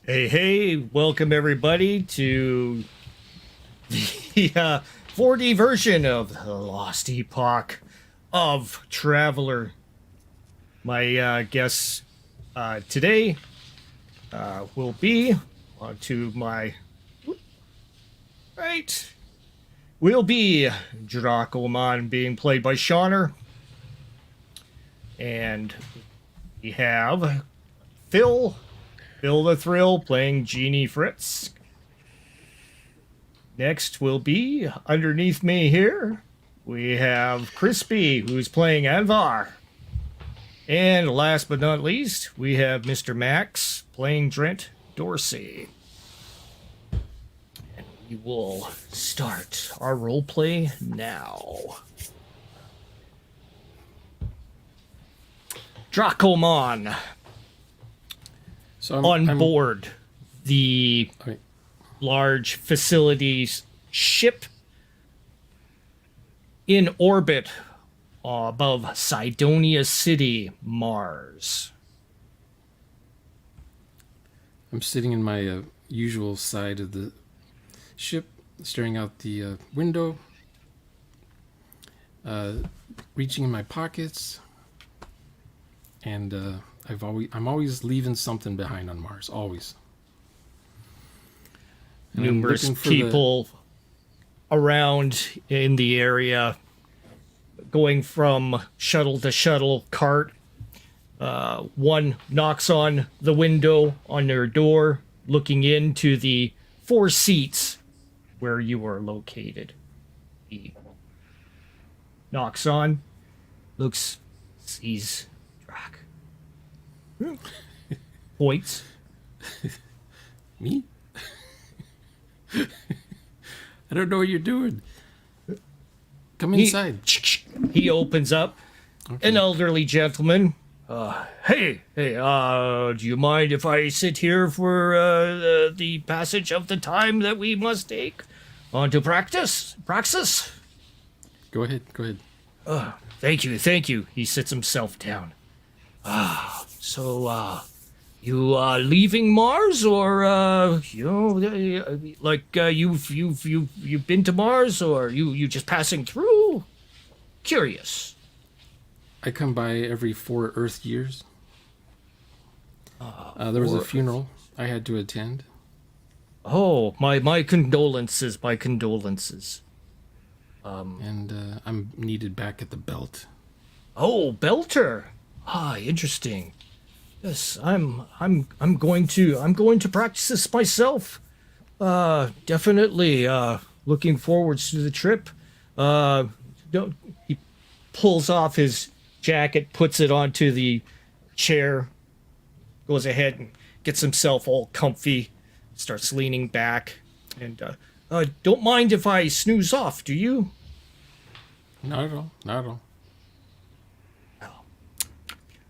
Hey, welcome everybody to the 4D version of the Lost Epoch of Traveler. My guests today will be onto my right. Will be 𝙏𝙍𝘼𝙑𝙀𝙍𝙀𝙍 being played by Shauner, and we have Phil the Thrill playing Genie Fritz. Next will be underneath me here. We have Crispy, who's playing Anvar. And last but not least, we have Mr. Max playing 𝙏𝙍𝙍𝙀𝙍. And we will start our roleplay now. 𝙏𝙍𝘼𝙑𝙀𝙍. So I'm board the large facilities ship in orbit above Cydonia City, Mars. I'm sitting in my usual side of the ship, staring out the window, reaching in my pockets, and I'm always leaving something behind on Mars, always. And numerous people around in the area, going from shuttle to shuttle cart. One knocks on the window on their door, looking into the 4 seats where you are located. He knocks on, looks, sees Drac. Points. Me? I don't know what you're doing. Come inside. He opens up. Okay. An elderly gentleman. Hey, do you mind if I sit here for the passage of the time that we must take on to praxis? Go ahead. Thank you. He sits himself down. So, you leaving Mars, or you've been to Mars, or you just passing through? Curious. I come by every 4 Earth years. There was a funeral I had to attend. Oh, my condolences. And I'm needed back at the belt. Oh, Belter. Interesting. Yes, I'm going to practice this myself. Definitely. Looking forward to the trip. He pulls off his jacket, puts it onto the chair, goes ahead and gets himself all comfy, starts leaning back, and don't mind if I snooze off, do you? Not at all.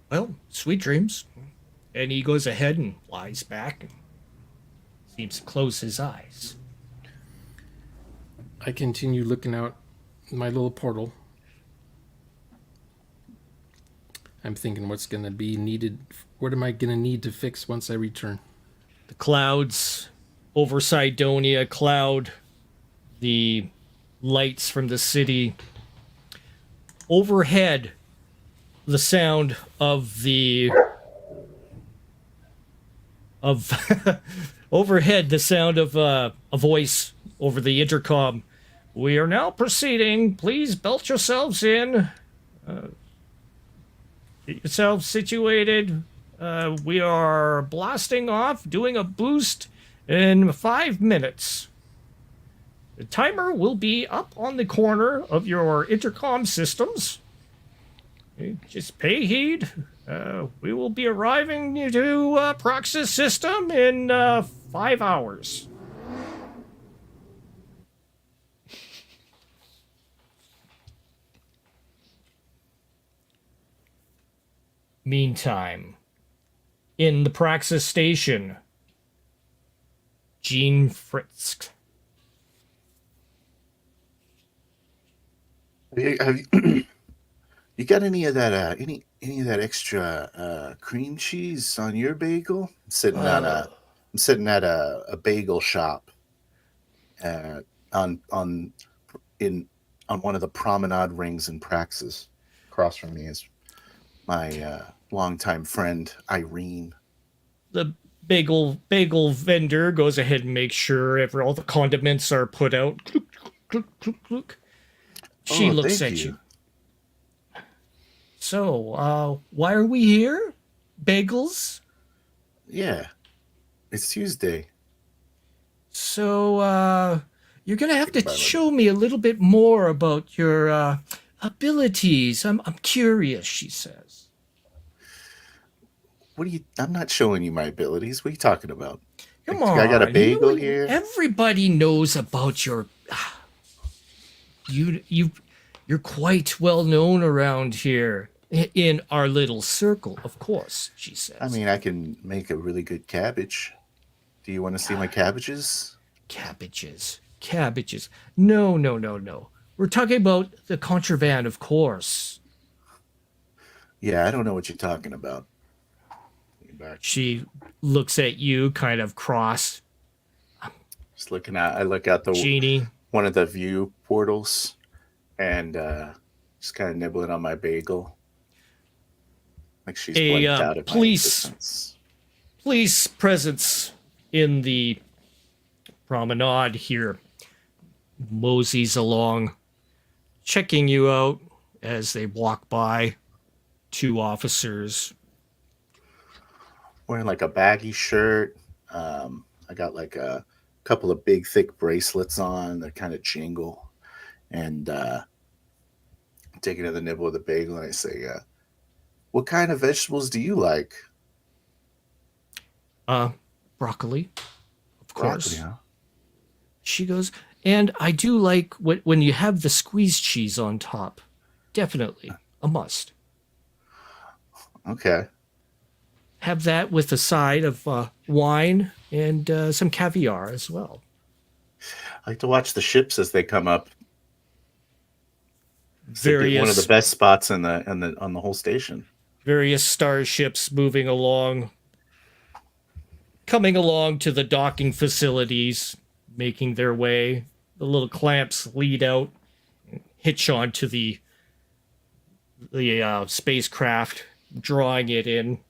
Well, sweet dreams. And he goes ahead and lies back and seems to close his eyes. I continue looking out my little portal. I'm thinking what's going to be needed. What am I going to need to fix once I return? The clouds over Cydonia cloud the lights from the city. Overhead, the sound of overhead, the sound of a voice over the intercom. We are now proceeding. Please belt yourselves in. Get yourselves situated. We are blasting off, doing a boost in 5 minutes. The timer will be up on the corner of your intercom systems. Just pay heed. We will be arriving to Praxis system in 5 hours. Meantime, in the Praxis station, Gene Fritz. Have you got any of that any of that extra cream cheese on your bagel? Sitting on sitting at a bagel shop on one of the promenade rings in Praxis. Across from me is my longtime friend Irene. The bagel vendor goes ahead and makes sure all the condiments are put out. Clook, clook, clook, clook. She looks at you. So, why are we here? Bagels? Yeah, it's Tuesday. So, you're gonna have to show me a little bit more about your abilities. I'm curious, she says. I'm not showing you my abilities. What are you talking about? Come on. I got a bagel here. Everybody knows about your... You're quite well known around here. In our little circle, of course, she says. I mean, I can make a really good cabbage. Do you want to see my cabbages? Cabbages. No. We're talking about the contraband, of course. Yeah, I don't know what you're talking about. She looks at you, kind of cross. Just looking at, I look out the Genie. One of the view portals, and just kind of nibbling on my bagel. Like she's blanked out of my existence. Police presence in the promenade here moseys along, checking you out as they walk by. 2 officers. Wearing like a baggy shirt. I got like a couple of big, thick bracelets on that kind of jingle. And taking another nibble of the bagel, and I say, what kind of vegetables do you like? Broccoli, of course. Broccoli, huh? She goes, and I do like when you have the squeezed cheese on top. Definitely a must. Okay. Have that with a side of wine and some caviar as well. I like to watch the ships as they come up. Various, one of the best spots on the whole station. Various starships moving along, coming along to the docking facilities, making their way. The little clamps lead out, hitch onto the spacecraft, drawing it in.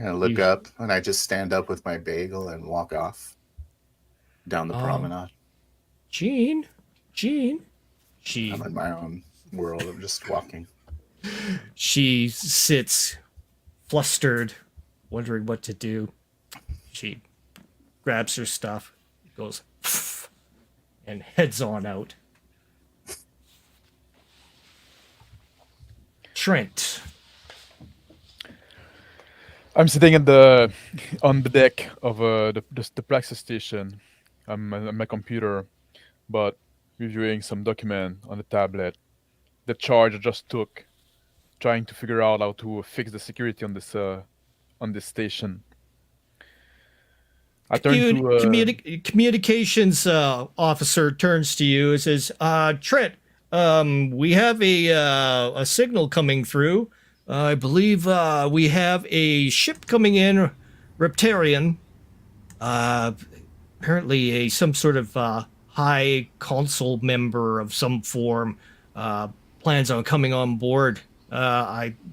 I look up, and I just stand up with my bagel and walk off down the promenade. Gene. I'm in my own world. I'm just walking. She sits flustered, wondering what to do. She grabs her stuff, goes, and heads on out. Trent. I'm sitting on the deck of the Praxis station. I'm on my computer, but reviewing some document on the tablet. The charge I just took, trying to figure out how to fix the security on this station. I turn to communications officer turns to you and says, Trent, we have a signal coming through. I believe we have a ship coming in, Reptarian. Apparently some sort of high council member of some form plans on coming on board.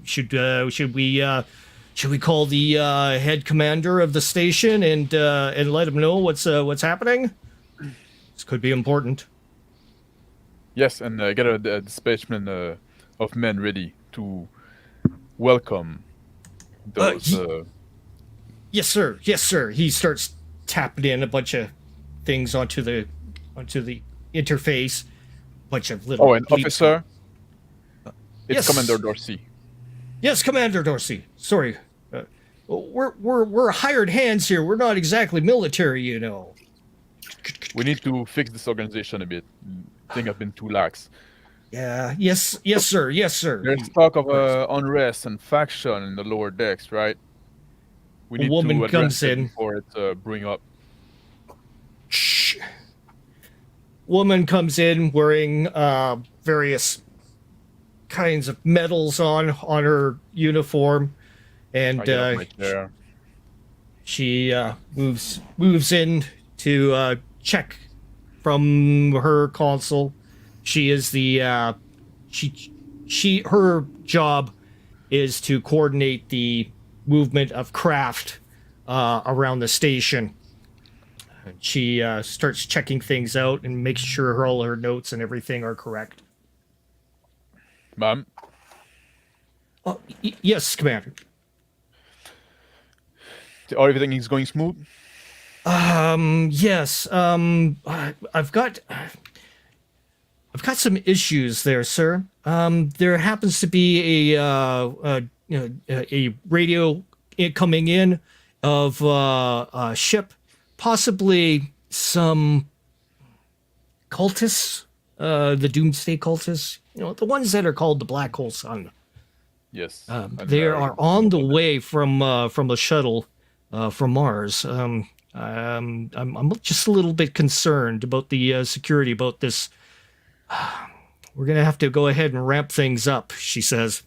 Should we call the head commander of the station and let him know what's happening? This could be important. Yes, and get a dispatchment of men ready to welcome those. Yes, sir. He starts tapping in a bunch of things onto the interface. Bunch of little. Oh, an officer. It's yes. Commander Dorsey. Yes, Commander Dorsey. Sorry, we're hired hands here. We're not exactly military, you know. We need to fix this organization a bit. I think I've been too lax. Yeah. Yes, sir. There's talk of unrest and faction in the lower decks, right? We need to address it before it bring up. Shh. Woman comes in wearing various kinds of medals on her uniform, and She moves in to check from her console. She is the her job is to coordinate the movement of craft around the station. She starts checking things out and makes sure all her notes and everything are correct. Ma'am, Yes, Commander. everything is going smooth? Yes. I've got some issues there, sir. There happens to be a radio coming in of a ship, possibly some cultists, the Doomsday cultists. You know, the ones that are called the Black Hole Sun. Yes. They are on the way from a shuttle from Mars. I'm just a little bit concerned about the security about this. We're gonna have to go ahead and ramp things up, she says.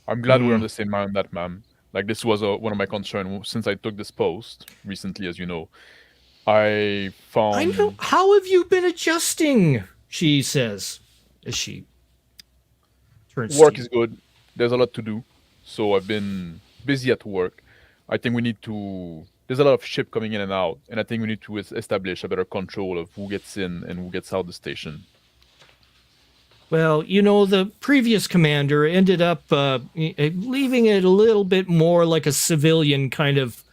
I'm glad we're on the same mind on that, ma'am. Like, this was one of my concerns since I took this post recently, as you know. I found... I know. How have you been adjusting? She says, as she turns. Work to you. is good. There's a lot to do. So I've been busy at work. I think we need to... There's a lot of ship coming in and out, and I think we need to establish a better control of who gets in and who gets out the station. Well, you know, the previous commander ended up leaving it a little bit more like a civilian kind of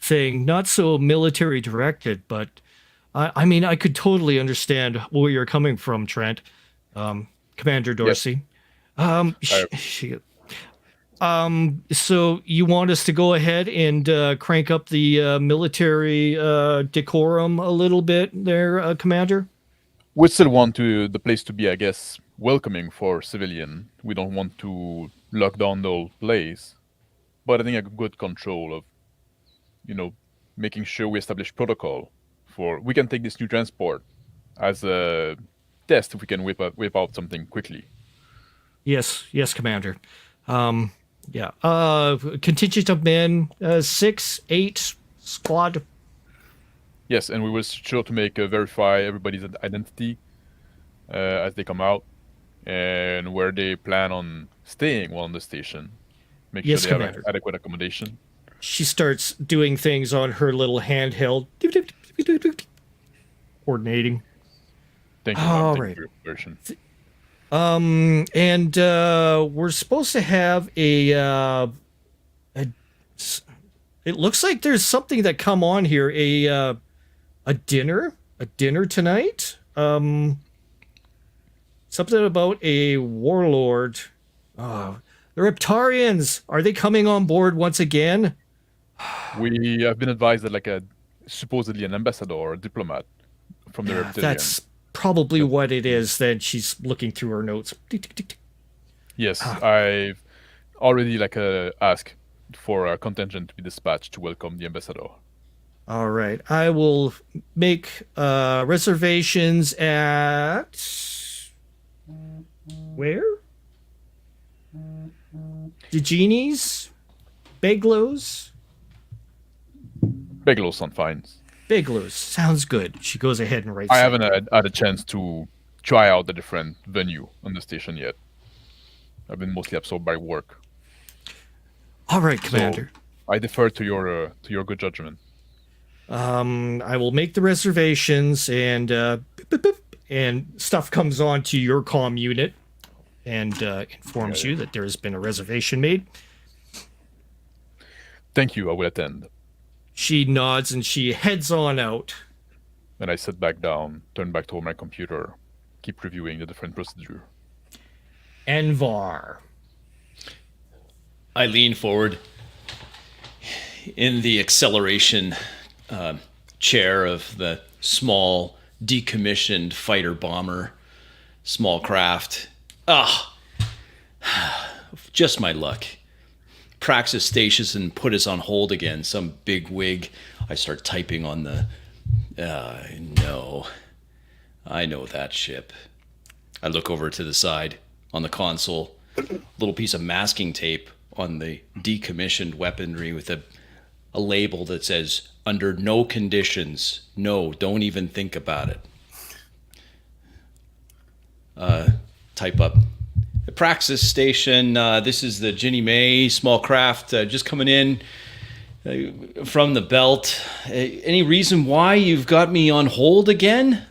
thing, not so military directed, but I mean, I could totally understand where you're coming from, Trent. Commander Dorsey. So you want us to go ahead and crank up the military decorum a little bit there, Commander? We still want the place to be, I guess, welcoming for civilian. We don't want to lock down the whole place. But I think a good control of, making sure we establish protocol for... We can take this new transport as a test if we can whip out something quickly. Yes, Commander. Yeah. Contingent of men, 6, 8 squad. Yes, and we will sure to verify everybody's identity as they come out and where they plan on staying while on the station. Make Yes, sure they Commander. have adequate accommodation. She starts doing things on her little handheld, coordinating. Thank you, All ma'am. right. Thank you for your version. And we're supposed to have it looks like there's something that come on here, a dinner tonight. Something about a warlord. The Reptarians, are they coming on board once again? We have been advised that supposedly an ambassador or a diplomat from the Reptilian. That's probably what it is. Then she's looking through her notes. Yes, I've already asked for a contingent to be dispatched to welcome the ambassador. All right, I will make reservations at where? DeGenie's? Beglow's? Beglos sound fine. Beglow's. Sounds good. She goes ahead and writes I it. haven't had a chance to try out the different venue on the station yet. I've been mostly absorbed by work. All right, Commander. So I defer to your good judgment. I will make the reservations, and boop, boop, boop, and stuff comes on to your comm unit and informs you that there has been a reservation made. Thank you, I will attend. She nods and she heads on out. And I sit back down, turn back toward my computer, keep reviewing the different procedure. Envar. I lean forward in the acceleration chair of the small decommissioned fighter bomber, small craft. Just my luck. Praxis Station put us on hold again. Some big wig. I start typing on the... no. I know that ship. I look over to the side on the console. Little piece of masking tape on the decommissioned weaponry with a a label that says, under no conditions, no, don't even think about it. Type up. The Praxis Station, this is the Ginny May small craft just coming in from the belt. Any reason why you've got me on hold again?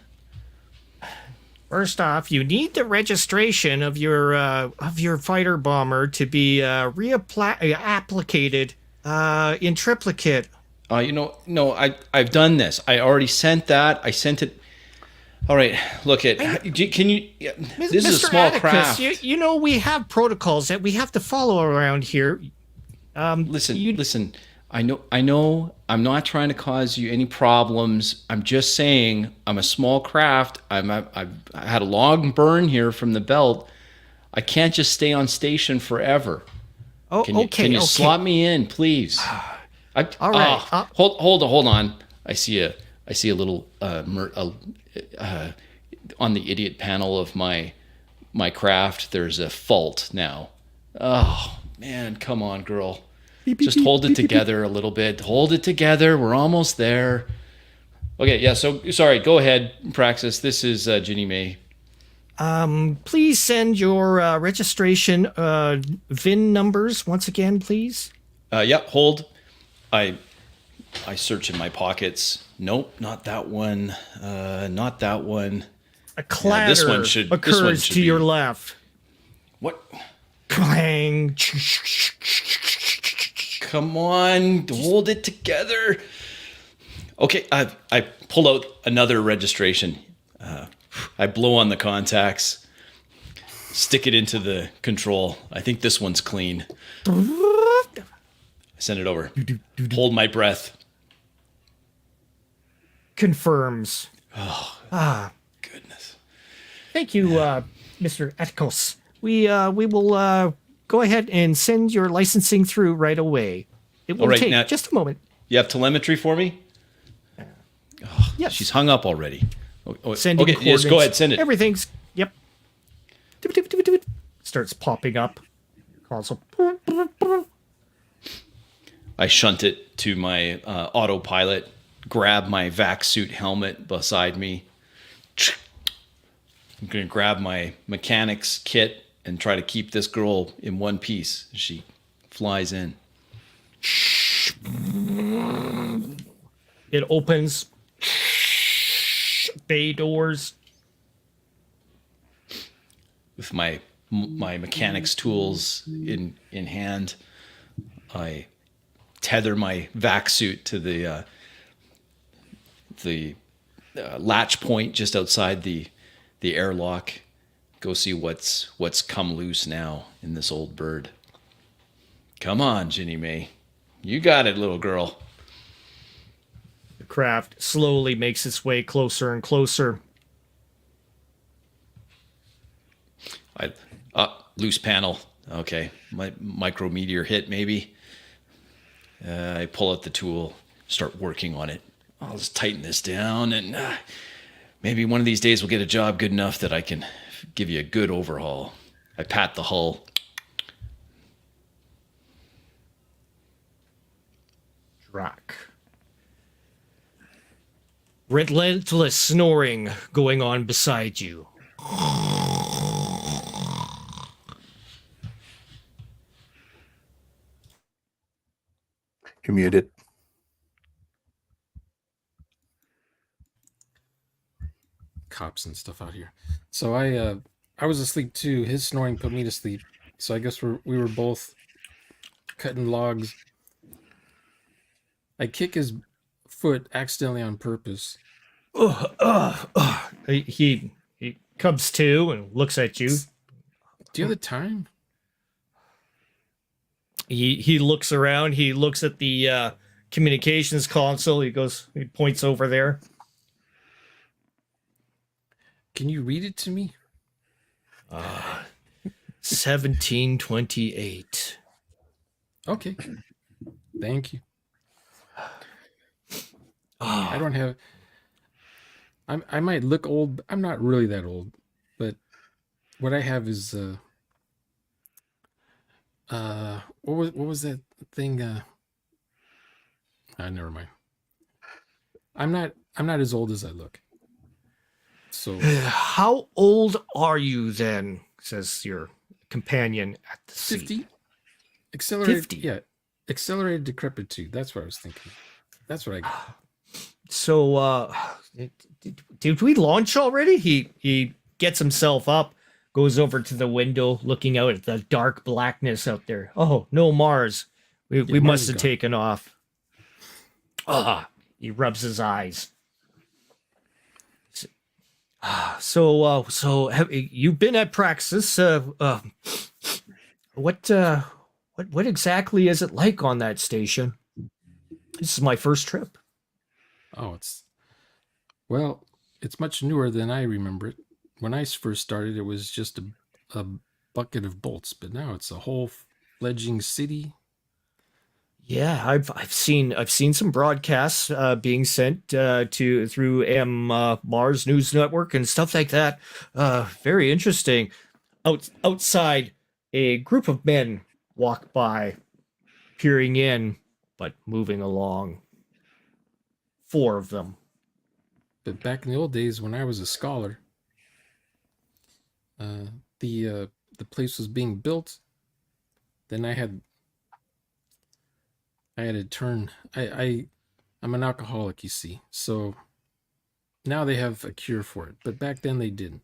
First off, you need the registration of your fighter bomber to be reapplicated in triplicate. No, I've done this. I already sent that. I sent it. All right, look at. Can you? This is a small Atticus, craft. You know we have protocols that we have to follow around here. Listen. I know. I'm not trying to cause you any problems. I'm just saying I'm a small craft. I had a long burn here from the belt. I can't just stay on station forever. Oh, Can you slot me in, please? All right. Hold on. I see a little on the idiot panel of my craft. There's a fault now. Oh man, come on, girl. Just hold it together a little bit. Hold it together. We're almost there. Okay, yeah. So sorry. Go ahead, Praxis. This is Ginny May. Please send your registration VIN numbers once again, please. Yep. Hold. I search in my pockets. Nope, not that one. Not that one. A clatter occurs to your left. What? Clang. Come on, hold it together. Okay, I pull out another registration. I blow on the contacts, stick it into the control. I think this one's clean. I send it over. Hold my breath. Confirms. Oh, goodness. Thank you, Mr. Atticus. We will go ahead and send your licensing through right away. It will take now, just a moment. You have telemetry for me? Oh, yes. She's hung up already. Sending okay, yes, go ahead, send it. Everything's, yep. Starts popping up. Console. I shunt it to my autopilot, grab my vac suit helmet beside me. I'm going to grab my mechanics kit and try to keep this girl in one piece. She flies in. It opens. Bay doors. With my mechanics tools in hand, I tether my vac suit to the latch point just outside the airlock. Go see what's come loose now in this old bird. Come on, Ginny May. You got it, little girl. The craft slowly makes its way closer and closer. Loose panel. Okay. My micrometeor hit, maybe. I pull out the tool, start working on it. I'll just tighten this down, and maybe one of these days we'll get a job good enough that I can give you a good overhaul. I pat the hull. Drac. Relentless snoring going on beside you. You're muted. Cops and stuff out here. So I was asleep too. His snoring put me to sleep. So I guess we were both cutting logs. I kick his foot accidentally on purpose. He comes to and looks at you. Do you have the time? He looks around. He looks at the communications console. He points over there. Can you read it to me? 1728. Okay. Thank you. I don't have. I might look old. But I'm not really that old, but what I have is what was that thing? Never mind. I'm not as old as I look. So How old are you then? Says your companion at the seat. 50? Accelerated 50? Yeah. Accelerated decrepitude. That's what I was thinking. That's what I got. So did we launch already? He gets himself up, goes over to the window, looking out at the dark blackness out there. Oh, no Mars. We Mars must is have gone. taken off. He rubs his eyes. So have you've been at Praxis? What exactly is it like on that station? This is my first trip. Oh, it's much newer than I remember it. When I first started, it was just a bucket of bolts, but now it's a whole fledgling city. Yeah, I've seen some broadcasts being sent through Mars News Network and stuff like that. Very interesting. Outside, a group of men walk by, peering in, but moving along. 4 of them. But back in the old days, when I was a scholar, the place was being built. Then I had to turn. I'm an alcoholic, you see. So now they have a cure for it, but back then they didn't.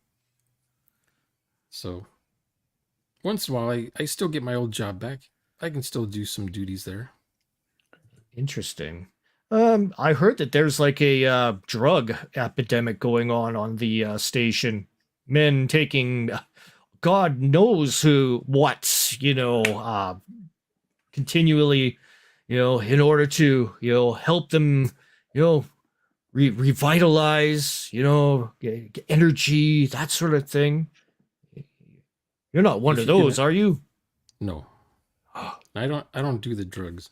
So once in a while, I still get my old job back. I can still do some duties there. Interesting. I heard that there's like a drug epidemic going on the station. Men taking God knows what, continually, in order to, help them, revitalize, get energy, that sort of thing. You're not one of those, are you? No, I don't do the drugs.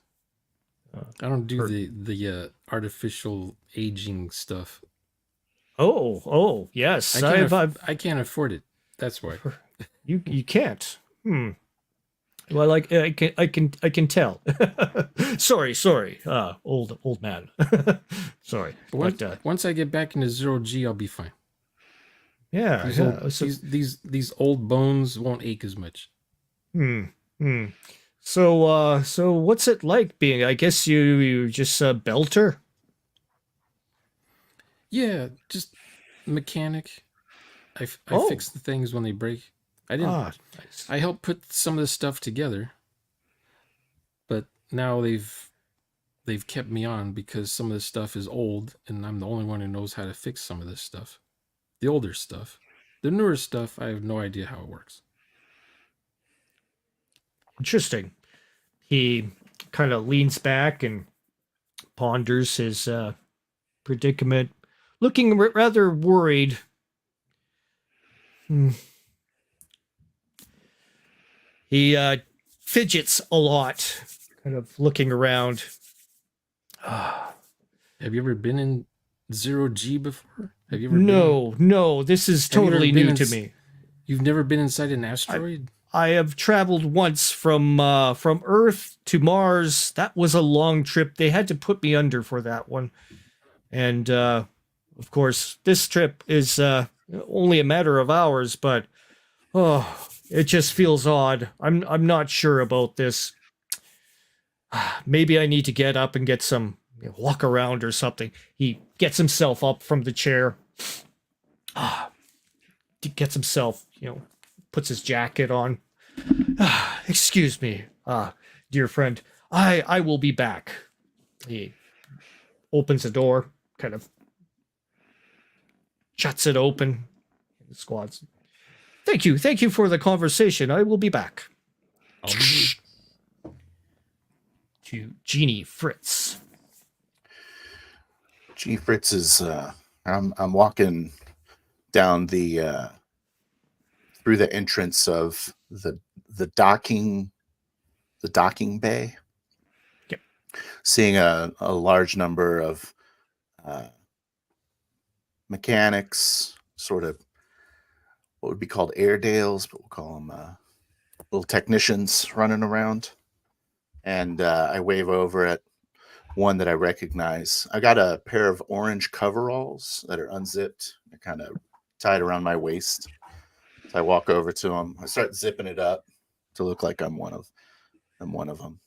I don't do the artificial aging stuff. Oh, yes. I can't afford it. That's why. You can't. Well, I can tell. sorry. Old man. Sorry. But once I get back into 0G, I'll be fine. Yeah. These old bones won't ache as much. So what's it like being? I guess you're just a belter. Yeah, just mechanic. I fix the things when they break. I didn't. Nice. I helped put some of this stuff together, but now they've kept me on because some of this stuff is old, and I'm the only one who knows how to fix some of this stuff. The older stuff, the newer stuff, I have no idea how it works. Interesting. He kind of leans back and ponders his predicament, looking rather worried. He fidgets a lot, kind of looking around. Have you ever been in 0G before? Have you ever? No. This is totally new to me. You've never been inside an asteroid? I have traveled once from Earth to Mars. That was a long trip. They had to put me under for that one. And, of course, this trip is only a matter of hours, but, it just feels odd. I'm not sure about this. Maybe I need to get up and get some walk around or something. He gets himself up from the chair. Gets himself, puts his jacket on. Excuse me, dear friend. I will be back. He opens the door, kind of shuts it open. The squad's. Thank you for the conversation. I will be back. To Genie Fritz. Genie Fritz is. I'm walking down the through the entrance of the docking bay. Yep. Seeing a large number of mechanics, sort of what would be called Airedales, but we'll call them little technicians running around. And I wave over at one that I recognize. I got a pair of orange coveralls that are unzipped. They're kind of tied around my waist. So I walk over to them. I start zipping it up to look like I'm one of them.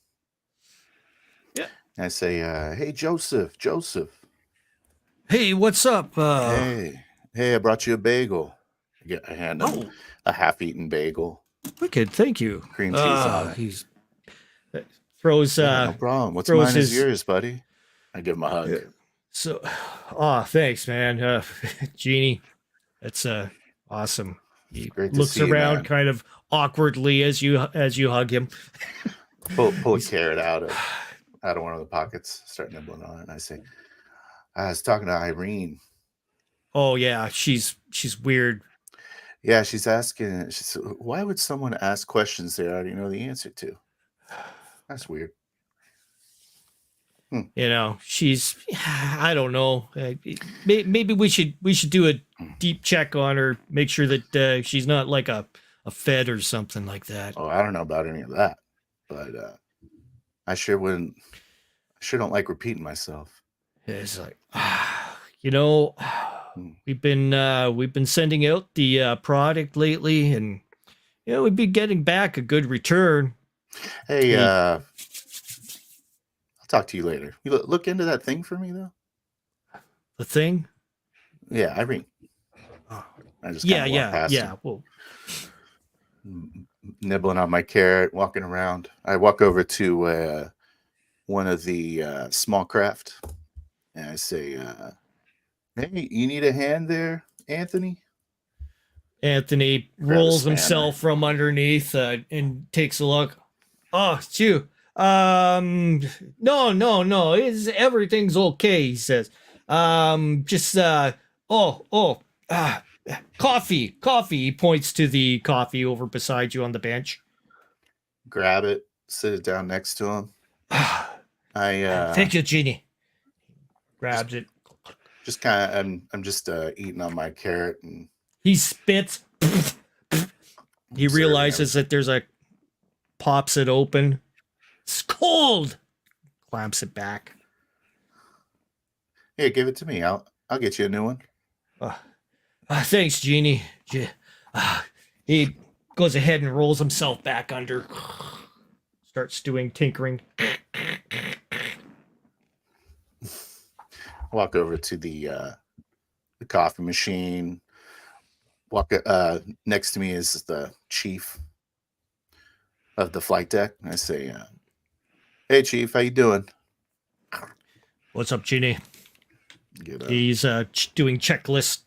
Yeah. And I say, "Hey, Joseph. Hey, what's up? Hey, I brought you a bagel." I hand him a half-eaten bagel. Wicked, thank you. Cream cheese on it. He's throws No problem. What's throws mine is his- yours, buddy. I give him a hug. so. Thanks, man. Genie, that's awesome. He Great to looks see you, around man. kind of awkwardly as you hug him. Pull a carrot out of one of the pockets, start nibbling on it, and I say, "I was talking to Irene. Oh yeah, she's weird. Yeah, she's asking. She said, why would someone ask questions they already know the answer to? That's weird." You know, she's. I don't know. Maybe we should do a deep check on her, make sure that she's not like a fed or something like that. Oh, I don't know about any of that, but I sure wouldn't. I sure don't like repeating myself. It's like, you know, we've been sending out the product lately, and you know, we've been getting back a good return. Hey, I'll talk to you later. You look into that thing for me, though. The thing. Yeah, Irene. Oh. I just kinda walk past yeah. him, Well, nibbling on my carrot, walking around. I walk over to one of the small craft, and I say, "Hey, you need a hand there, Anthony?" Anthony Grab a rolls spanner. himself from underneath and takes a look. Oh, it's you. No. Everything's okay, he says. Coffee. He points to the coffee over beside you on the bench. Grab it, sit it down next to him. Thank you, Genie. Grabs it. Just kind of, I'm just eating on my carrot and He spits. He observing realizes that there's pops it open. It's cold. Clamps it back. Here, give it to me. I'll get you a new one. Thanks, Genie. He goes ahead and rolls himself back under. Starts doing tinkering. Walk over to the coffee machine. Walk next to me is the chief of the flight deck. I say, "Hey, Chief, how you doing?" What's up, Genie? Get up. He's doing checklists.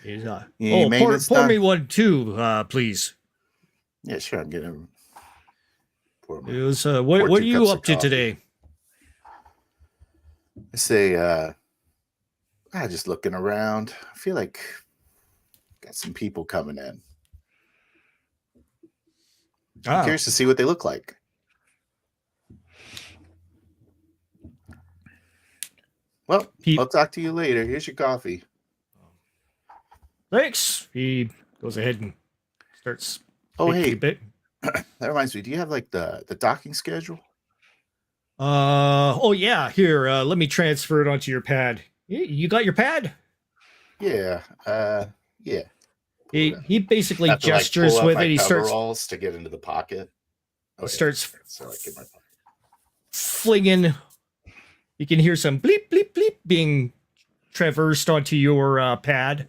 He's Any maintenance pour done? me one too, please. Yeah, sure. I'm getting. Pour It was what are 2 you cups of up to coffee. today? I say, just looking around. I feel like got some people coming in. I'm curious to see what they look like. Well, I'll talk to you later. Here's your coffee. Thanks. He goes ahead and starts. Oh, making hey, a bit. that reminds me. Do you have like the docking schedule? Oh yeah. Here, let me transfer it onto your pad. You got your pad? Yeah. Yeah. He basically Have to, like, gestures pull out with my it. He starts coveralls to get into the pocket. He starts So like in my pocket. flinging. You can hear some bleep bleep bleep being traversed onto your pad.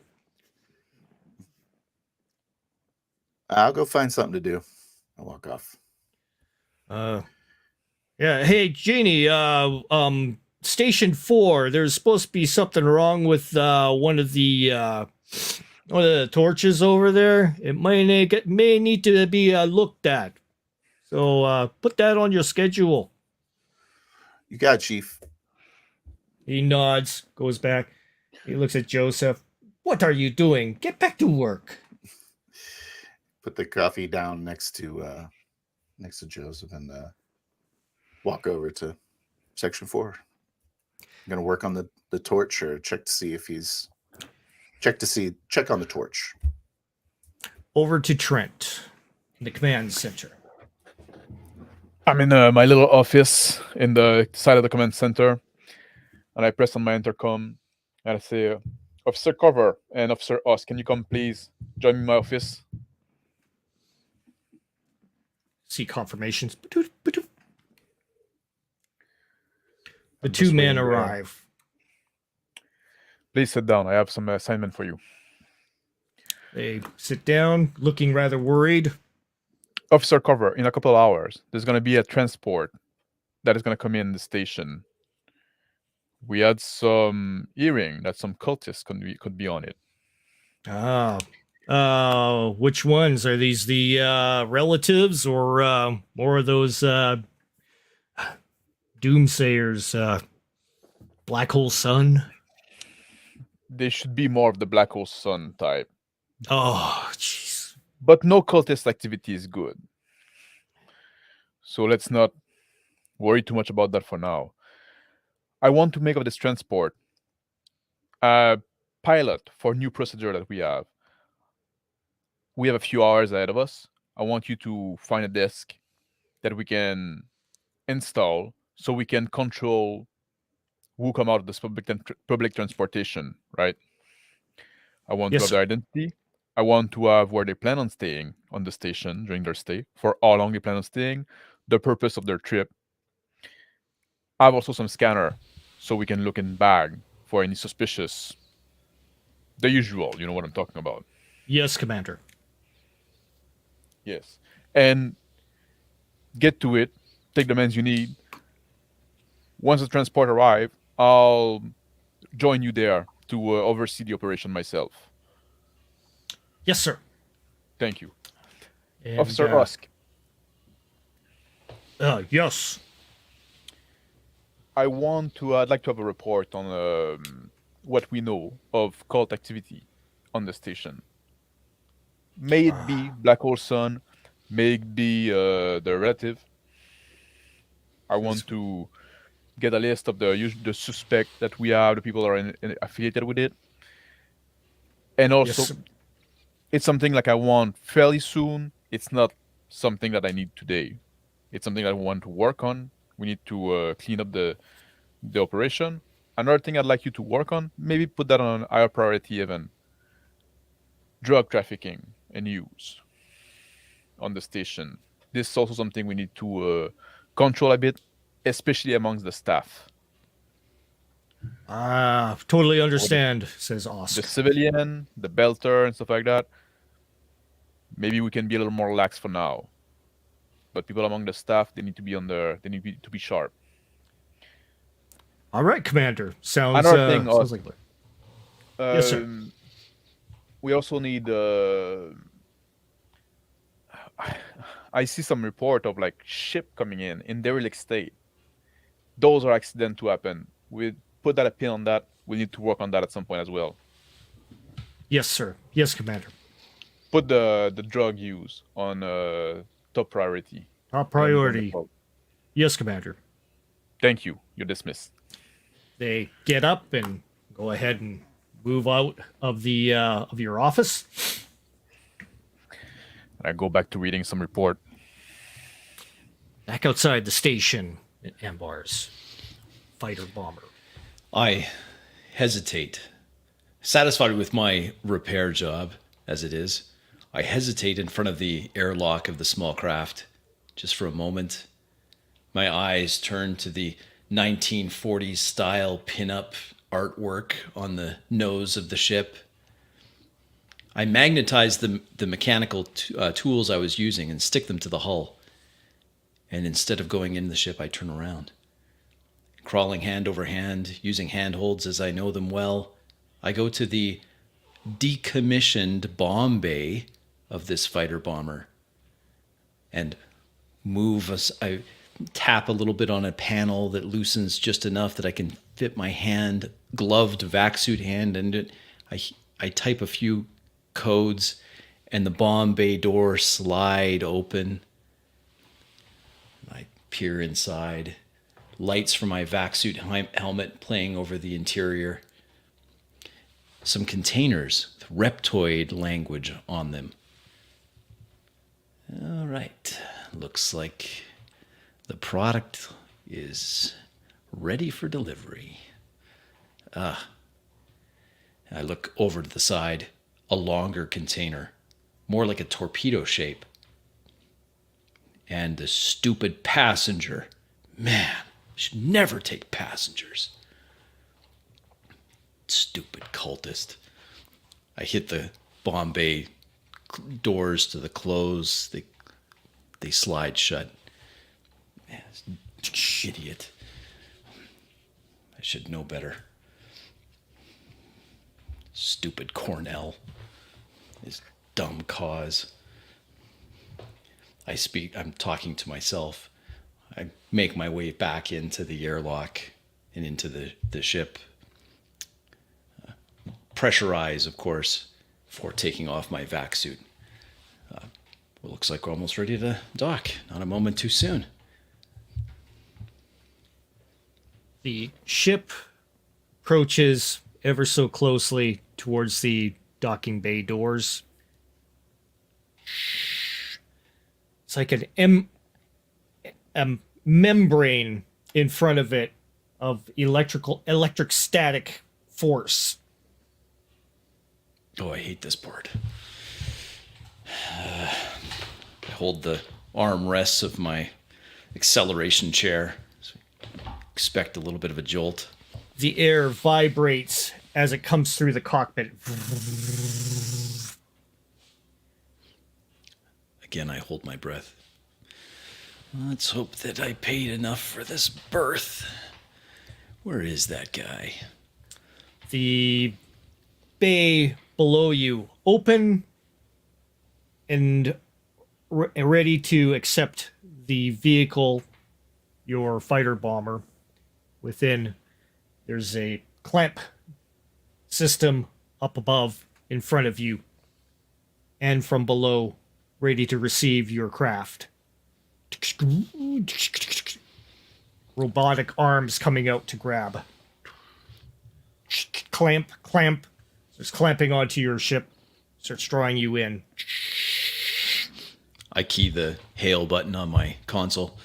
I'll go find something to do. I'll walk off. Yeah. Hey, Jeannie. Station 4. There's supposed to be something wrong with one of the torches over there. It may need to be looked at. So put that on your schedule. You got it, Chief. He nods, goes back. He looks at Joseph. What are you doing? Get back to work. Put the coffee down next to Joseph and walk over to section 4. I'm gonna work on the torch or check on the torch. Over to Trent, the command center. I'm in my little office in the side of the command center, and I press on my intercom, and I say, Officer Cover and Officer Os, can you come please join me in my office? See confirmations. The I'm two just men waiting there. arrive. Please sit down. I have some assignment for you. They sit down, looking rather worried. Officer Cover, in a couple of hours, there's going to be a transport that is going to come in the station. We had some hearing that some cultists could be on it. Which ones are these? The relatives or more of those doomsayers? Black Hole Sun. They should be more of the Black Hole Sun type. Oh, jeez. But no cultist activity is good. So let's not worry too much about that for now. I want to make of this transport a pilot for new procedure that we have. We have a few hours ahead of us. I want you to find a disk that we can install so we can control who come out of this public transportation, right? I want to have their identity. I want to have where they plan on staying on the station during their stay, for how long they plan on staying, the purpose of their trip. I have also some scanner so we can look in bag for any suspicious, the usual, you know what I'm talking about. Yes, Commander. Yes. And get to it, take the mens you need. Once the transport arrive, I'll join you there to oversee the operation myself. Yes, sir. Thank you. And, Officer Usk. Yes. I'd like to have a report on what we know of cult activity on the station. May it be Black Hole Sun, may it be the relative. I want to get a list of the suspect that we have, the people that are affiliated with it. And also, it's something like I want fairly soon. It's not something that I need today. It's something that I want to work on. We need to clean up the operation. Another thing I'd like you to work on, maybe put that on a higher priority even. Drug trafficking and use on the station. This is also something we need to control a bit, especially amongst the staff. Totally understand, says Oscar. The civilian, the belter, and stuff like that. Maybe we can be a little more lax for now. But people among the staff, they need to be they need to be sharp. All right, Commander. Sounds like yes, sir. We also need. I see some report of like ship coming in derelict state. Those are accident to happen. We put that a pin on that. We need to work on that at some point as well. Yes, sir. Yes, Commander. Put the drug use on top priority. Top priority. Yes, Commander. Thank you. You're dismissed. They get up and go ahead and move out of the of your office. I go back to reading some report. Back outside the station in Ambar's fighter bomber. I hesitate. Satisfied with my repair job, as it is, I hesitate in front of the airlock of the small craft, just for a moment. My eyes turn to the 1940s style pin-up artwork on the nose of the ship. I magnetize the mechanical tools I was using and stick them to the hull. And instead of going in the ship, I turn around. Crawling hand over hand, using handholds as I know them well, I go to the decommissioned bomb bay of this fighter bomber and I tap a little bit on a panel that loosens just enough that I can fit my hand, gloved vac suit hand, and I type a few codes and the bomb bay door slide open. I peer inside, lights from my vac suit helmet playing over the interior. Some containers with reptoid language on them. All right, looks like The product is ready for delivery. I look over to the side, a longer container, more like a torpedo shape. And the stupid passenger. Man, should never take passengers. Stupid cultist. I hit the Bombay doors to the close. They slide shut. Man, idiot. I should know better. Stupid Cornell. His dumb cause. I'm talking to myself. I make my way back into the airlock and into the ship. Pressurize, of course, before taking off my vac suit. It looks like we're almost ready to dock. Not a moment too soon. The ship approaches ever so closely towards the docking bay doors. It's like a membrane in front of it of electric static force. Oh, I hate this part. I hold the armrests of my acceleration chair. So expect a little bit of a jolt. The air vibrates as it comes through the cockpit. Again, I hold my breath. Let's hope that I paid enough for this berth. Where is that guy? The bay below you open and ready to accept the vehicle, your fighter bomber. Within, there's a clamp system up above in front of you and from below, ready to receive your craft. Robotic arms coming out to grab. Clamp. Starts clamping onto your ship. Starts drawing you in. I key the hail button on my console.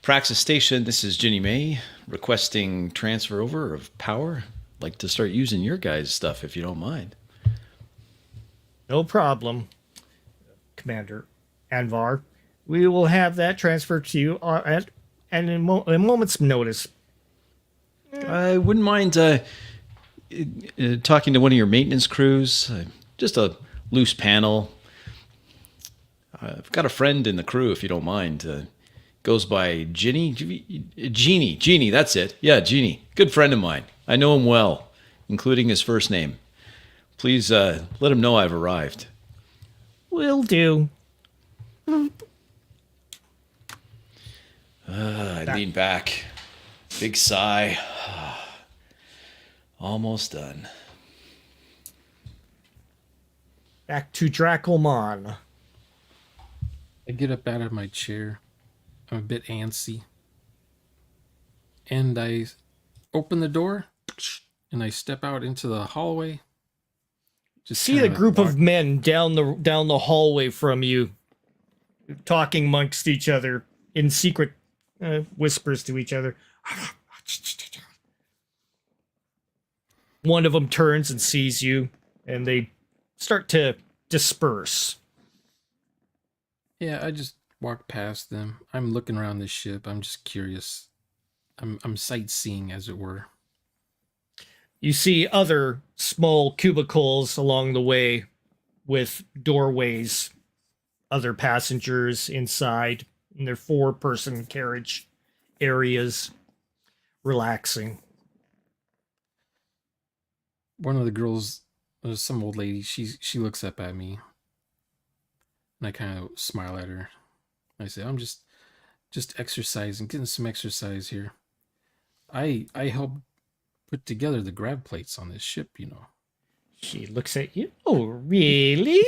Praxis Station, this is Ginny May, requesting transfer over of power. Like to start using your guys' stuff if you don't mind. No problem, Commander Anvar. We will have that transferred to you at a moment's notice. I wouldn't mind talking to one of your maintenance crews. Just a loose panel. I've got a friend in the crew, if you don't mind. Goes by Ginny? Jeannie, that's it. Yeah, Jeannie. Good friend of mine. I know him well, including his first name. Please let him know I've arrived. Will do. I lean back. Big sigh. Almost done. Back to Dracolmon. I get up out of my chair. I'm a bit antsy. And I open the door and I step out into the hallway. Just See the group of men down the hallway from you, talking amongst each other in secret whispers to each other. One of them turns and sees you, and they start to disperse. Yeah, I just walk past them. I'm looking around the ship. I'm just curious. I'm sightseeing, as it were. You see other small cubicles along the way with doorways, other passengers inside in their 4-person carriage areas, relaxing. One of the girls, there's some old lady, she looks up at me. And I kind of smile at her. I say, I'm just exercising, getting some exercise here. I helped put together the grab plates on this ship, you know. She looks at you. Oh, really?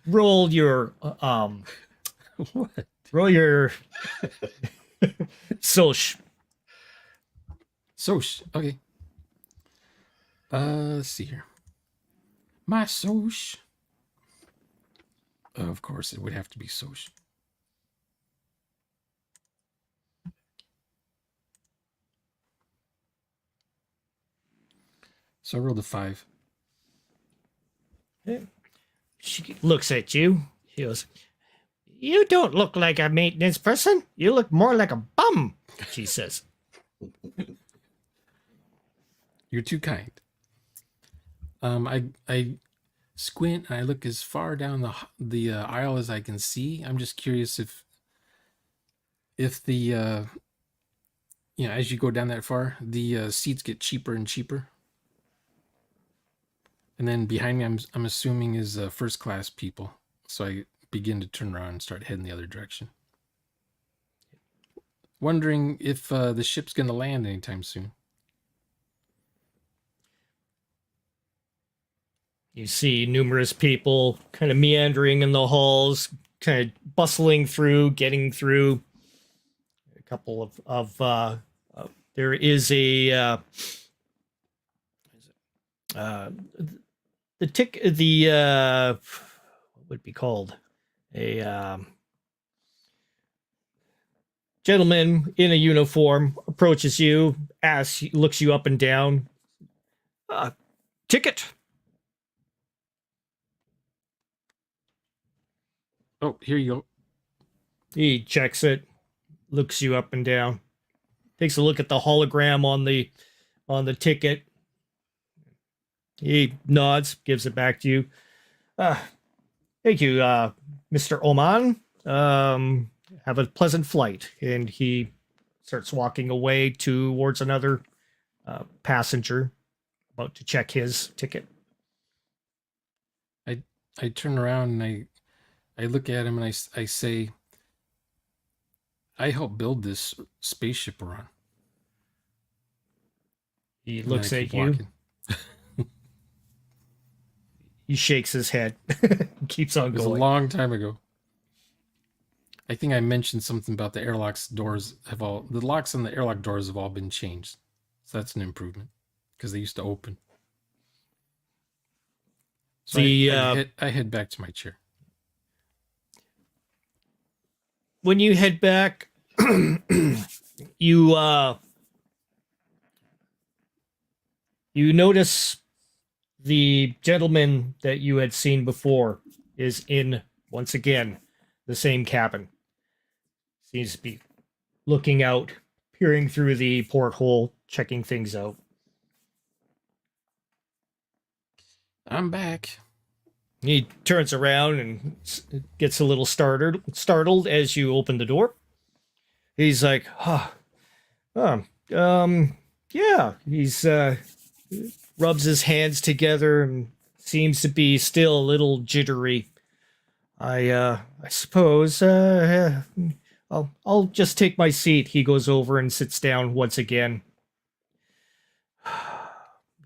Roll your What? roll your Soch. Soch. Okay. Let's see here. My Soch. Of course, it would have to be Soch. So I rolled a 5. She looks at you. She goes, "You don't look like a maintenance person. You look more like a bum," she says. You're too kind. I squint and I look as far down the aisle as I can see. I'm just curious if the as you go down that far, the seats get cheaper and cheaper. And then behind me, I'm assuming is first class people. So I begin to turn around and start heading the other direction. Wondering if the ship's going to land anytime soon. You see numerous people kind of meandering in the halls, kind of bustling through, getting through. A couple of there is a what would it be called? A gentleman in a uniform approaches you, looks you up and down. Ticket. Oh, here you go. He checks it, looks you up and down, takes a look at the hologram on the ticket. He nods, gives it back to you. Thank you, Mr. Oman. Have a pleasant flight. And he starts walking away towards another passenger about to check his ticket. I turn around and I look at him and I say, I helped build this spaceship we're on. He And looks then I at keep you. walking. He shakes his head. Keeps on It was a going. long time ago. I think I mentioned something about the the locks on the airlock doors have all been changed. So that's an improvement because they used to open. So I head back to my chair. When you head back, you notice the gentleman that you had seen before is in, once again, the same cabin. Seems to be looking out, peering through the porthole, checking things out. I'm back. He turns around and gets a little startled as you open the door. He's like, yeah. He's rubs his hands together and seems to be still a little jittery. I suppose I'll just take my seat. He goes over and sits down once again.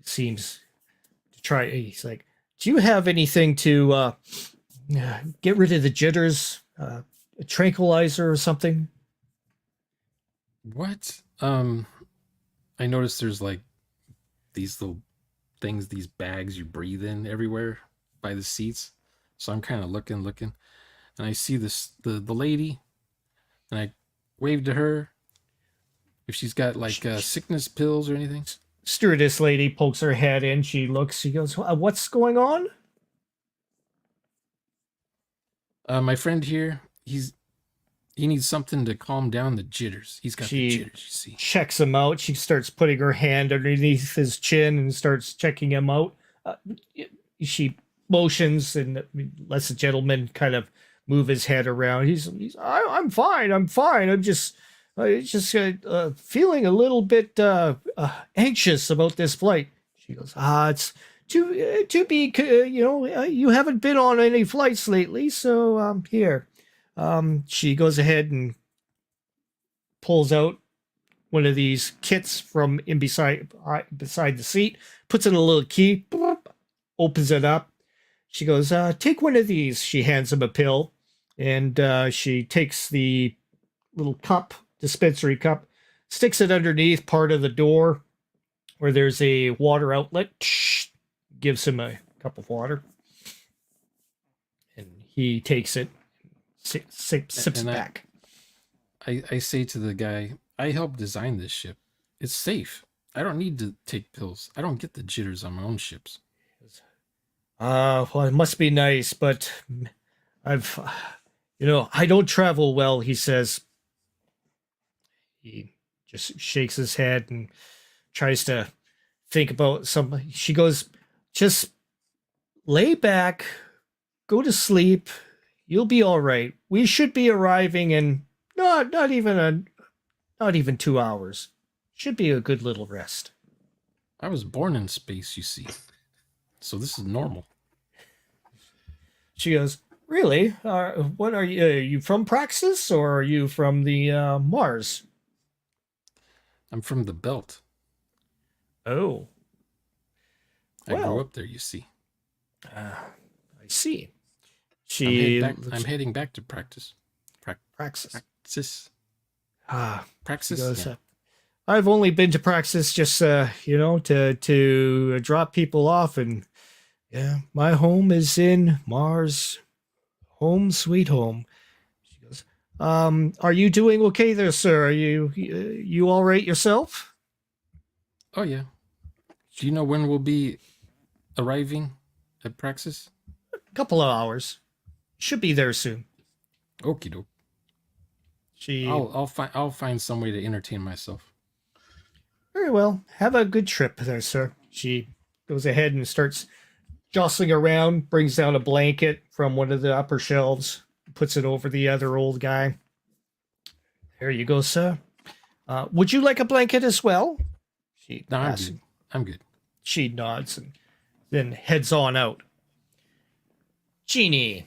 Seems to try. He's like, "Do you have anything to get rid of the jitters? A tranquilizer or something?" What? I noticed there's like these little things, these bags you breathe in everywhere by the seats. So I'm kind of looking, and I see the lady, and I wave to her if she's got like sickness pills or anything. Stewardess lady pokes her head in. She looks. She goes, "What's going on?" My friend here, he needs something to calm down the jitters. He's got the jitters, you see. Checks him out. She starts putting her hand underneath his chin and starts checking him out. She motions and lets the gentleman kind of move his head around. I'm fine. I'm just feeling a little bit anxious about this flight. She goes, it's to be, you haven't been on any flights lately, so here. She goes ahead and pulls out one of these kits from beside the seat, puts in a little key, opens it up. She goes, take one of these. She hands him a pill, and she takes the little dispensary cup, sticks it underneath part of the door where there's a water outlet, gives him a cup of water, and he takes it, sips back. I say to the guy, I helped design this ship. It's safe. I don't need to take pills. I don't get the jitters on my own ships. Well, it must be nice, but I've, I don't travel well, he says. He just shakes his head and tries to think about something. She goes, just lay back, go to sleep. You'll be all right. We should be arriving in not even 2 hours. Should be a good little rest. I was born in space, you see. So this is normal. She goes, really? What are you? Are you from Praxis or are you from the Mars? I'm from the belt. Oh, I well, grew up there, you see. I see. I'm heading back to practice. Praxis. Praxis. Ah, Praxis. goes, Yeah. I've only been to Praxis just to drop people off, and yeah, my home is in Mars. Home sweet home. She goes, are you doing okay there, sir? Are you all right yourself? Oh, yeah. Do you know when we'll be arriving at Praxis? A couple of hours. Should be there soon. Okie doke. She I'll find some way to entertain myself. Very well. Have a good trip there, sir. She goes ahead and starts jostling around, brings down a blanket from one of the upper shelves, puts it over the other old guy. There you go, sir. Would you like a blanket as well? She No, asks. I'm good. She nods and then heads on out. Genie.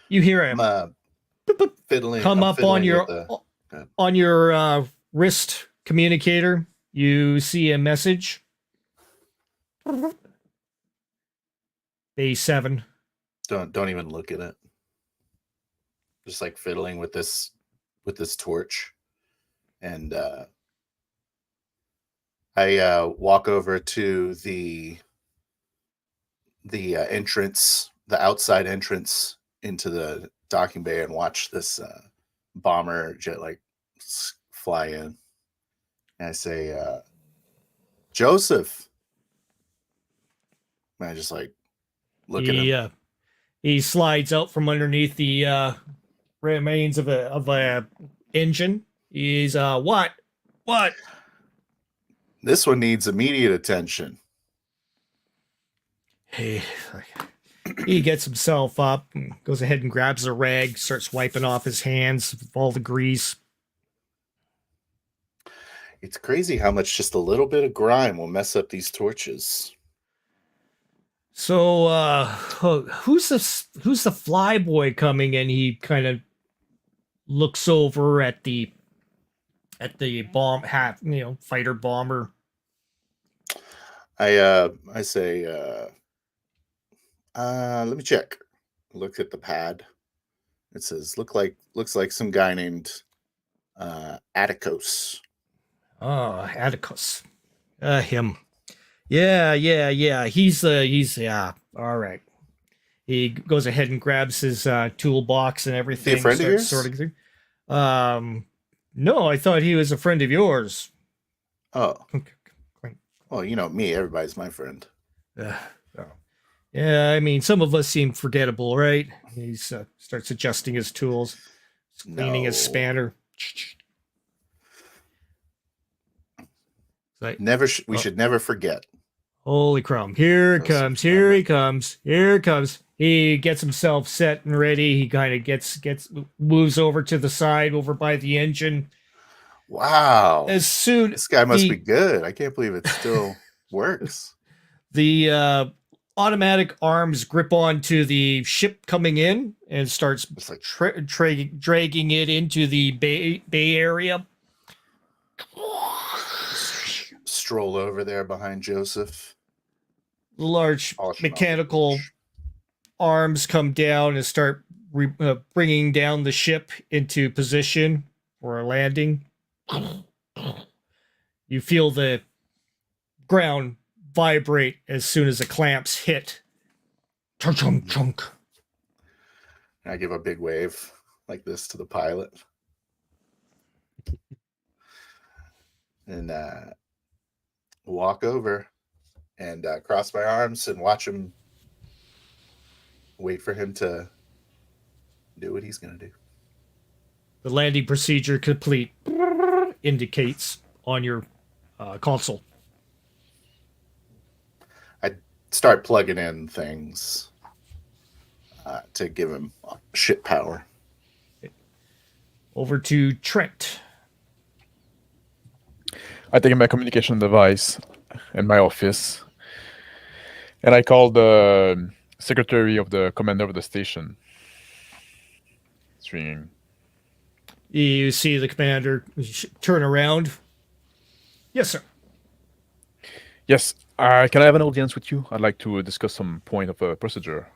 You hear him Fiddling. come I'm up on fiddling your with on your wrist communicator. You see a message. Day 7. Don't even look at it. Just like fiddling with this torch, and I walk over to the entrance, the outside entrance into the docking bay, and watch this bomber jet fly in. And I say, Joseph. And I just look at him. He slides out from underneath the remains of a engine. He's what? This one needs immediate attention. He gets himself up and goes ahead and grabs a rag, starts wiping off his hands with all the grease. It's crazy how much just a little bit of grime will mess up these torches. So, who's the fly boy coming in? He kind of looks over at the fighter bomber. I say, let me check. Look at the pad. It says looks like some guy named Atticus. Oh, Atticus. Him. Yeah. He's all right. He goes ahead and grabs his toolbox and everything. Is he a friend of yours? Sorting through. No, I thought he was a friend of yours. Oh. Well, you know me, everybody's my friend. Oh. Yeah, I mean, some of us seem forgettable, right? He starts adjusting his tools, cleaning his spanner. Like, We should never forget. Holy crumb. Here it comes. Here he comes. Here it comes. He gets himself set and ready. He kind of moves over to the side over by the engine. Wow. This guy must be good. I can't believe it still works. The automatic arms grip onto the ship coming in and starts dragging it into the bay area. Stroll over there behind Joseph. Large mechanical arms come down and start bringing down the ship into position for a landing. You feel the ground vibrate as soon as the clamps hit. Chunk, chunk, chunk. I give a big wave like this to the pilot. and walk over and cross my arms and watch him. Wait for him to do what he's gonna do. The landing procedure complete indicates on your console. I start plugging in things to give him ship power. Over to Trent. I take my communication device in my office, and I call the secretary of the commander of the station. It's ringing. You see the commander turn around. Yes, sir. Yes, can I have an audience with you? I'd like to discuss some point of procedure.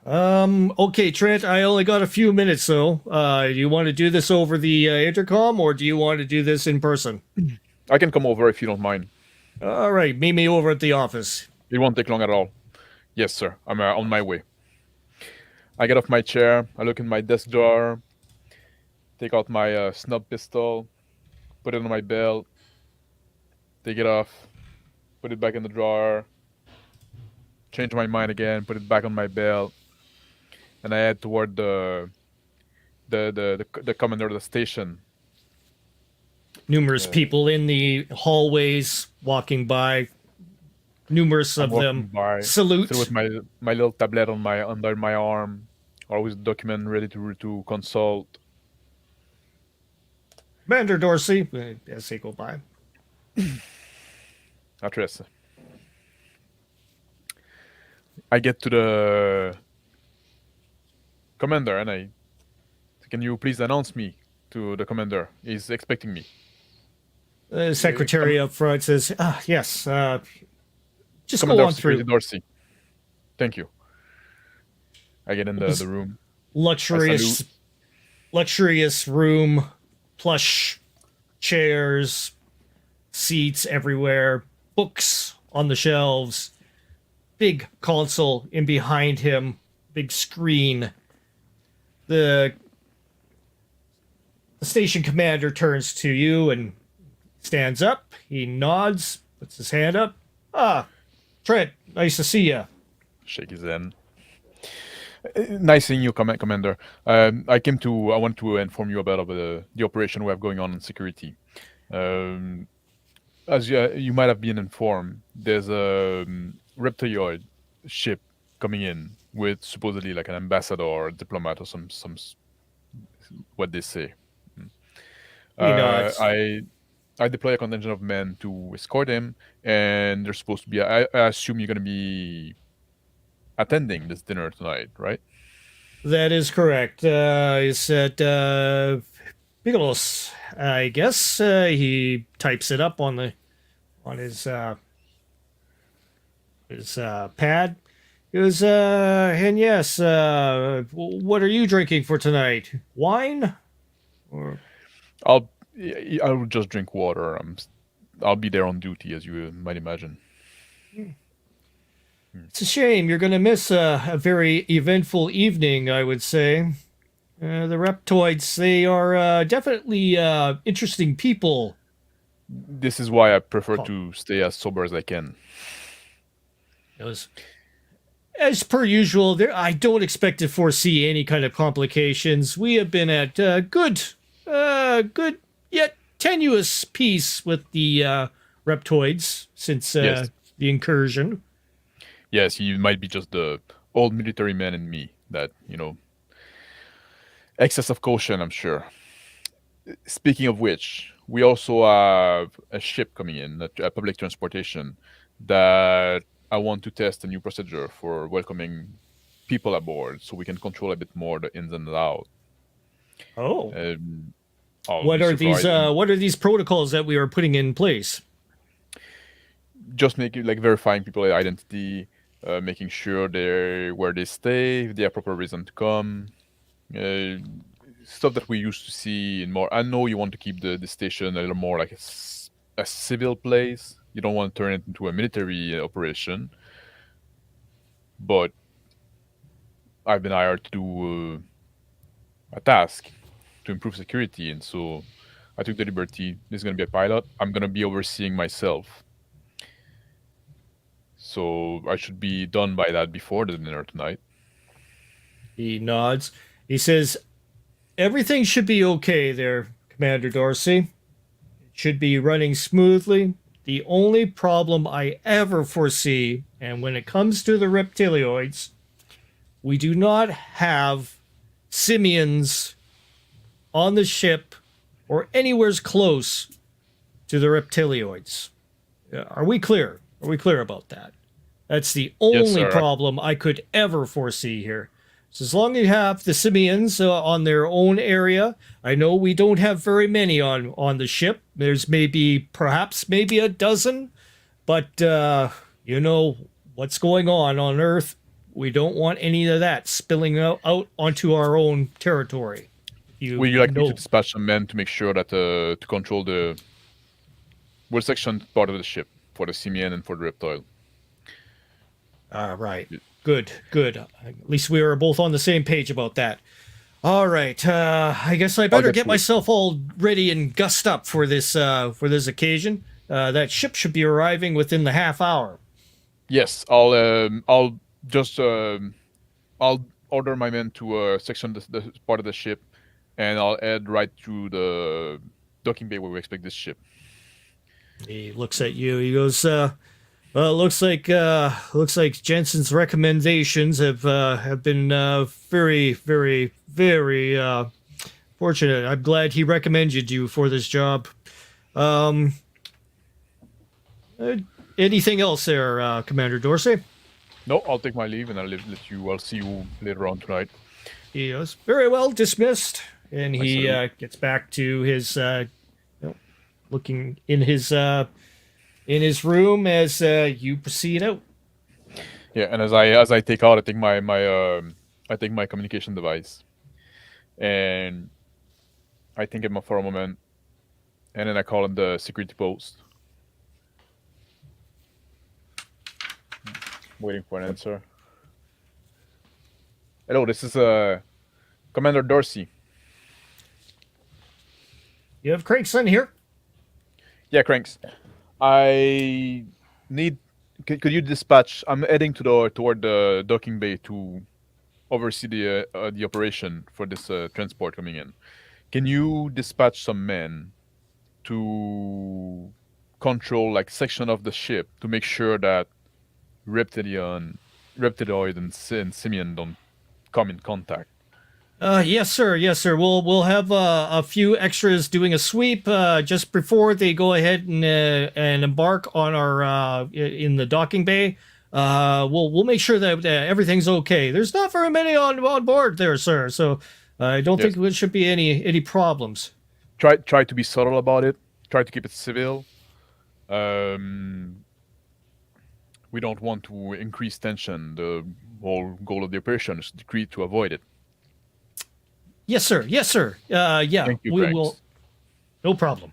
Okay, Trent, I only got a few minutes, though. Do you want to do this over the intercom, or do you want to do this in person? I can come over if you don't mind. All right, meet me over at the office. It won't take long at all. Yes, sir. I'm on my way. I get off my chair. I look in my desk drawer. Take out my snub pistol. Put it on my belt. Take it off. Put it back in the drawer. Change my mind again. Put it back on my belt. And I head toward the commander of the station. Numerous people in the hallways walking by. Numerous of them salute. With my little tablet on under my arm, always a document ready to consult. Commander Dorsey, as they go by. Address. I get to the commander and can you please announce me to the commander? He's expecting me. The secretary up front says, yes, just Commander go on of Security through. Dorsey. Thank you. I get in the room. Luxurious room, plush chairs, seats everywhere, books on the shelves, big console in behind him, big screen. The station commander turns to you and stands up. He nods, puts his hand up. Trent, nice to see you. Shake his hand. Nice seeing you, Commander. I want to inform you about the operation we have going on in security. As you might have been informed, there's a reptoid ship coming in with supposedly like an ambassador or a diplomat or some what they say. I deploy a contingent of men to escort him, and they're supposed to be. I assume you're going to be attending this dinner tonight, right? That is correct. He's at Bigelos, I guess. He types it up on his pad. He goes, and yes, what are you drinking for tonight? Wine? Or I'll just drink water. I'll be there on duty, as you might imagine. It's a shame. You're going to miss a very eventful evening, I would say. The Reptoids, they are definitely interesting people. This is why I prefer to stay as sober as I can. As per usual, I don't expect to foresee any kind of complications. We have been at good yet tenuous peace with the Reptoids since the incursion. Yes, he might be just the old military man in me that, excess of caution, I'm sure. Speaking of which, we also have a ship coming in, a public transportation, that I want to test a new procedure for welcoming people aboard so we can control a bit more the ins and outs. Oh. What are these protocols that we are putting in place? Just making verifying people's identity, making sure they're where they stay, if they have proper reason to come. Stuff that we used to see in more. I know you want to keep the station a little more like a civil place. You don't want to turn it into a military operation. But I've been hired to do a task to improve security, and so I took the liberty. There's going to be a pilot. I'm going to be overseeing myself. So I should be done by that before the dinner tonight. He nods. He says, everything should be okay there, Commander Dorsey. It should be running smoothly. The only problem I ever foresee, and when it comes to the reptilioids, we do not have simians on the ship or anywheres close to the reptilioids. Are we clear? Are we clear about that? That's the only sir. problem I could ever foresee here. So as long as you have the simians on their own area, I know we don't have very many on the ship. There's perhaps a dozen, but you know what's going on Earth. We don't want any of that spilling out onto our own territory. Would you like me to dispatch some men to make sure that to control the section part of the ship for the simian and for the reptile? Right. Good. At least we were both on the same page about that. All right. I guess I better get myself all ready and gussed up for this occasion. That ship should be arriving within the half hour. Yes, I'll order my men to section the part of the ship, and I'll head right to the docking bay where we expect this ship. He looks at you. He goes, well, it looks like Jensen's recommendations have been very, very, very fortunate. I'm glad he recommended you for this job. Anything else there, Commander Dorsey? No, I'll take my leave and I'll see you later on tonight. He goes, very well, dismissed. And he gets back to his looking in his room as you proceed out. Yeah, and as I take out, I take my communication device, and I think him for a moment, and then I call him the security post. Waiting for an answer. Hello, this is Commander Dorsey. You have Craigson here? Yeah, Cranks. I need. Could you dispatch? I'm heading toward the docking bay to oversee the operation for this transport coming in. Can you dispatch some men to control like section of the ship to make sure that reptiloid and simian don't come in contact? Yes, sir. We'll have a few extras doing a sweep just before they go ahead and embark on our in the docking bay. We'll make sure that everything's okay. There's not very many on board there, sir. So I don't think there should be any problems. Try to be subtle about it. Try to keep it civil. We don't want to increase tension. The whole goal of the operation is to avoid it. Yes, sir. Yeah, Thank you, we Cranks. will. No problem.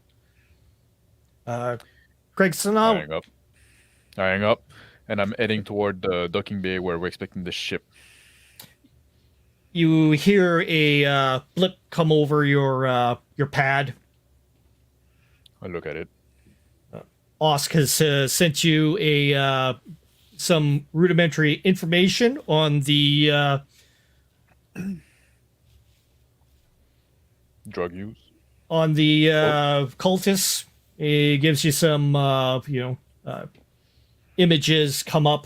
Craigson, I hang up, and I'm heading toward the docking bay where we're expecting the ship. you hear a blip come over your pad. I look at it. Osk has sent you some rudimentary information on the Drug use. on the cultists. He gives you some images come up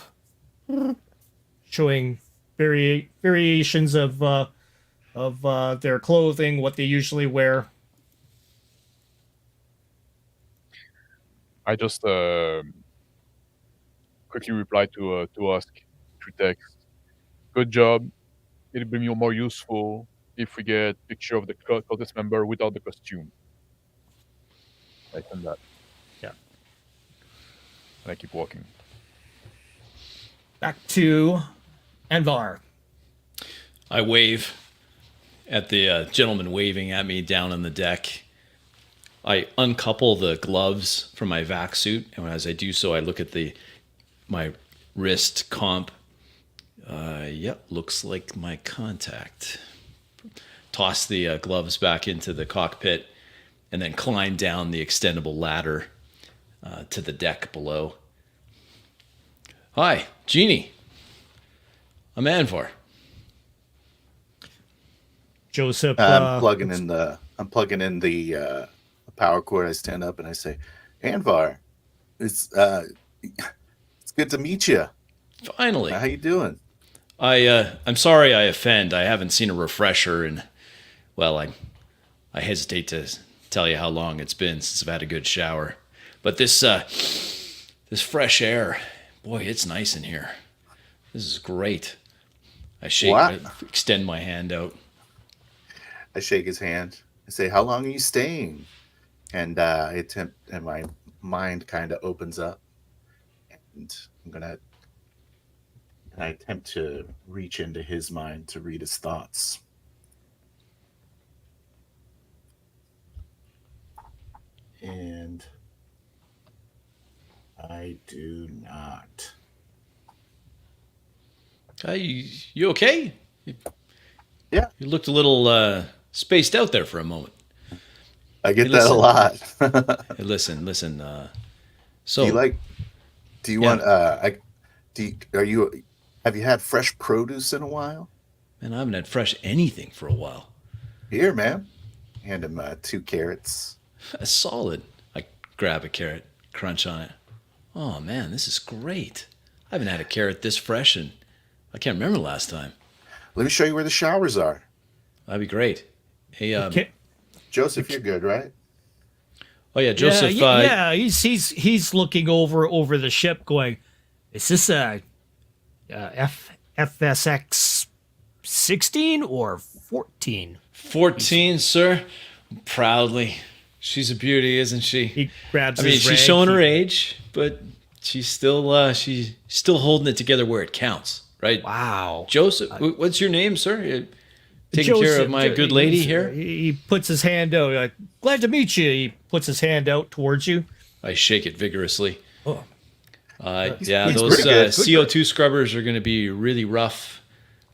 showing variations of their clothing, what they usually wear. I just quickly reply to Osk through text. Good job. It'll be more useful if we get a picture of the cultist member without the costume. I send that. Yeah. And I keep walking. Back to Anvar. I wave at the gentleman waving at me down on the deck. I uncouple the gloves from my vac suit, and as I do so, I look at my wrist comp. Yep, looks like my contact. Toss the gloves back into the cockpit, and then climb down the extendable ladder to the deck below. Hi, Genie. I'm Anvar. Joseph. I'm plugging in the power cord. I stand up and I say, Anvar, it's good to meet you. Finally. How you doing? I'm sorry I offend. I haven't seen a refresher, and well, I hesitate to tell you how long it's been since I've had a good shower. But this fresh air, boy, it's nice in here. This is great. I extend my hand out. I shake his hand. I say, how long are you staying? And and my mind kind of opens up, and I attempt to reach into his mind to read his thoughts. And I do not. You okay? Yeah. You looked a little spaced out there for a moment. I get that a lot. Hey, listen. Have you had fresh produce in a while? Man, I haven't had fresh anything for a while. Here, man. Hand him 2 carrots. That's solid. I grab a carrot, crunch on it. Oh man, this is great. I haven't had a carrot this fresh, and I can't remember last time. Let me show you where the showers are. That'd be great. Hey, Joseph, you're good, right? Oh yeah, Joseph. Yeah, he's looking over the ship, going, "Is this a FSX 16 or 14?" 14, sir. Proudly. She's a beauty, isn't she? He grabs. She's rag. showing her age, but she's still holding it together where it counts, right? Wow. Joseph, what's your name, sir? Taking care of my good lady here. He puts his hand out. Like, glad to meet you. He puts his hand out towards you. I shake it vigorously. Oh. Those pretty good. CO2 scrubbers are going to be really rough.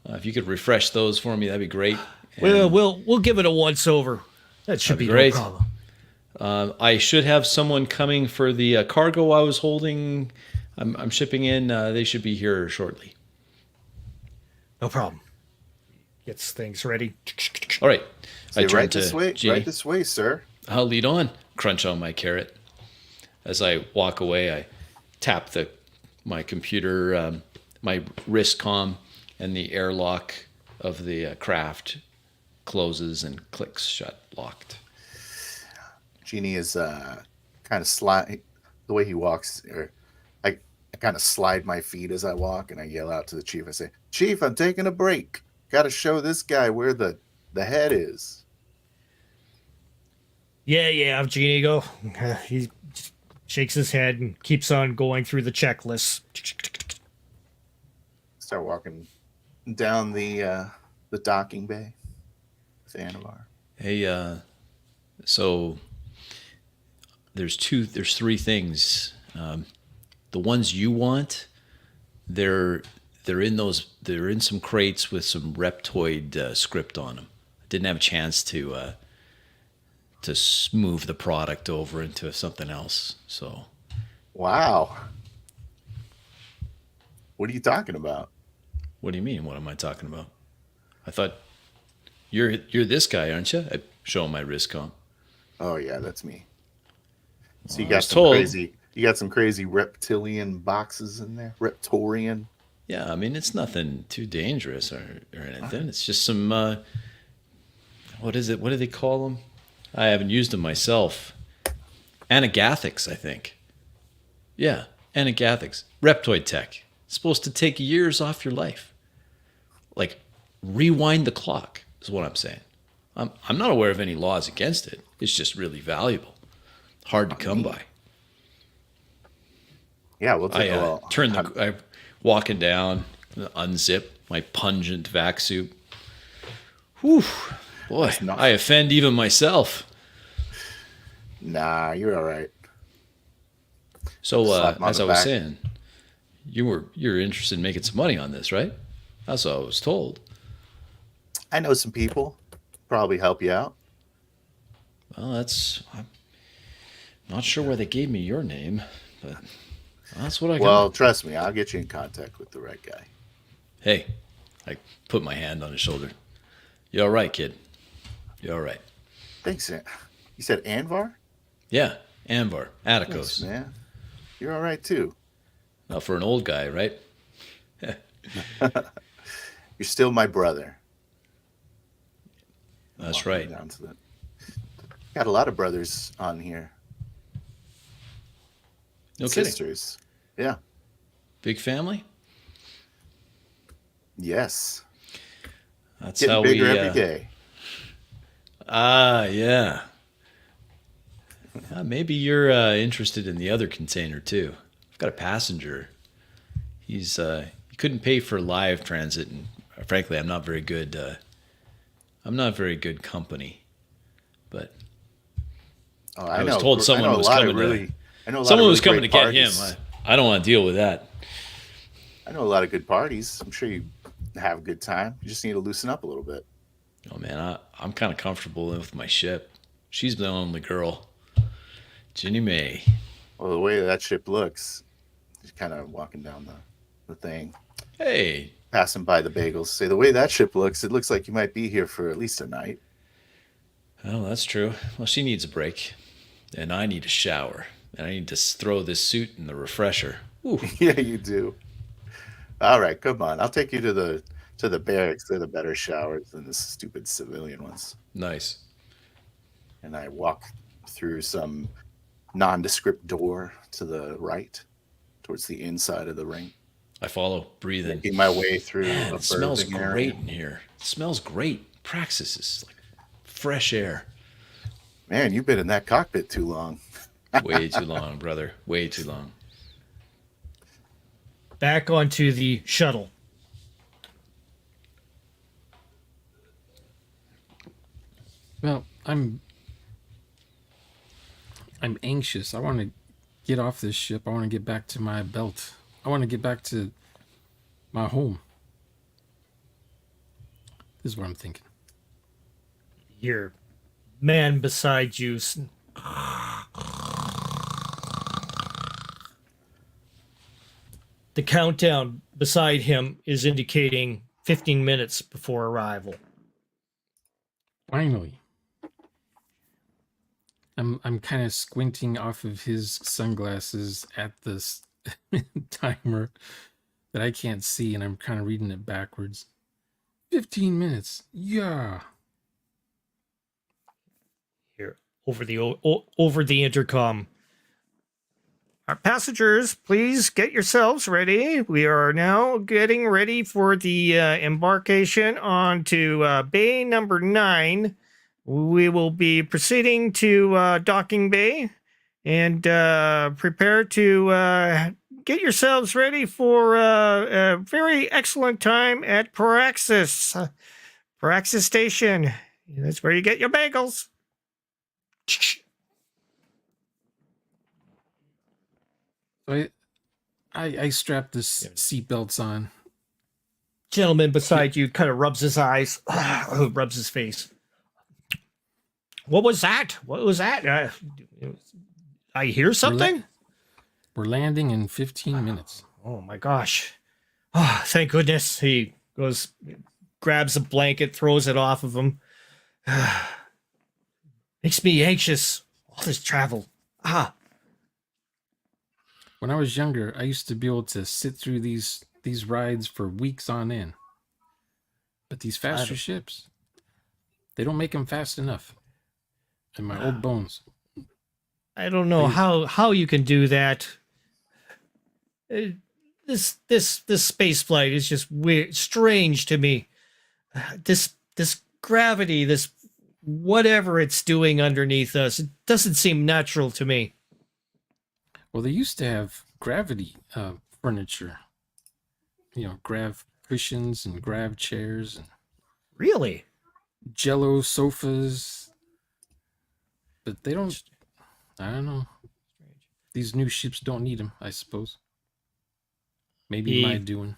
If you could refresh those for me, that'd be great. Well, we'll give it a once over. That should be great. no problem. I should have someone coming for the cargo I was holding. I'm shipping in. They should be here shortly. No problem. Gets things ready. All right. Say, I turn right to this way, Genie. right this way, sir. I'll lead on. Crunch on my carrot. As I walk away, I tap my computer, my wrist comm, and the airlock of the craft closes and clicks shut, locked. Genie is kind of slide. The way he walks, I kind of slide my feet as I walk, and I yell out to the chief. I say, "Chief, I'm taking a break. Got to show this guy where the head is." Yeah, Genie, go. He shakes his head and keeps on going through the checklist. Start walking down the docking bay with Anavar. Hey, so there's 3 things. The ones you want, they're in some crates with some Reptoid script on them. I didn't have a chance to move the product over into something else. So, Wow. What are you talking about? what do you mean? What am I talking about? I thought you're this guy, aren't you? I show him my wrist comm. Oh yeah, that's me. So you I got was some told- crazy. You got some crazy reptilian boxes in there. Reptorian. Yeah, I mean it's nothing too dangerous or anything. It's just some what is it? What do they call them? I haven't used them myself. Anagathics, I think. Yeah, anagathics. Reptoid tech. It's supposed to take years off your life. Like rewind the clock is what I'm saying. I'm not aware of any laws against it. It's just really valuable. Hard to come by. Yeah, we'll take I'm walking down, unzip my pungent vac suit. Whew, boy, not- I offend even myself. Nah, you're all right. So Slap him on as the I was back. saying, you're interested in making some money on this, right? That's what I was told. I know some people. Probably help you out. Well, I'm not sure why they gave me your name, but that's what I got. Well, trust me, I'll get you in contact with the right guy. Hey, I put my hand on his shoulder. You all right, kid? You all right? Thanks, you said Anvar? Yeah, Anvar, Thanks, Atticos. man. You're all right too. Now for an old guy, right? You're still my brother. That's Walking right. down to the... Got a lot of brothers on here. No kidding. Sisters. Yeah. Big family? Yes. That's Getting how bigger we. every day. Yeah. Maybe you're interested in the other container too. I've got a passenger. He couldn't pay for live transit, and frankly, I'm not very good. I'm not very good company, but Oh, I was told someone was coming someone was coming to get him. I don't want to deal with that. I know a lot of good parties. I'm sure you have a good time. You just need to loosen up a little bit. Oh man, I'm kind of comfortable with my ship. She's the only girl, Ginny May. Well, the way that ship looks, just kind of walking down the thing, Hey, passing by the bagels. Say, the way that ship looks, it looks like you might be here for at least a night. well, that's true. Well, she needs a break, and I need a shower, and I need to throw this suit in the refresher. Ooh. Yeah, you do. All right, come on. I'll take you to the barracks. They're the better showers than the stupid civilian ones. Nice. And I walk through some nondescript door to the right, towards the inside of the ring. I follow, breathing. Making my way through Man, a it smells berthing great area. in here. It smells great. Praxis is like fresh air. Man, you've been in that cockpit too long. Way too long, brother. Way too long. Back onto the shuttle. Well, I'm anxious. I want to get off this ship. I want to get back to my belt. I want to get back to my home. This is what I'm thinking. Your man beside you. The countdown beside him is indicating 15 minutes before arrival. Finally. I'm kind of squinting off of his sunglasses at this timer that I can't see, and I'm kind of reading it backwards. 15 minutes. Yeah. Here, over the intercom. Our passengers, please get yourselves ready. We are now getting ready for the embarkation onto bay number 9. We will be proceeding to docking bay and prepare to get yourselves ready for a very excellent time at Praxis. Praxis Station. That's where you get your bagels. So I strapped this seatbelts on. Gentleman beside you kind of rubs his eyes, rubs his face. What was that? What was that? I hear something? We're landing in 15 minutes. Oh my gosh. Oh, thank goodness. He goes, grabs a blanket, throws it off of him. Makes me anxious. All this travel. When I was younger, I used to be able to sit through these rides for weeks on end. But these faster ships, they don't make them fast enough. And my old bones. I don't know how you can do that. This space flight is just weird, strange to me. This gravity, this whatever it's doing underneath us, it doesn't seem natural to me. Well, they used to have gravity furniture. You know, grav cushions and grav chairs and Really? jello sofas. But they don't, I don't know. These new ships don't need them, I suppose. Maybe my doing.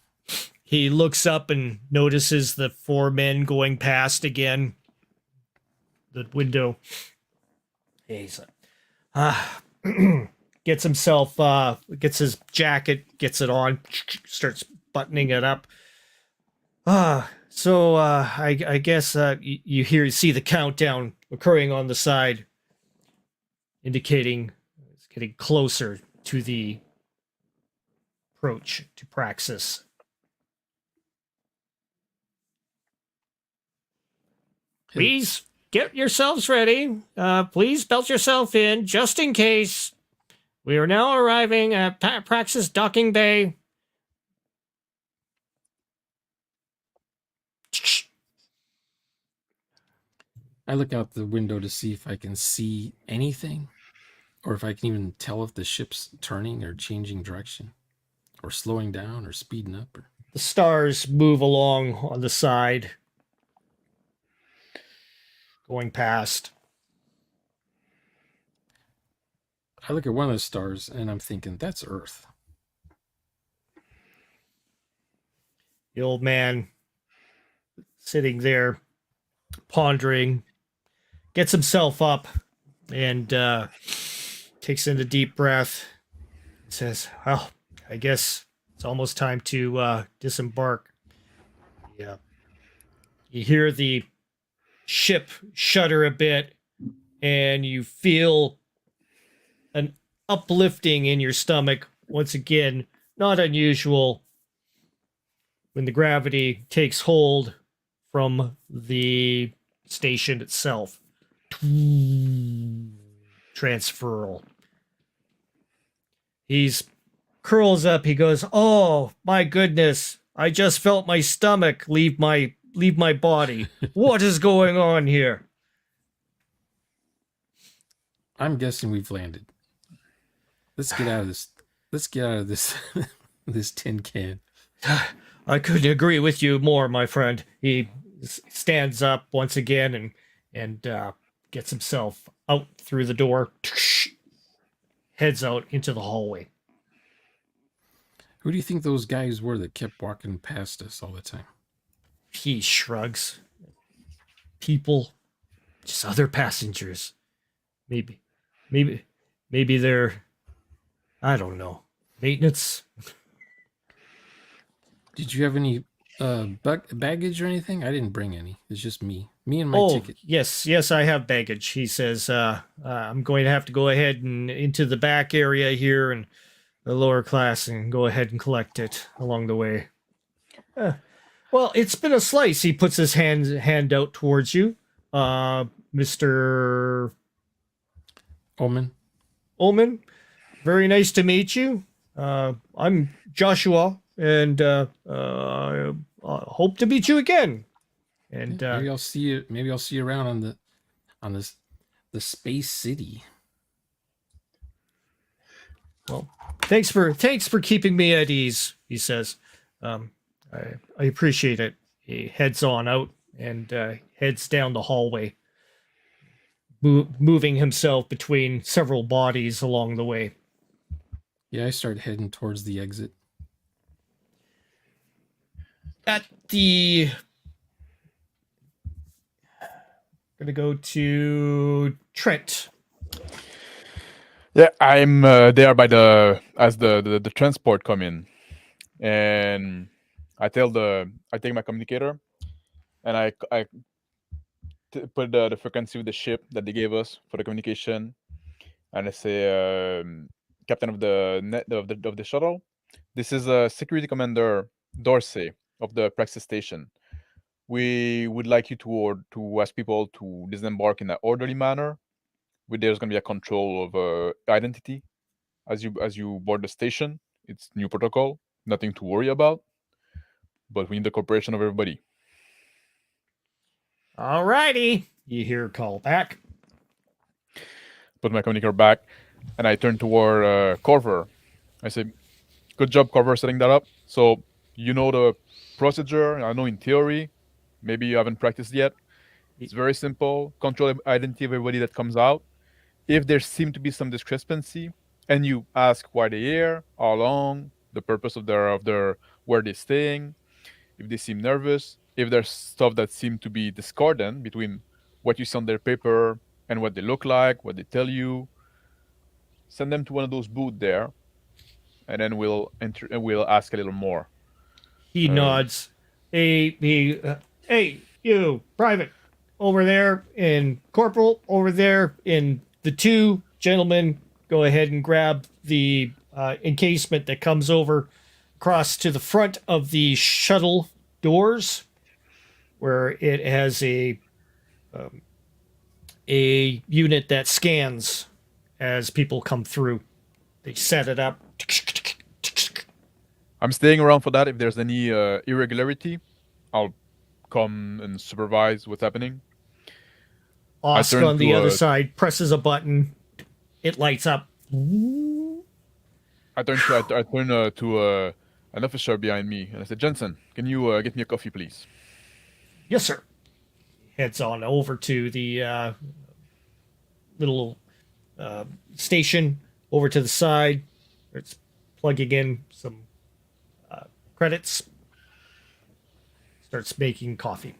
He looks up and notices the 4 men going past again. The window. He's gets himself gets his jacket, gets it on, starts buttoning it up. I guess you see the countdown occurring on the side, indicating it's getting closer to the approach to Praxis. Please get yourselves ready. Please belt yourself in, just in case. We are now arriving at Praxis Docking Bay. I look out the window to see if I can see anything, or if I can even tell if the ship's turning or changing direction, or slowing down or speeding up. Or... The stars move along on the side, going past. I look at one of the stars and I'm thinking, that's Earth. The old man sitting there pondering, gets himself up and takes in a deep breath. Says, well, I guess it's almost time to disembark. Yeah. You hear the ship shudder a bit and you feel an uplifting in your stomach. Once again, not unusual when the gravity takes hold from the station itself. Transferal. He's curls up. He goes, "Oh my goodness! I just felt my stomach leave my body. What is going on here?" I'm guessing we've landed. Let's get out of this. Let's get out of this this tin can. I couldn't agree with you more, my friend. He stands up once again and gets himself out through the door, heads out into the hallway. Who do you think those guys were that kept walking past us all the time? He shrugs. People, just other passengers. Maybe they're, I don't know, maintenance. Did you have any baggage or anything? I didn't bring any. It's just me and my ticket. Yes, I have baggage. He says, I'm going to have to go ahead and into the back area here and the lower class and go ahead and collect it along the way. Well, it's been a slice. He puts his hand out towards you, Mr. Ullman. Very nice to meet you. I'm Joshua, and hope to meet you again. And maybe I'll see you. Maybe I'll see you around on the space city. Well, thanks for keeping me at ease. He says, I appreciate it. He heads on out and heads down the hallway, moving himself between several bodies along the way. Yeah, I start heading towards the exit. At the... Gonna go to Trent. Yeah, I'm there by the transport come in, and I take my communicator, and I put the frequency of the ship that they gave us for the communication, and I say, Captain of the shuttle, this is Security Commander Dorsey of the Praxis Station. We would like you to ask people to disembark in an orderly manner. There's going to be a control of identity as you board the station. It's new protocol, nothing to worry about. But we need the cooperation of everybody. Alrighty, you hear a call back. Put my communicator back, and I turn toward Corver. I say, "Good job, Corver, setting that up. So you know the procedure. I know in theory. Maybe you haven't practiced yet. It's very simple. Control identity of everybody that comes out. If there seem to be some discrepancy, and you ask why they're here, how long, the purpose of their where they're staying, if they seem nervous, if there's stuff that seem to be discordant between what you see on their paper and what they look like, what they tell you. Send them to one of those booths there, and then we'll ask a little more. He nods. Hey, you, private, over there, and corporal over there, and the two gentlemen, go ahead and grab the encasement that comes over across to the front of the shuttle doors, where it has a unit that scans as people come through. They set it up. I'm staying around for that. If there's any irregularity, I'll come and supervise what's happening. Osk turn on the to, other side presses a button. It lights up. I turn to an officer behind me, and I said, "Jensen, can you get me a coffee, please?" Yes, sir. Heads on over to the little station over to the side. It's plugging in some credits. Starts making coffee.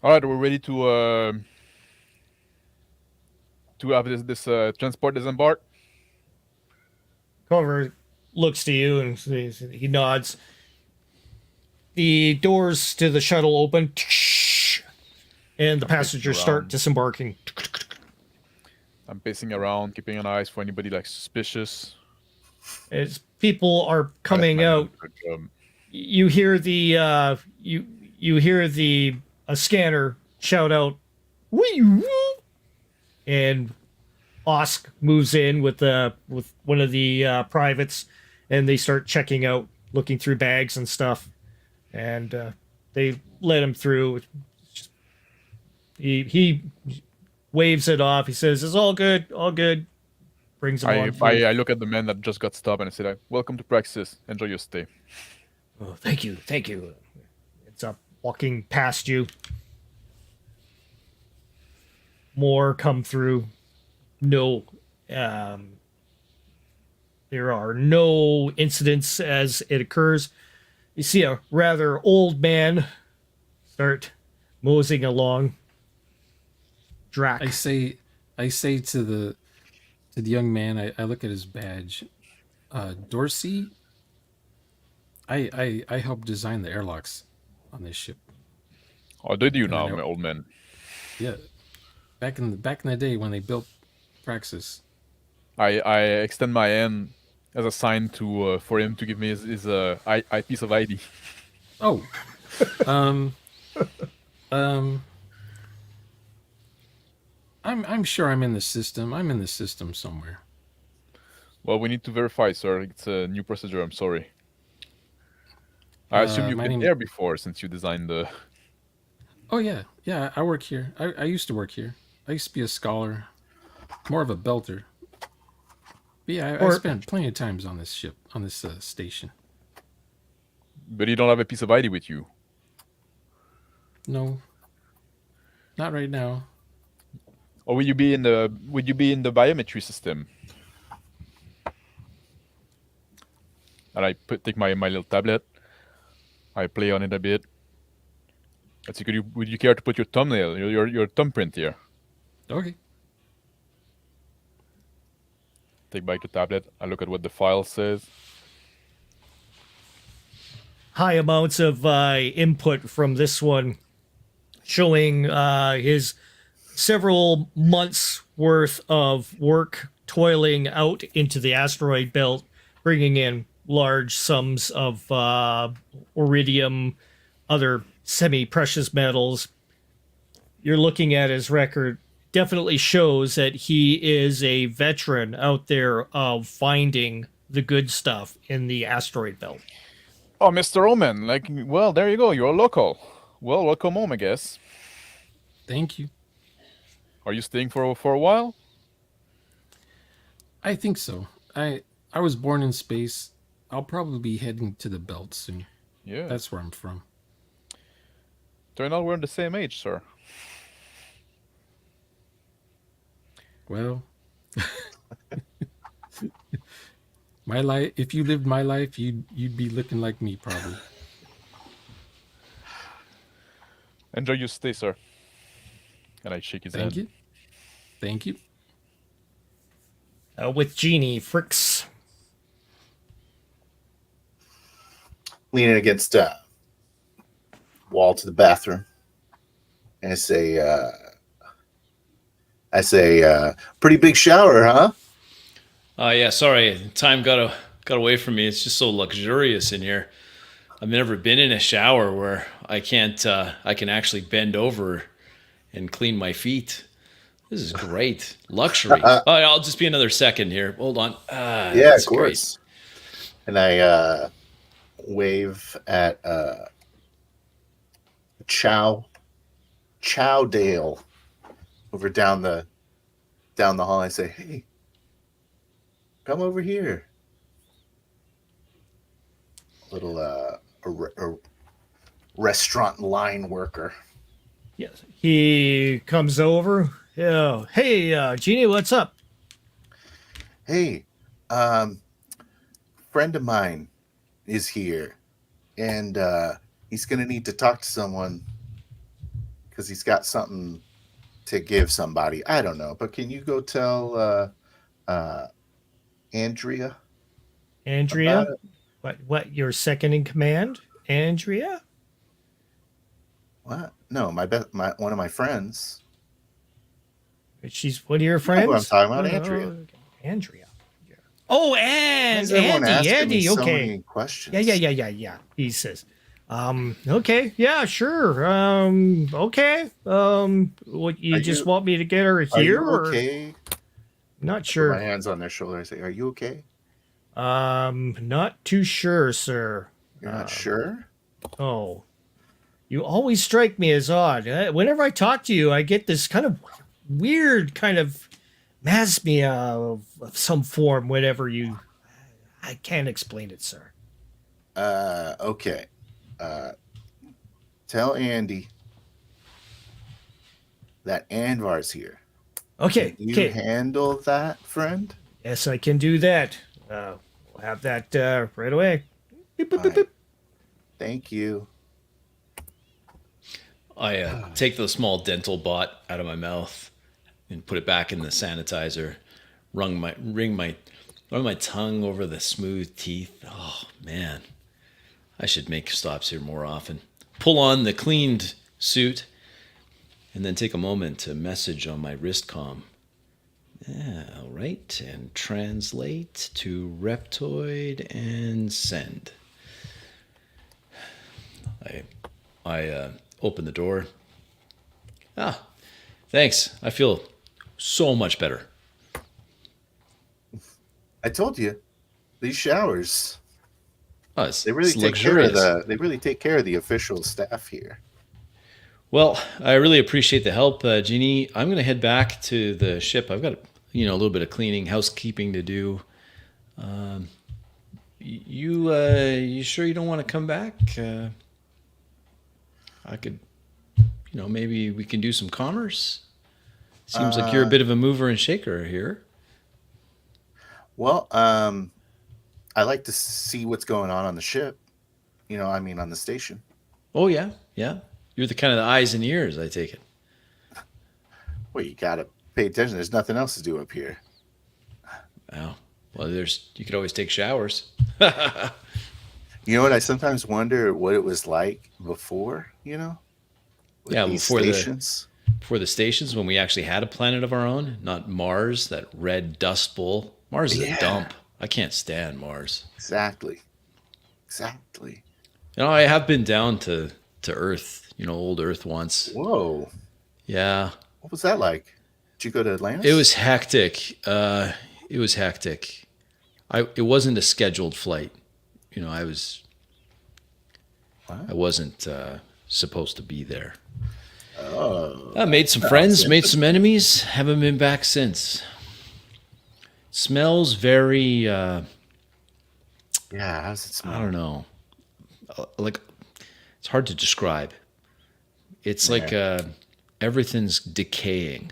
All right, we're ready to have this transport disembark. Culver looks to you and he nods. The doors to the shuttle open, and the passengers start disembarking. I'm pacing around, keeping an eye for anybody like suspicious. As people are coming out, you hear the you hear the a scanner shout out, "Wee woo!" And Osk moves in with one of the privates, and they start checking out, looking through bags and stuff, and they let him through. He waves it off. He says, "It's all good, all good." Brings him on. I look at the man that just got stopped and I said, "Welcome to Praxis. Enjoy your stay." Oh, thank you, thank you. It's up, walking past you. More come through. No, there are no incidents as it occurs. You see a rather old man start moseying along. Drac. I say to the young man, I look at his badge. Dorsey, I helped design the airlocks on this ship. Oh, did you now, my old man? Yeah. Back in the day when they built Praxis. I extend my hand as a sign to for him to give me his piece of ID. Oh. I'm sure I'm in the system. I'm in the system somewhere. Well, we need to verify, sir. It's a new procedure. I'm sorry. I assume you've been there before since you designed the... Oh, yeah. Yeah, I work here. I used to work here. I used to be a scholar. More of a belter. But yeah, I spent plenty of times on this ship, on this station. But you don't have a piece of ID with you? No. Not right now. Or would you be in the biometry system? And I take my little tablet. I play on it a bit. Let's see, would you care to put your thumbnail, your thumbprint here? Okay. Take back the tablet. I look at what the file says. High amounts of input from this one, showing his several months worth of work toiling out into the asteroid belt, bringing in large sums of iridium, other semi-precious metals. You're looking at his record. Definitely shows that he is a veteran out there of finding the good stuff in the asteroid belt. Oh, Mr. Omen, well, there you go. You're a local. Well, welcome home, I guess. Thank you. Are you staying for a while? I think so. I was born in space. I'll probably be heading to the belt soon. Yeah. That's where I'm from. Turn out we're the same age, sir. Well, my life. If you lived my life, you'd be looking like me, probably. Enjoy your stay, sir. And I shake his Thank head. you. Thank you. With Genie, Fricks. Leaning against wall to the bathroom, and I say, pretty big shower, huh? Yeah, sorry. Time got away from me. It's just so luxurious in here. I've never been in a shower where I can actually bend over and clean my feet. This is great. Luxury. Oh, I'll just be another second here. Hold on. Yeah, That's of course. Great. And I wave at Chowdale over down the hall. I say, hey, come over here. Little a restaurant line worker. Yes. He comes over. Yeah. Hey, Genie, what's up? Hey, friend of mine is here, and he's gonna need to talk to someone because he's got something to give somebody. I don't know, but can you go tell Andrea? Andrea? What? Your second in command, Andrea? What? No, one of my friends. She's one of your friends? You know who I'm talking about, Andrea. Andrea. Yeah. Oh, Andy. So okay. many questions. Yeah. He says, okay, yeah, sure. Okay. What you just want me to get her here? Are you okay? Not sure. Put my hands on their shoulder. I say, are you okay? Not too sure, sir. You're not sure? Oh, you always strike me as odd. Whenever I talk to you, I get this kind of weird kind of masmia of some form. Whatever you, I can't explain it, sir. Okay. Tell Andy that Anvar's here. Okay. Can you handle that, friend? Yes, I can do that. We'll have that right away. Beep, beep, beep, beep. Thank you. I take the small dental bot out of my mouth and put it back in the sanitizer. Run my tongue over the smooth teeth. Oh man, I should make stops here more often. Pull on the cleaned suit, and then take a moment to message on my wrist comm. Yeah, all right, and translate to Reptoid and send. I open the door. Thanks. I feel so much better. I told you, these showers. Oh, they really take care of the official staff here. Well, I really appreciate the help, Jeannie. I'm going to head back to the ship. I've got a little bit of cleaning, housekeeping to do. You sure you don't want to come back? I could, maybe we can do some commerce. Seems like you're a bit of a mover and shaker here. Well, I like to see what's going on the ship. On the station. Oh, yeah. You're the kind of the eyes and ears, I take it. Well, you got to pay attention. There's nothing else to do up here. Oh, well, you could always take showers. You know what? I sometimes wonder what it was like before, before the stations, when we actually had a planet of our own, not Mars, that red dust bowl. Mars is a dump. I can't stand Mars. Exactly. I have been down to Earth, old Earth once. Whoa. Yeah. What was that like? Did you go to Atlantis? It was hectic. It wasn't a scheduled flight. I wasn't supposed to be there. Oh. I made some friends, made some enemies. Haven't been back since. Smells very. Yeah, how does it smell? I don't know. Like, it's hard to describe. It's like everything's decaying,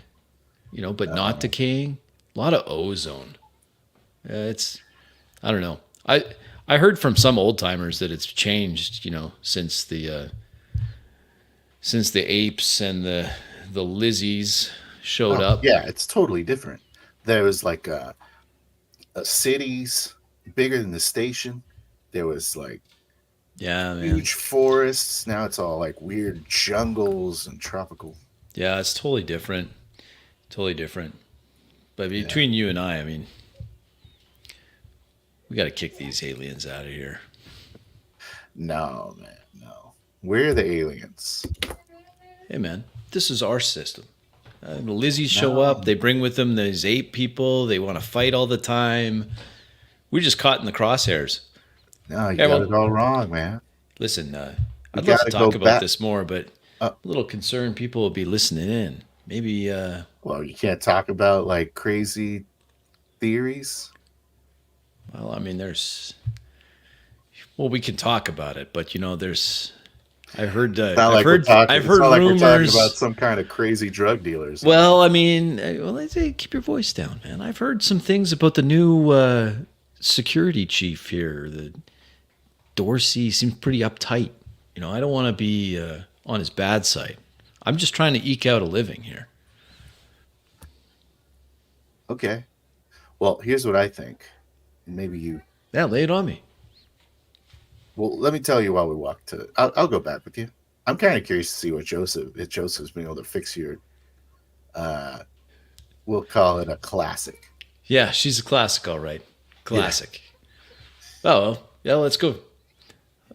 but not decaying. A lot of ozone. I don't know. I heard from some old timers that it's changed, since the apes and the Lizzies showed up. Yeah, it's totally different. There was like a cities bigger than the station. There was like Yeah, man. huge forests. Now it's all like weird jungles and tropical. Yeah, it's totally different. Totally different. But between you and I mean, we got to kick these aliens out of here. No, man, no. We're the aliens. Hey, man, this is our system. The Lizzies show up. They bring with them these ape people. They want to fight all the time. We're just caught in the crosshairs. No, you got it all wrong, man. Listen, I'd love to talk about this more, but a little concerned people will be listening in. Maybe. Well, you can't talk about like crazy theories. Well, I mean, we can talk about it, but there's. I've heard We're talking rumors about some kind of crazy drug dealers. Well, I mean, I say keep your voice down, man. I've heard some things about the new security chief here. The Dorsey seems pretty uptight. I don't want to be on his bad side. I'm just trying to eke out a living here. Okay. Well, here's what I think. Maybe you. Yeah, lay it on me. Well, let me tell you while we walk to. I'll go back with you. I'm kind of curious to see what if Joseph's been able to fix your. We'll call it a classic. Yeah, she's a classic, all right. Classic. Yeah. Oh, well, yeah, let's go.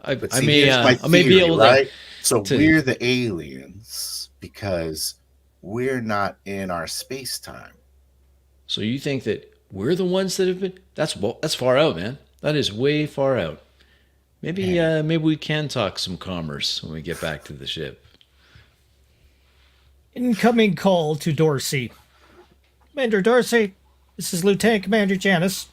I may be able right? to. So we're the aliens because we're not in our space time. So you think that we're the ones that have been? That's far out, man. That is way far out. Maybe we can talk some commerce when we get back to the ship. Incoming call to Dorsey. Commander Dorsey, this is Lieutenant Commander Janice.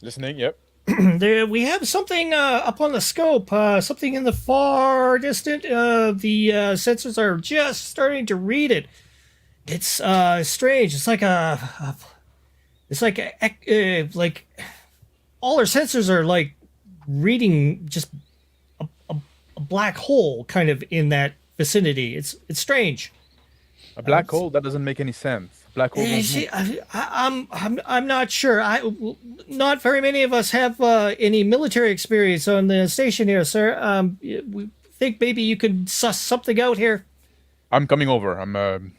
Listening, yep. We have something up on the scope, something in the far distant. The sensors are just starting to read it. It's strange. It's like like all our sensors are like reading just a black hole kind of in that vicinity. It's strange. A black hole? That doesn't make any sense. Black hole. I'm not sure. Not very many of us have any military experience on the station here, sir. We think maybe you could suss something out here. I'm coming over. I'm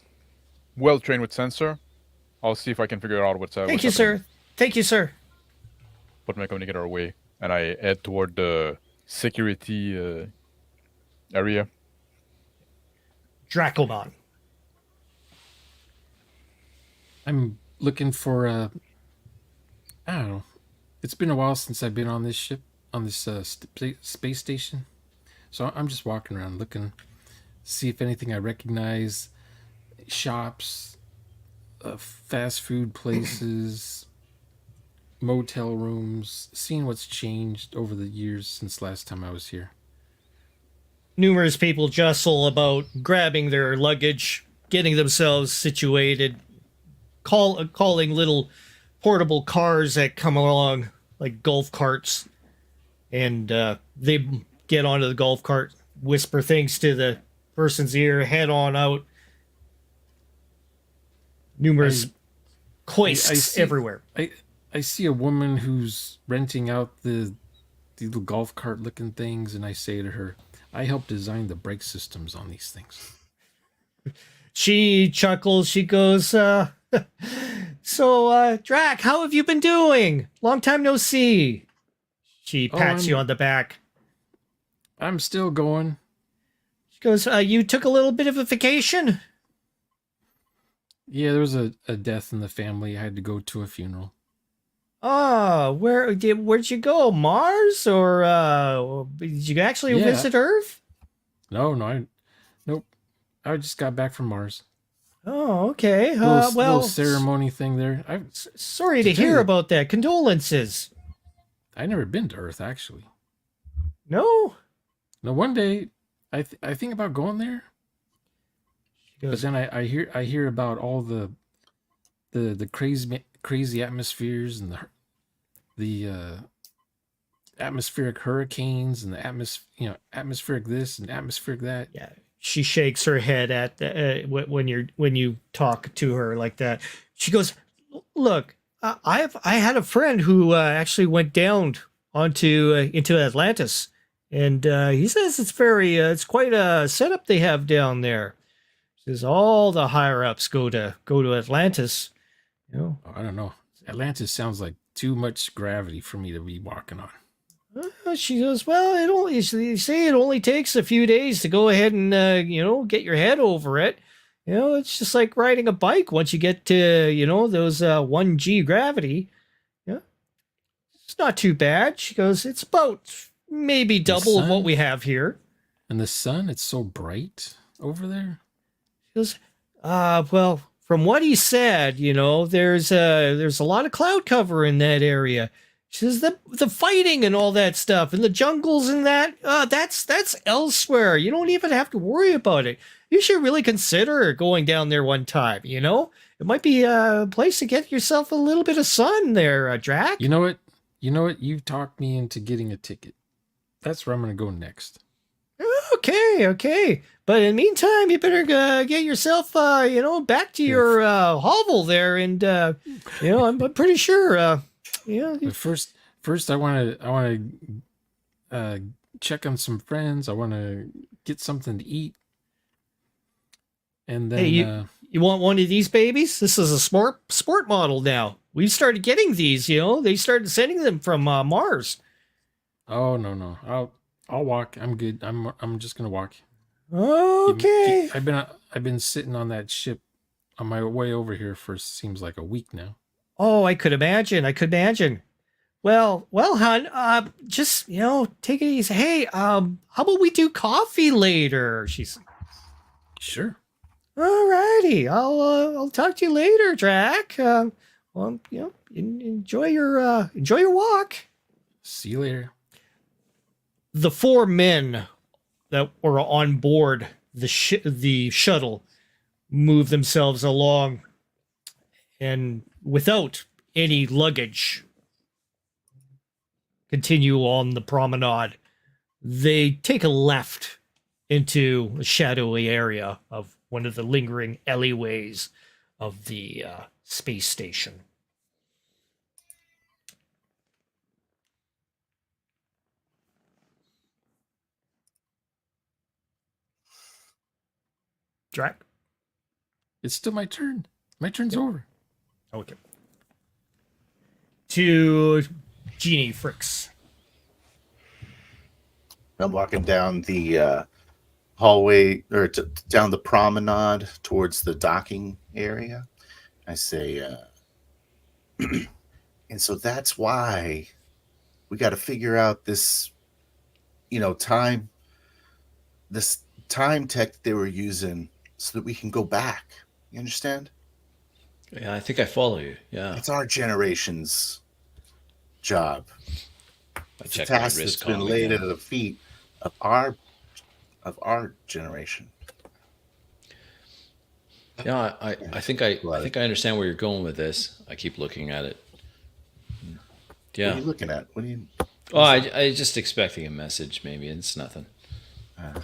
well trained with sensor. I'll see if I can figure out what's Thank you, sir. Thank you, sir. Put my communicator away, and I head toward the security area. Dracomon. I'm looking for I don't know. It's been a while since I've been on this ship, on this space station. So I'm just walking around looking, see if anything I recognize. Shops, fast food places, motel rooms, seeing what's changed over the years since last time I was here. Numerous people jostle about grabbing their luggage, getting themselves situated, calling little portable cars that come along, like golf carts, and they get onto the golf cart, whisper things to the person's ear, head on out. Numerous hoists everywhere. I see a woman who's renting out the little golf cart looking things, and I say to her, I helped design the brake systems on these things. She chuckles. She goes, so, Drac, how have you been doing? Long time no see. She pats you on the back. I'm still going. She goes, you took a little bit of a vacation? Yeah, there was a death in the family. I had to go to a funeral. Oh, where'd you go? Mars? Or did you actually visit Earth? No, nope. I just got back from Mars. Oh, okay. Little ceremony thing there. Sorry to hear about that. Condolences. I've never been to Earth, actually. No? No, one day I think about going there. But then I hear about all the crazy atmospheres and the atmospheric hurricanes and the atmospheric this and atmospheric that. Yeah. she shakes her head at when you talk to her like that. She goes, "Look, I had a friend who actually went down onto into Atlantis, and he says it's quite a setup they have down there. He says all the higher ups go to Atlantis. You know, I don't know. Atlantis sounds like too much gravity for me to be walking on. She goes, well, they say it only takes a few days to go ahead and, get your head over it. You know, it's just like riding a bike once you get to, those 1G gravity. Yeah. It's not too bad. She goes, it's about maybe double of what we have here. And the sun, it's so bright over there. She goes, well, from what he said, there's a lot of cloud cover in that area. She says the fighting and all that stuff and the jungles and that's elsewhere. You don't even have to worry about it. You should really consider going down there one time. It might be a place to get yourself a little bit of sun there, Drac. You know what? You talked me into getting a ticket. That's where I'm going to go next. Okay. But in the meantime, you better get yourself, back to your hovel there, and I'm pretty sure. Yeah. But first, I want to check on some friends. I want to get something to eat, and then hey, you want one of these babies? This is a sport model now. We've started getting these. They started sending them from Mars. Oh no! I'll walk. I'm good. I'm just gonna walk. Okay. I've been sitting on that ship on my way over here for seems like a week now. Oh, I could imagine. Well, hon, just, take it easy. Hey, how about we do coffee later? She's Sure. all righty. I'll talk to you later, Drac. Well, enjoy your walk. See you later. The 4 men that were on board the shuttle move themselves along, and without any luggage, continue on the promenade. They take a left into a shadowy area of one of the lingering alleyways of the space station. Drac? It's still my turn. My turn's over. Okay. To Genie Fricks. I'm walking down the hallway or down the promenade towards the docking area. I say, and so that's why we got to figure out this, this time tech that they were using so that we can go back. You understand? Yeah, I think I follow you. Yeah. It's our generation's job. I It's a check my task that's wrist been column laid again. at the feet of our generation. Yeah, I think I understand where you're going with this. I keep looking at it. What Yeah. are you looking at? What are you? Oh, I just expecting a message. Maybe it's nothing. I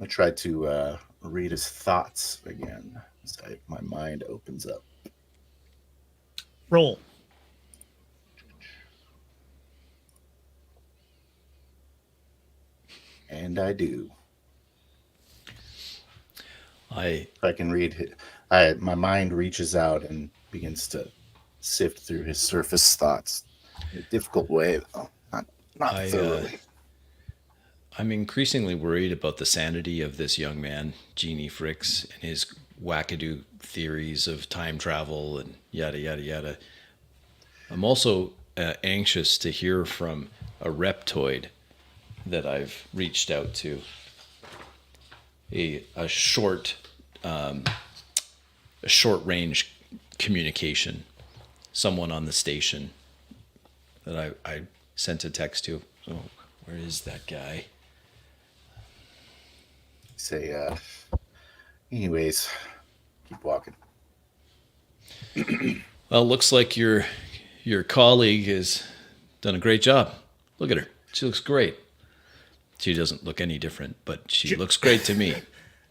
try to read his thoughts again as my mind opens up. Roll. And I do. I If I can read it, my mind reaches out and begins to sift through his surface thoughts in a difficult way, though. Not thoroughly. I'm increasingly worried about the sanity of this young man, Genie Fricks, and his wackadoo theories of time travel and yada, yada, yada. I'm also anxious to hear from a reptoid that I've reached out to. A short range communication. Someone on the station that I sent a text to. Oh, where is that guy? Say, anyways, keep walking. Well, looks like your colleague has done a great job. Look at her. She looks great. She doesn't look any different, but she looks great to me.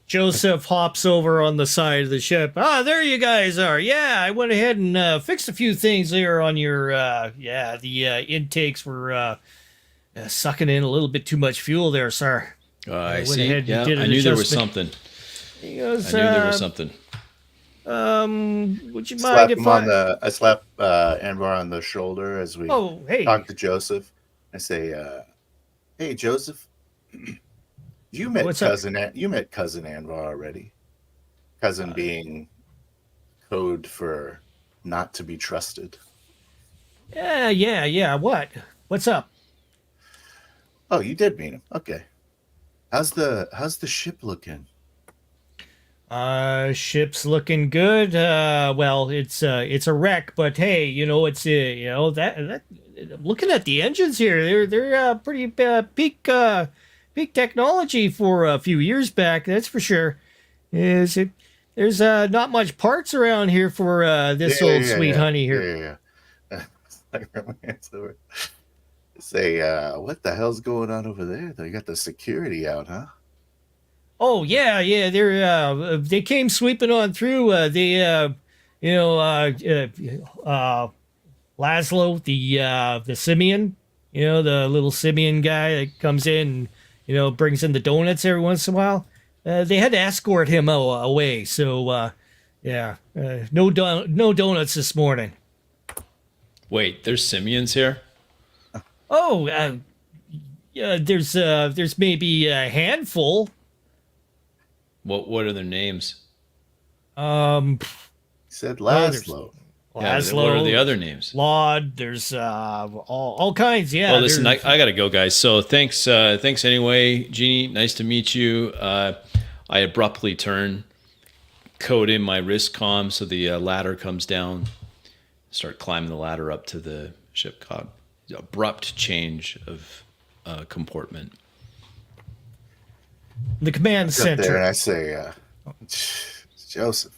Joseph hops over on the side of the ship. Ah, there you guys are. Yeah, I went ahead and fixed a few things there on your, the intakes were sucking in a little bit too much fuel there, sir. I went see. ahead and Yeah, did an I knew there was adjustment. something. He goes, I knew there was something. Would you Slap mind if him on the. I slap Anvar on the shoulder as we Oh, hey. talk to Joseph. I say, "Hey, Joseph, you met What's up? you met cousin Anvar already. Cousin being code for not to be trusted. Yeah. What? What's up? Oh, you did meet him. Okay. How's the ship looking? Ship's looking good. Well, it's a wreck, but hey, it's that looking at the engines here, they're pretty peak technology for a few years back. That's for sure. Is it? There's not much parts around here for this old sweet honey here. Yeah. Like, my hands over. Say, what the hell's going on over there? They got the security out, huh? Oh yeah. They came sweeping on through. Laszlo, the simian, the little simian guy that comes in, and, brings in the donuts every once in a while. They had to escort him away. So no donuts this morning. Wait, there's simians here? Oh, yeah. There's maybe a handful. What are their names? He said there's- Laszlo. Yeah, Laszlo, what are the other names? Laud, there's all kinds. Yeah. Well, listen, I there's- gotta go, guys. So thanks anyway, Jeannie. Nice to meet you. I abruptly turn, code in my wrist comm so the ladder comes down. Start climbing the ladder up to the ship cog. Abrupt change of comportment. the command Up there, and center. I say, Joseph,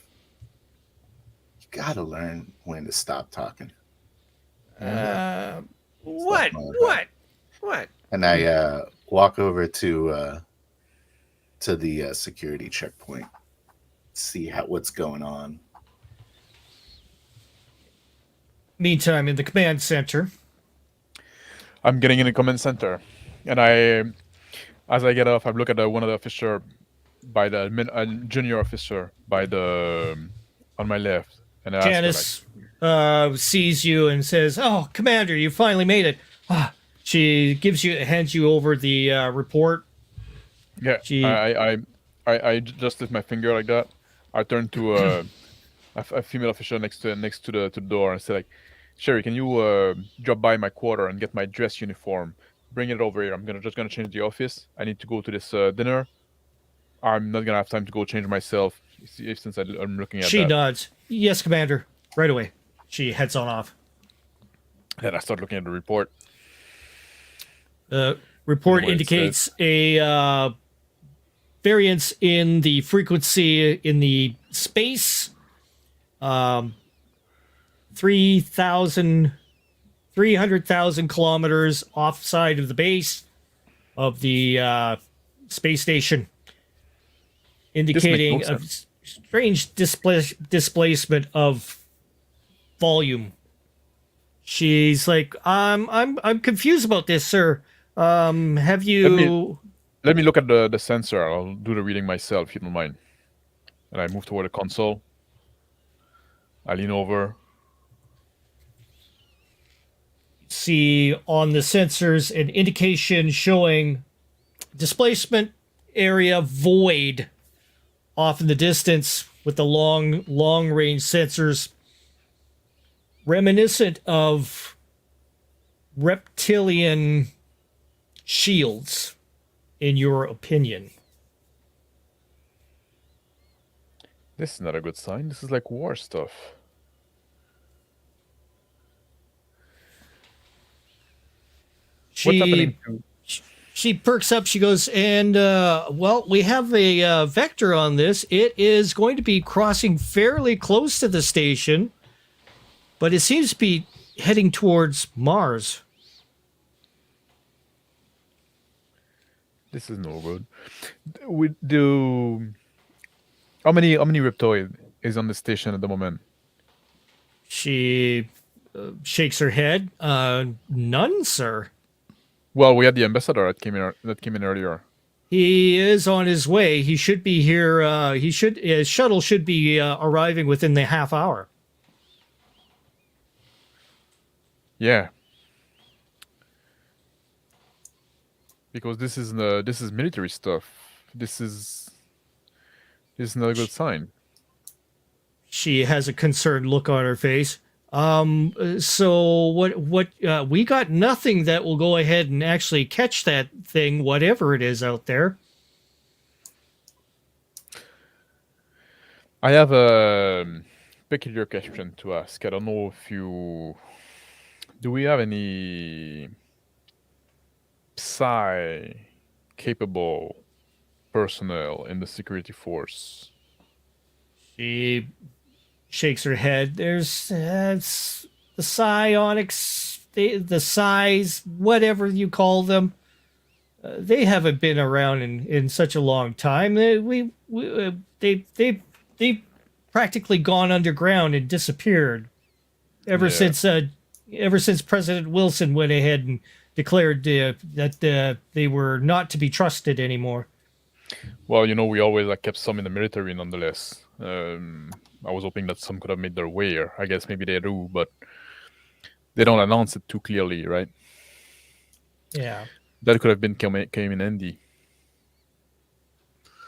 you gotta learn when to stop talking. What? Stop What? And I walk over to the security checkpoint, see what's going on. Meantime, in the command center. I'm getting in the command center, and as I get off, I look at one of the officer by the junior officer by the on my left, and I ask her, Janice sees you and says, "Oh, Commander, you finally made it." She hands you over the report. yeah, She- I just lift my finger like that. I turn to a female officer next to the door and say, like, "Sherry, can you drop by my quarter and get my dress uniform? Bring it over here. I'm just gonna change the office. I need to go to this dinner. I'm not gonna have time to go change myself since I'm looking at She that." nods. Yes, Commander. Right away. She heads on off. Then I start looking at the report. Report What it indicates a variance in the frequency in the space. 300,000 kilometers offside of the base of the space station, indicating no a strange displacement of volume. She's like, I'm confused about this, sir. Have you? Let me look at the sensor. I'll do the reading myself, if you don't mind. And I move toward the console. I lean over. See on the sensors an indication showing displacement area void off in the distance with the long range sensors, reminiscent of reptilian shields, in your opinion. This is not a good sign. This is like war stuff. What's happening to... She perks up. She goes, and well, we have a vector on this. It is going to be crossing fairly close to the station, but it seems to be heading towards Mars. This is no good. We do. How many Reptoid is on the station at the moment? She shakes her head. None, sir. Well, we had the ambassador that came in earlier. He is on his way. He should be here. His shuttle should be arriving within the half hour. Yeah. Because this is military stuff. This is not a good sign. She has a concerned look on her face. So what we got nothing that will go ahead and actually catch that thing, whatever it is out there. I have a peculiar question to ask. I don't know if do we have any psi capable personnel in the security force? She shakes her head. There's the psionics, the psis, whatever you call them. They haven't been around in such a long time. They've practically gone underground and disappeared ever since President Wilson went ahead and declared that they were not to be trusted anymore. Well, we always kept some in the military nonetheless. I was hoping that some could have made their way here. I guess maybe they do, but they don't announce it too clearly, right? Yeah. That could have been came in handy.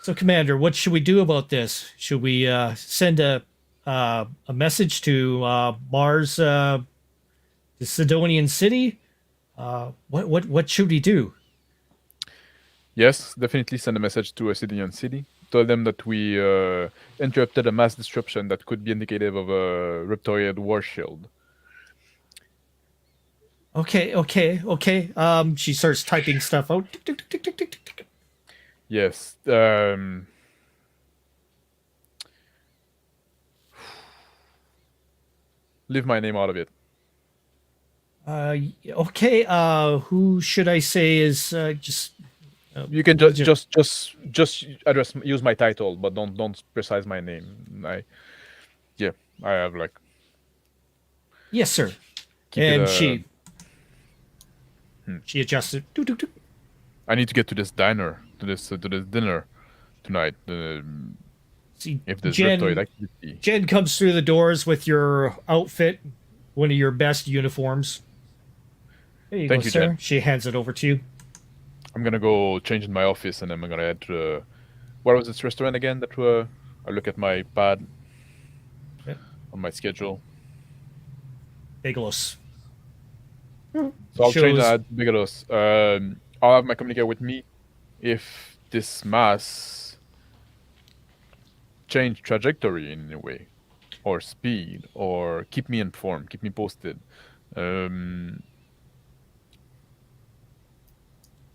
So, Commander, what should we do about this? Should we send a message to Mars, the Sidonian city? What should we do? Yes, definitely send a message to a Sidonian city. Tell them that we interrupted a mass disruption that could be indicative of a Reptoid war shield. Okay. She starts typing stuff out. Tick, tick, tick, tick, tick, tick, tick. Yes. Leave my name out of it. Okay. Who should I say is just? You can just use my title, but don't precise my name. I have Yes, sir. keep And it, she adjusted. Doo, doo, doo. I need to get to this dinner tonight. See, If there's Reptoid activity. Jen comes through the doors with your outfit, one of your best uniforms. There you Thank go, you, sir. Jen. She hands it over to you. I'm gonna go change in my office, and then I'm gonna head to the. Where was this restaurant again? I look at my pad on my schedule. Bigelos. So I'll change Shows- that Bigelos. I'll have my communicator with me if this mass change trajectory in any way, or speed, or keep me informed, keep me posted.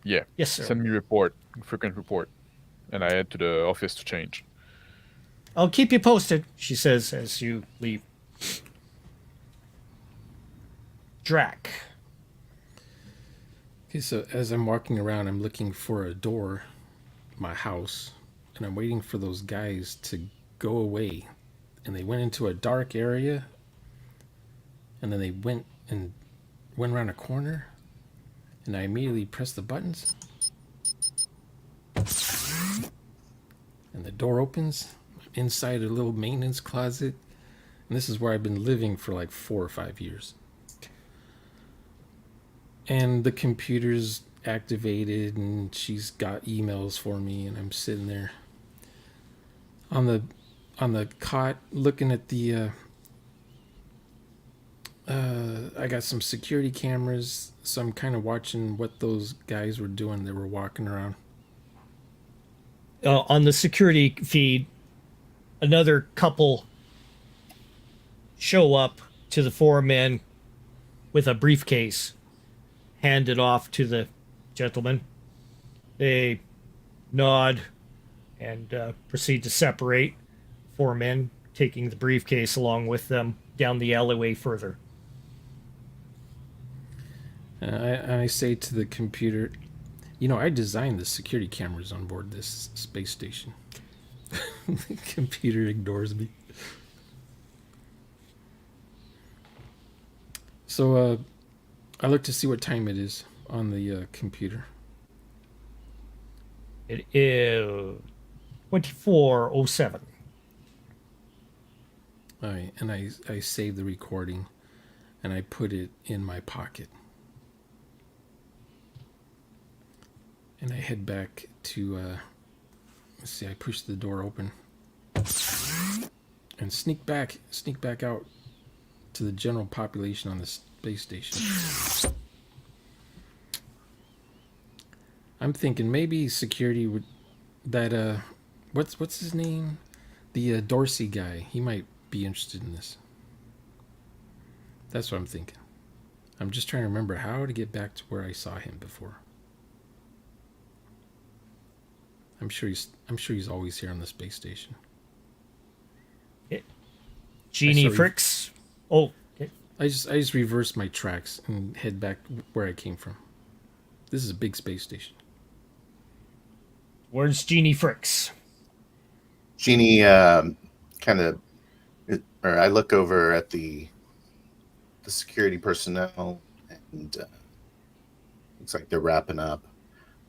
Yeah. Yes, sir. Send me frequent report, and I head to the office to change. I'll keep you posted, she says as you leave. Drac. Okay, so as I'm walking around, I'm looking for a door in my house, and I'm waiting for those guys to go away. And they went into a dark area, and then they went around a corner, and I immediately pressed the buttons, and the door opens. I'm inside a little maintenance closet, and this is where I've been living for like 4 or 5 years. And the computer's activated, and she's got emails for me, and I'm sitting there on the cot looking at the I got some security cameras, so I'm kind of watching what those guys were doing. They were walking around. On the security feed, another couple show up to the 4 men with a briefcase, hand it off to the gentleman. They nod and proceed to separate. 4 men taking the briefcase along with them down the alleyway further. I say to the computer, You know, I designed the security cameras on board this space station. The computer ignores me. So, I look to see what time it is on the computer. It is 24:07. All right, and I save the recording, and I put it in my pocket. And I head back to, let's see, I push the door open. And sneak back out to the general population on the space station. I'm thinking maybe security would, that, what's his name? The Dorsey guy, he might be interested in this. That's what I'm thinking. I'm just trying to remember how to get back to where I saw him before. I'm sure he's always here on the space station. Genie Fricks. Oh, okay. I just reverse my tracks and head back where I came from. This is a big space station. Where's Genie Fricks? Genie kind of, or I look over at the security personnel, and looks like they're wrapping up.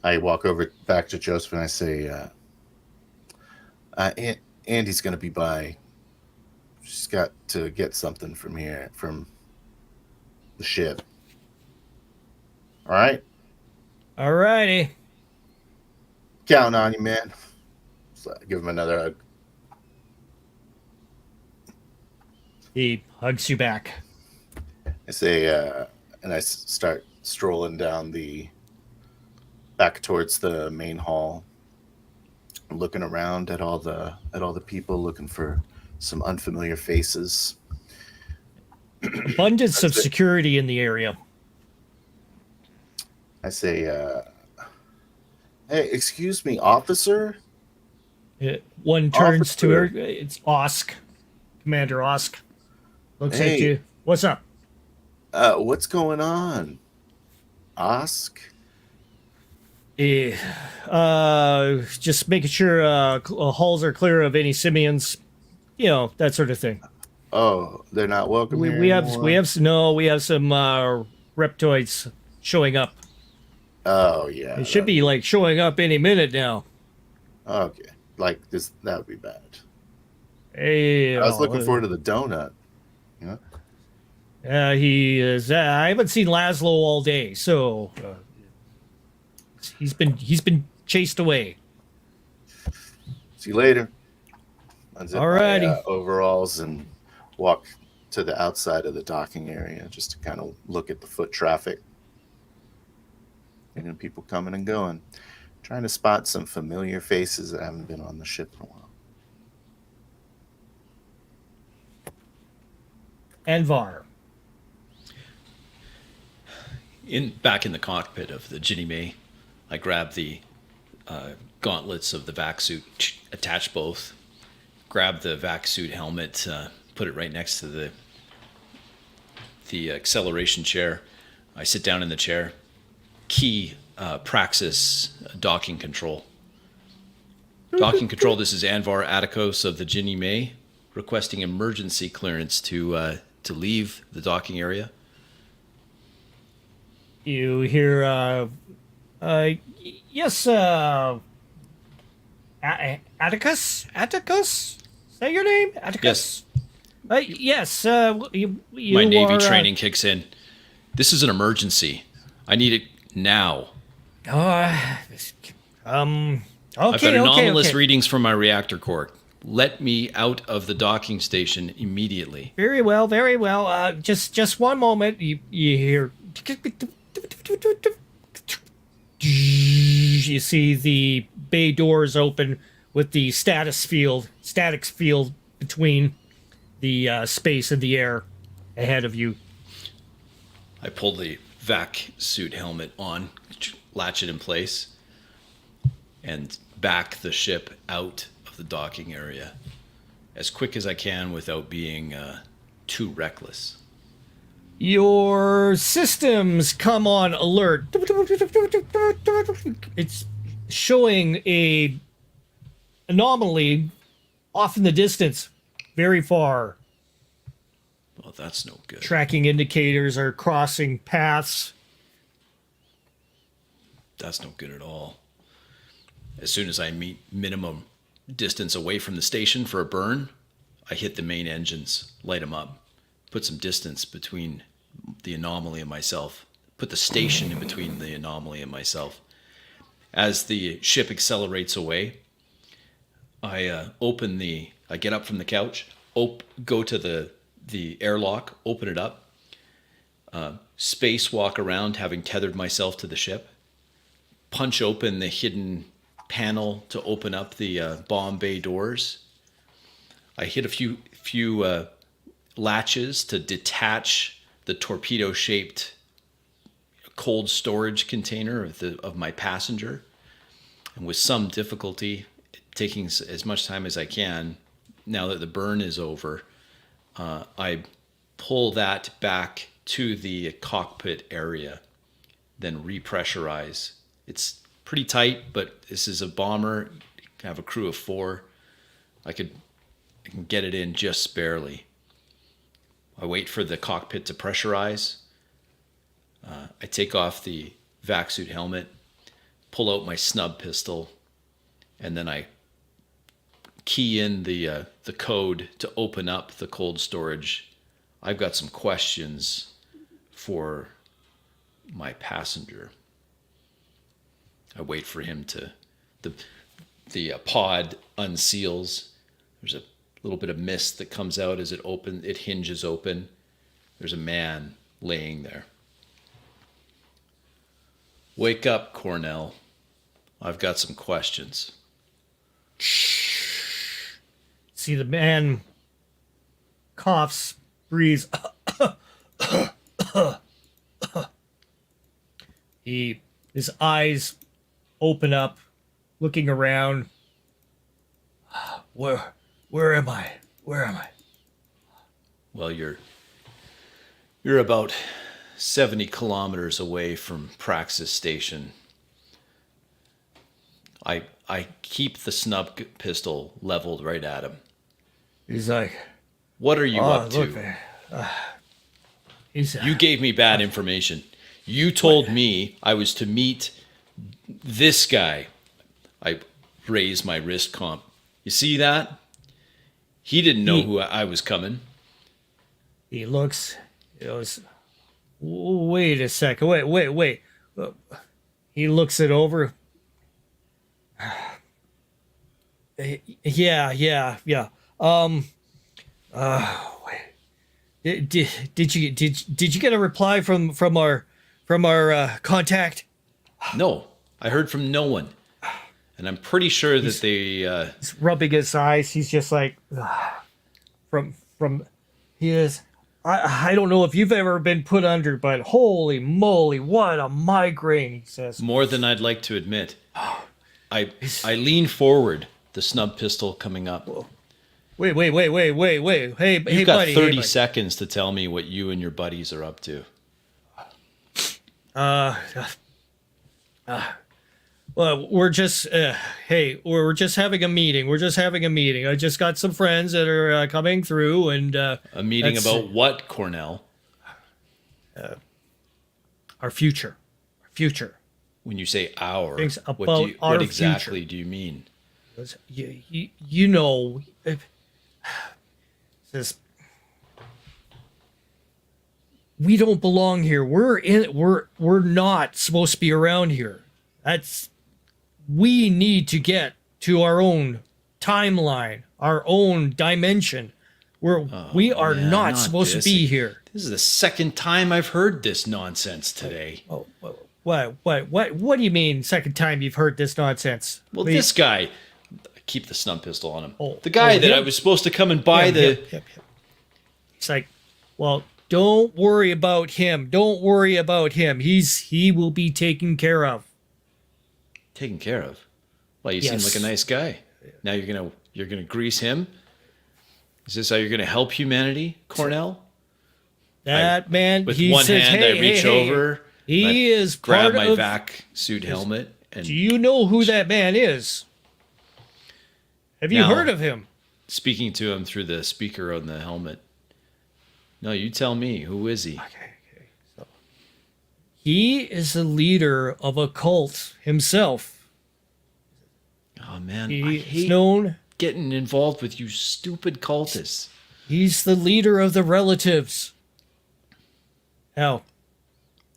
I walk over back to Joseph and I say, Andy's going to be by. She's got to get something from here, from the ship. All right? Alrighty. Counting on you, man. So I give him another hug. He hugs you back. I say, and I start strolling down back towards the main hall, looking around at all the people, looking for some unfamiliar faces. Abundance of security in the area. I say, hey, excuse me, officer? One turns Officer. to her. It's Osk. Commander Osk. Looks at Hey. you. What's up? What's going on? Osk? Just making sure halls are clear of any simians. You know, that sort of thing. Oh, they're not welcome here We have anymore? we have some reptoids showing up. Oh, yeah. It should be like showing up any minute now. Okay. Like this, that would be bad. Hey, I was looking forward to the donut. You know? He is. I haven't seen Laszlo all day, so he's been chased away. See you later. Unzip Alrighty. my overalls and walk to the outside of the docking area just to kind of look at the foot traffic. And people coming and going. Trying to spot some familiar faces that haven't been on the ship in a while. Anvar. Back in the cockpit of the Ginny May, I grab the gauntlets of the vac suit, attach both, grab the vac suit helmet, put it right next to the acceleration chair. I sit down in the chair, key Praxis docking control. Docking control, this is Anvar Atticos of the Ginny May, requesting emergency clearance to leave the docking area. You hear, yes, Atticus? Atticus? Is that your name? Atticus? Yes, you My Navy are, training kicks in. This is an emergency. I need it now. Okay, I've had anomalous okay. readings from my reactor core. Let me out of the docking station immediately. Very well, very well. Just one moment. You hear... You see the bay doors open with the statics field between the space and the air ahead of you. I pull the vac suit helmet on, latch it in place, and back the ship out of the docking area as quick as I can without being too reckless. Your systems come on alert. It's showing a anomaly off in the distance, very far. Well, that's no good. Tracking indicators are crossing paths. That's no good at all. As soon as I meet minimum distance away from the station for a burn, I hit the main engines, light them up, put some distance between the anomaly and myself, put the station in between the anomaly and myself. As the ship accelerates away, I get up from the couch, go to the airlock, open it up, spacewalk around, having tethered myself to the ship, punch open the hidden panel to open up the bomb bay doors. I hit a few latches to detach the torpedo-shaped cold storage container of my passenger, and with some difficulty, taking as much time as I can, now that the burn is over, I pull that back to the cockpit area, then repressurize. It's pretty tight, but this is a bomber. I have a crew of 4. I can get it in just barely. I wait for the cockpit to pressurize. I take off the vac suit helmet, pull out my snub pistol, and then I key in the code to open up the cold storage. I've got some questions for my passenger. I wait for him to, the pod unseals. There's a little bit of mist that comes out as it hinges open. There's a man laying there. Wake up, Cornell. I've got some questions. See, the man coughs, breathes. His eyes open up, looking around. Where am I? Where am I? Well, you're about 70 kilometers away from Praxis Station. I keep the snub pistol leveled right at him. He's like, what are you up look, to? he's You gave me bad information. You told me I was to meet this guy. I raised my wrist comp. You see that? He didn't know who I was coming. He looks. He goes, wait a second. Wait. He looks it over. Yeah. Wait. Did you get a reply from our contact? No, I heard from no one, and I'm pretty sure that they. He's rubbing his eyes. He's just like, from. He is. I don't know if you've ever been put under, but holy moly, what a migraine! He says. More than I'd like to admit. I lean forward, the snub pistol coming up. Wait. Hey, You've got buddy. 30 seconds to tell me what you and your buddies are up to. Well, we're just we're just having a meeting. I just got some friends that are coming through, and A meeting about what, Cornell? our future. When you say our, Things about what our exactly future. do you mean? You know, says we don't belong here. We're not supposed to be around here. We need to get to our own timeline, our own dimension, where we are not supposed to be here. This is the second time I've heard this nonsense today. Oh, what do you mean? Second time you've heard this nonsense? Well, this guy, keep the snub pistol on him. Oh, the guy that him? I was supposed to come and buy Yep. It's like, well, don't worry about him. He will be taken care of. Taken care of. Well, you Yes. seem like a nice guy. Now you're gonna grease him. Is this how you're gonna help humanity, Cornell? That man, With he one says, hand, hey, I reach hey, over. and he I is grab part my of. vac suit helmet and Do you know who that man is? Have you Now- heard of him? speaking to him through the speaker on the helmet. No, you tell me. Who is he? Okay. So he is the leader of a cult himself. Oh man, I He is hate known. getting involved with you stupid cultists. He's the leader of the relatives. How?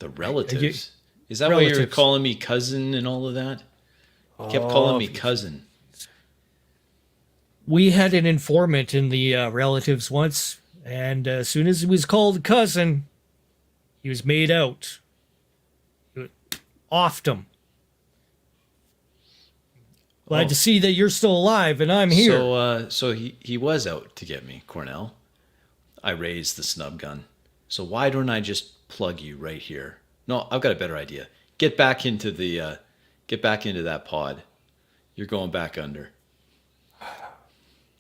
The relatives. Is that why you're Relatives. calling me cousin and all of that? You kept calling me cousin. We had an informant in the relatives once, and as soon as he was called cousin, he was made out. Offed him. Glad Oh. to see that you're still alive and I'm here. So he was out to get me, Cornell. I raised the snub gun. So why don't I just plug you right here? No, I've got a better idea. Get back into that pod. You're going back under.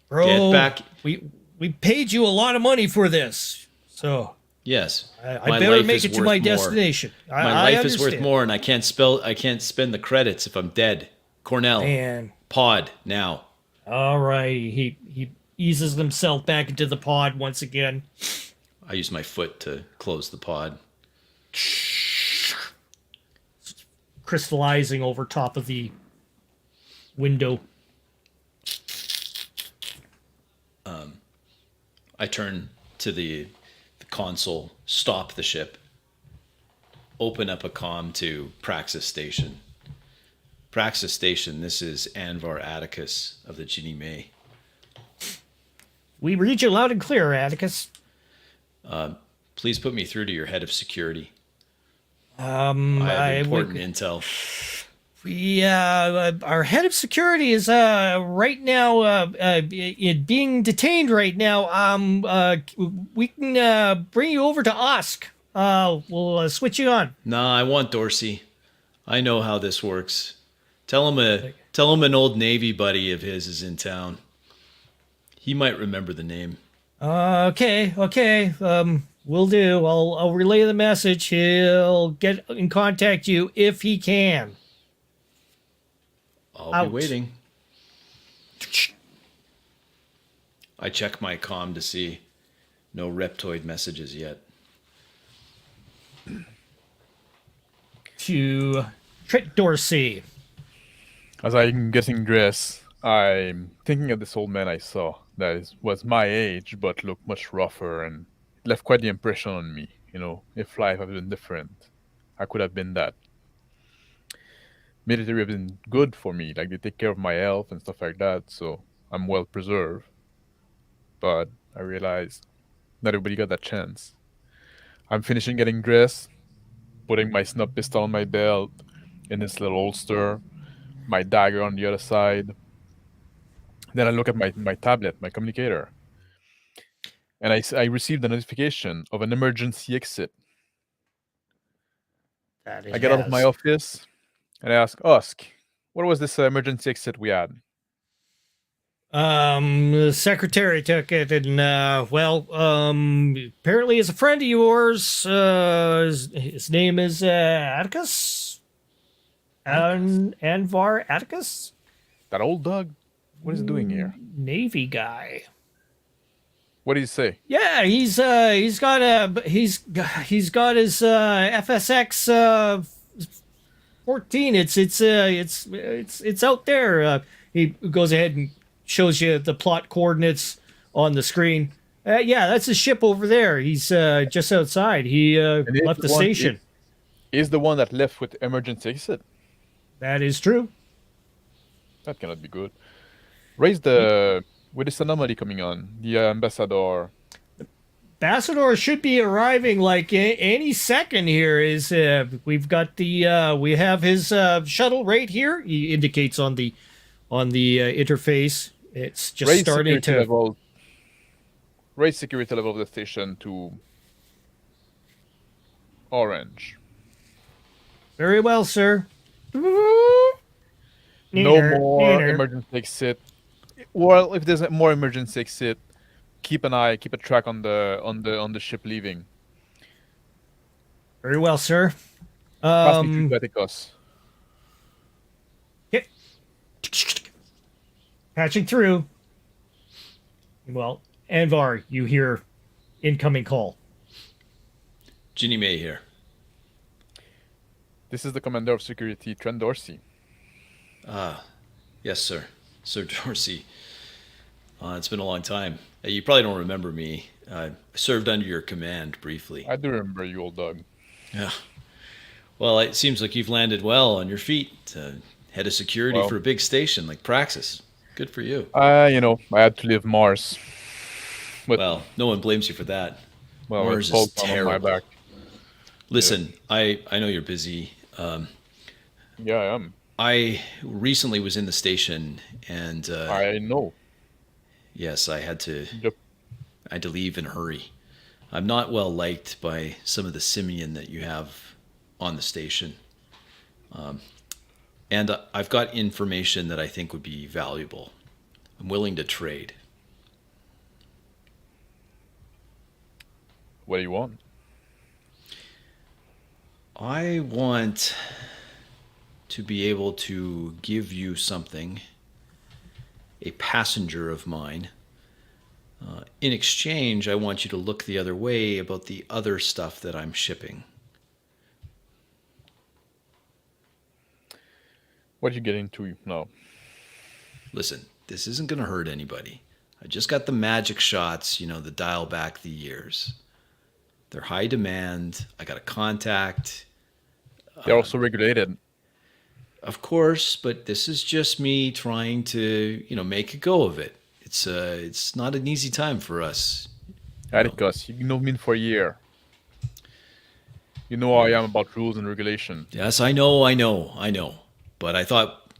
Bro, Get back. we paid you a lot of money for this, so Yes. I my better life make is it to worth my more. destination. My I life is worth understand. more, and I can't spend the credits if I'm dead. Cornell. Man, Pod now. all right. He eases himself back into the pod once again. I use my foot to close the pod. Crystallizing over top of the window. I turn to the console, stop the ship, open up a comm to Praxis Station. Praxis Station, this is Anvar Atticus of the Ginny May. We read you loud and clear, Atticus. Please put me through to your head of security. I have important intel. Our head of security is right now being detained right now. We can bring you over to Osk. We'll switch you on. Nah, I want Dorsey. I know how this works. Tell him an old Navy buddy of his is in town. He might remember the name. Okay. Will do. I'll relay the message. He'll get in contact you if he can. I'll Out. be waiting. I check my comm to see no Reptoid messages yet. To Trick Dorsey. As I'm getting dressed, I'm thinking of this old man I saw that was my age but looked much rougher and left quite the impression on me. You know, if life had been different, I could have been that. Military have been good for me, like they take care of my health and stuff like that, so I'm well preserved. But I realized not everybody got that chance. I'm finishing getting dressed, putting my snub pistol on my belt in this little holster, my dagger on the other side. Then I look at my tablet, my communicator, and I received a notification of an emergency exit. I get out of my office and I ask Usk, what was this emergency exit we had? The secretary took it, and apparently he's a friend of yours. His name is Atticus. Anvar Atticus, That old dog? What is he doing here? Navy guy. What did he say? Yeah, he's got his FSX 14. It's out there. He goes ahead and shows you the plot coordinates on the screen. Yeah, that's his ship over there. He's just outside. He he's left the the one- station. Is the one that left with emergency exit? That is true. That cannot be good. Raise the with this anomaly coming on, the ambassador. Ambassador should be arriving like any second here. We've got we have his shuttle right here. He indicates on the interface. It's just Raise starting security to level. Raise security level of the station to orange. very well, sir. No more emergency exit. Well, if there's more emergency exit, keep a track on the ship leaving. Very well, sir. Pass me through Atticus. Okay. Patching through. Well, Anvar, you hear incoming call. Ginny May here. This is the Commander of Security, Trent Dorsey. Yes, sir. Sir Dorsey. It's been a long time. You probably don't remember me. I served under your command briefly. I do remember you, old dog. Yeah. Well, it seems like you've landed well on your feet. Head of security for a big station like Praxis. Good for you. I had to leave Mars. But, Well, no one blames you for that. well, Mars it's is all on my terrible. back. Listen, I know you're busy. Yeah, I am. I recently was in the station, and I know. yes, I had to Yep. leave in a hurry. I'm not well liked by some of the simian that you have on the station. And I've got information that I think would be valuable. I'm willing to trade. What do you want? I want to be able to give you something, a passenger of mine. In exchange, I want you to look the other way about the other stuff that I'm shipping. What you get into now? Listen, this isn't going to hurt anybody. I just got the magic shots, the dial back the years. They're high demand. I got a contact. They're also regulated. Of course, but this is just me trying to, make a go of it. It's not an easy time for us. Atticus, you know me for a year. You know how I am about rules and regulation. Yes, I know. But I thought,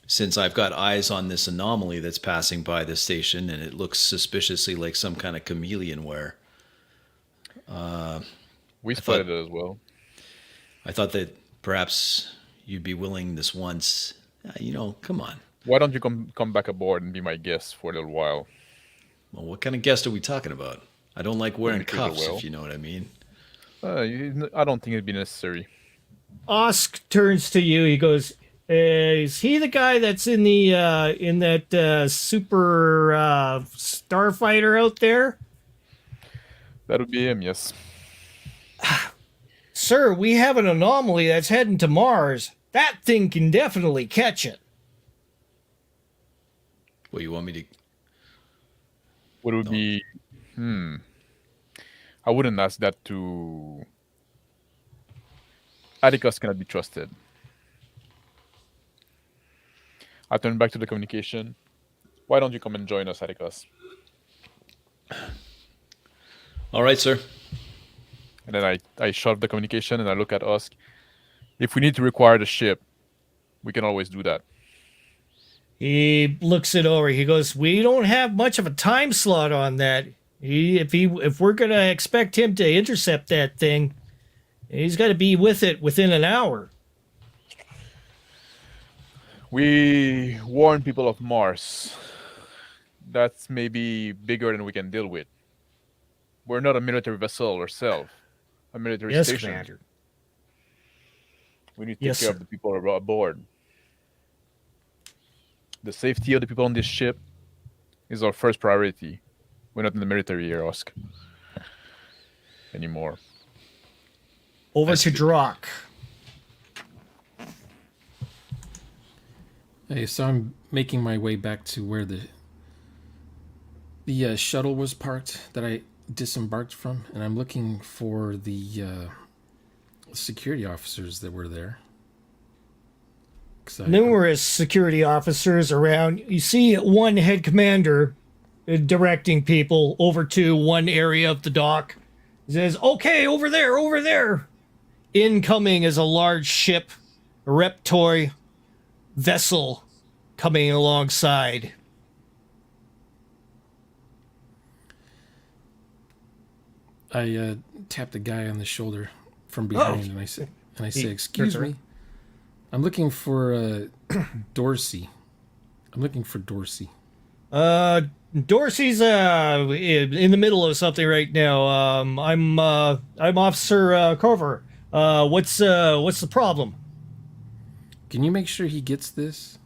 since I've got eyes on this anomaly that's passing by this station and it looks suspiciously like some kind of chameleon wear. We spotted it as well. I thought that perhaps you'd be willing this once. Come on. Why don't you come back aboard and be my guest for a little while? Well, what kind of guest are we talking about? I don't like wearing Treat her cuffs, well. if you know what I mean. I don't think it'd be necessary. Osk turns to you. He goes, "Is he the guy that's in the in that super starfighter out there?" That would be him, yes. Sir, we have an anomaly that's heading to Mars. That thing can definitely catch it. Well, you want me to... What would be... I wouldn't ask that to... Atticus cannot be trusted. I turn back to the communication. Why don't you come and join us, Atticus? All right, sir. And then I shut off the communication and I look at Usk. If we need to require the ship, we can always do that. He looks it over. He goes, "We don't have much of a time slot on that. If we're gonna expect him to intercept that thing, he's got to be with it within an hour." We warn people of Mars. That's maybe bigger than we can deal with. We're not a military vessel ourselves. A military Yes, station. Commander. We need to take Yes, care sir. of the people aboard. The safety of the people on this ship is our first priority. We're not in the military here, Usk. Anymore. Over That's to good. Drock. Hey, so I'm making my way back to where the shuttle was parked that I disembarked from, and I'm looking for the security officers that were there. 'Cause Numerous security officers around. You see one head commander directing people over to one area of the dock. He says, "Okay, over there, over there." Incoming is a large ship, a reptoid vessel coming alongside. I tap the guy on the shoulder from behind, and I say, "Excuse turns me, I'm looking for Dorsey. I'm looking for Dorsey." Dorsey's in the middle of something right now. I'm Officer Carver. What's the problem? Can you make sure he gets this?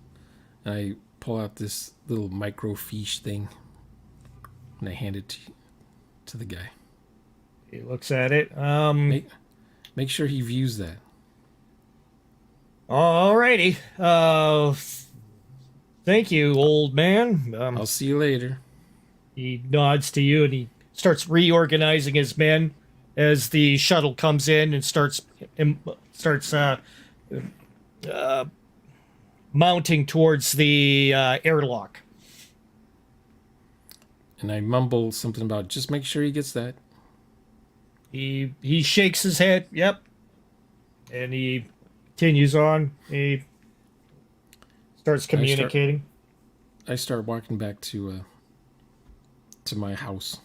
And I pull out this little microfiche thing, and I hand it to the guy. He looks at it. Make sure he views that. Alrighty. Thank you, old man. I'll see you later. He nods to you and he starts reorganizing his men as the shuttle comes in and starts mounting towards the airlock. And I mumble something about just make sure he gets that. He shakes his head. Yep. And he continues on. He starts communicating. I start walking back to my house.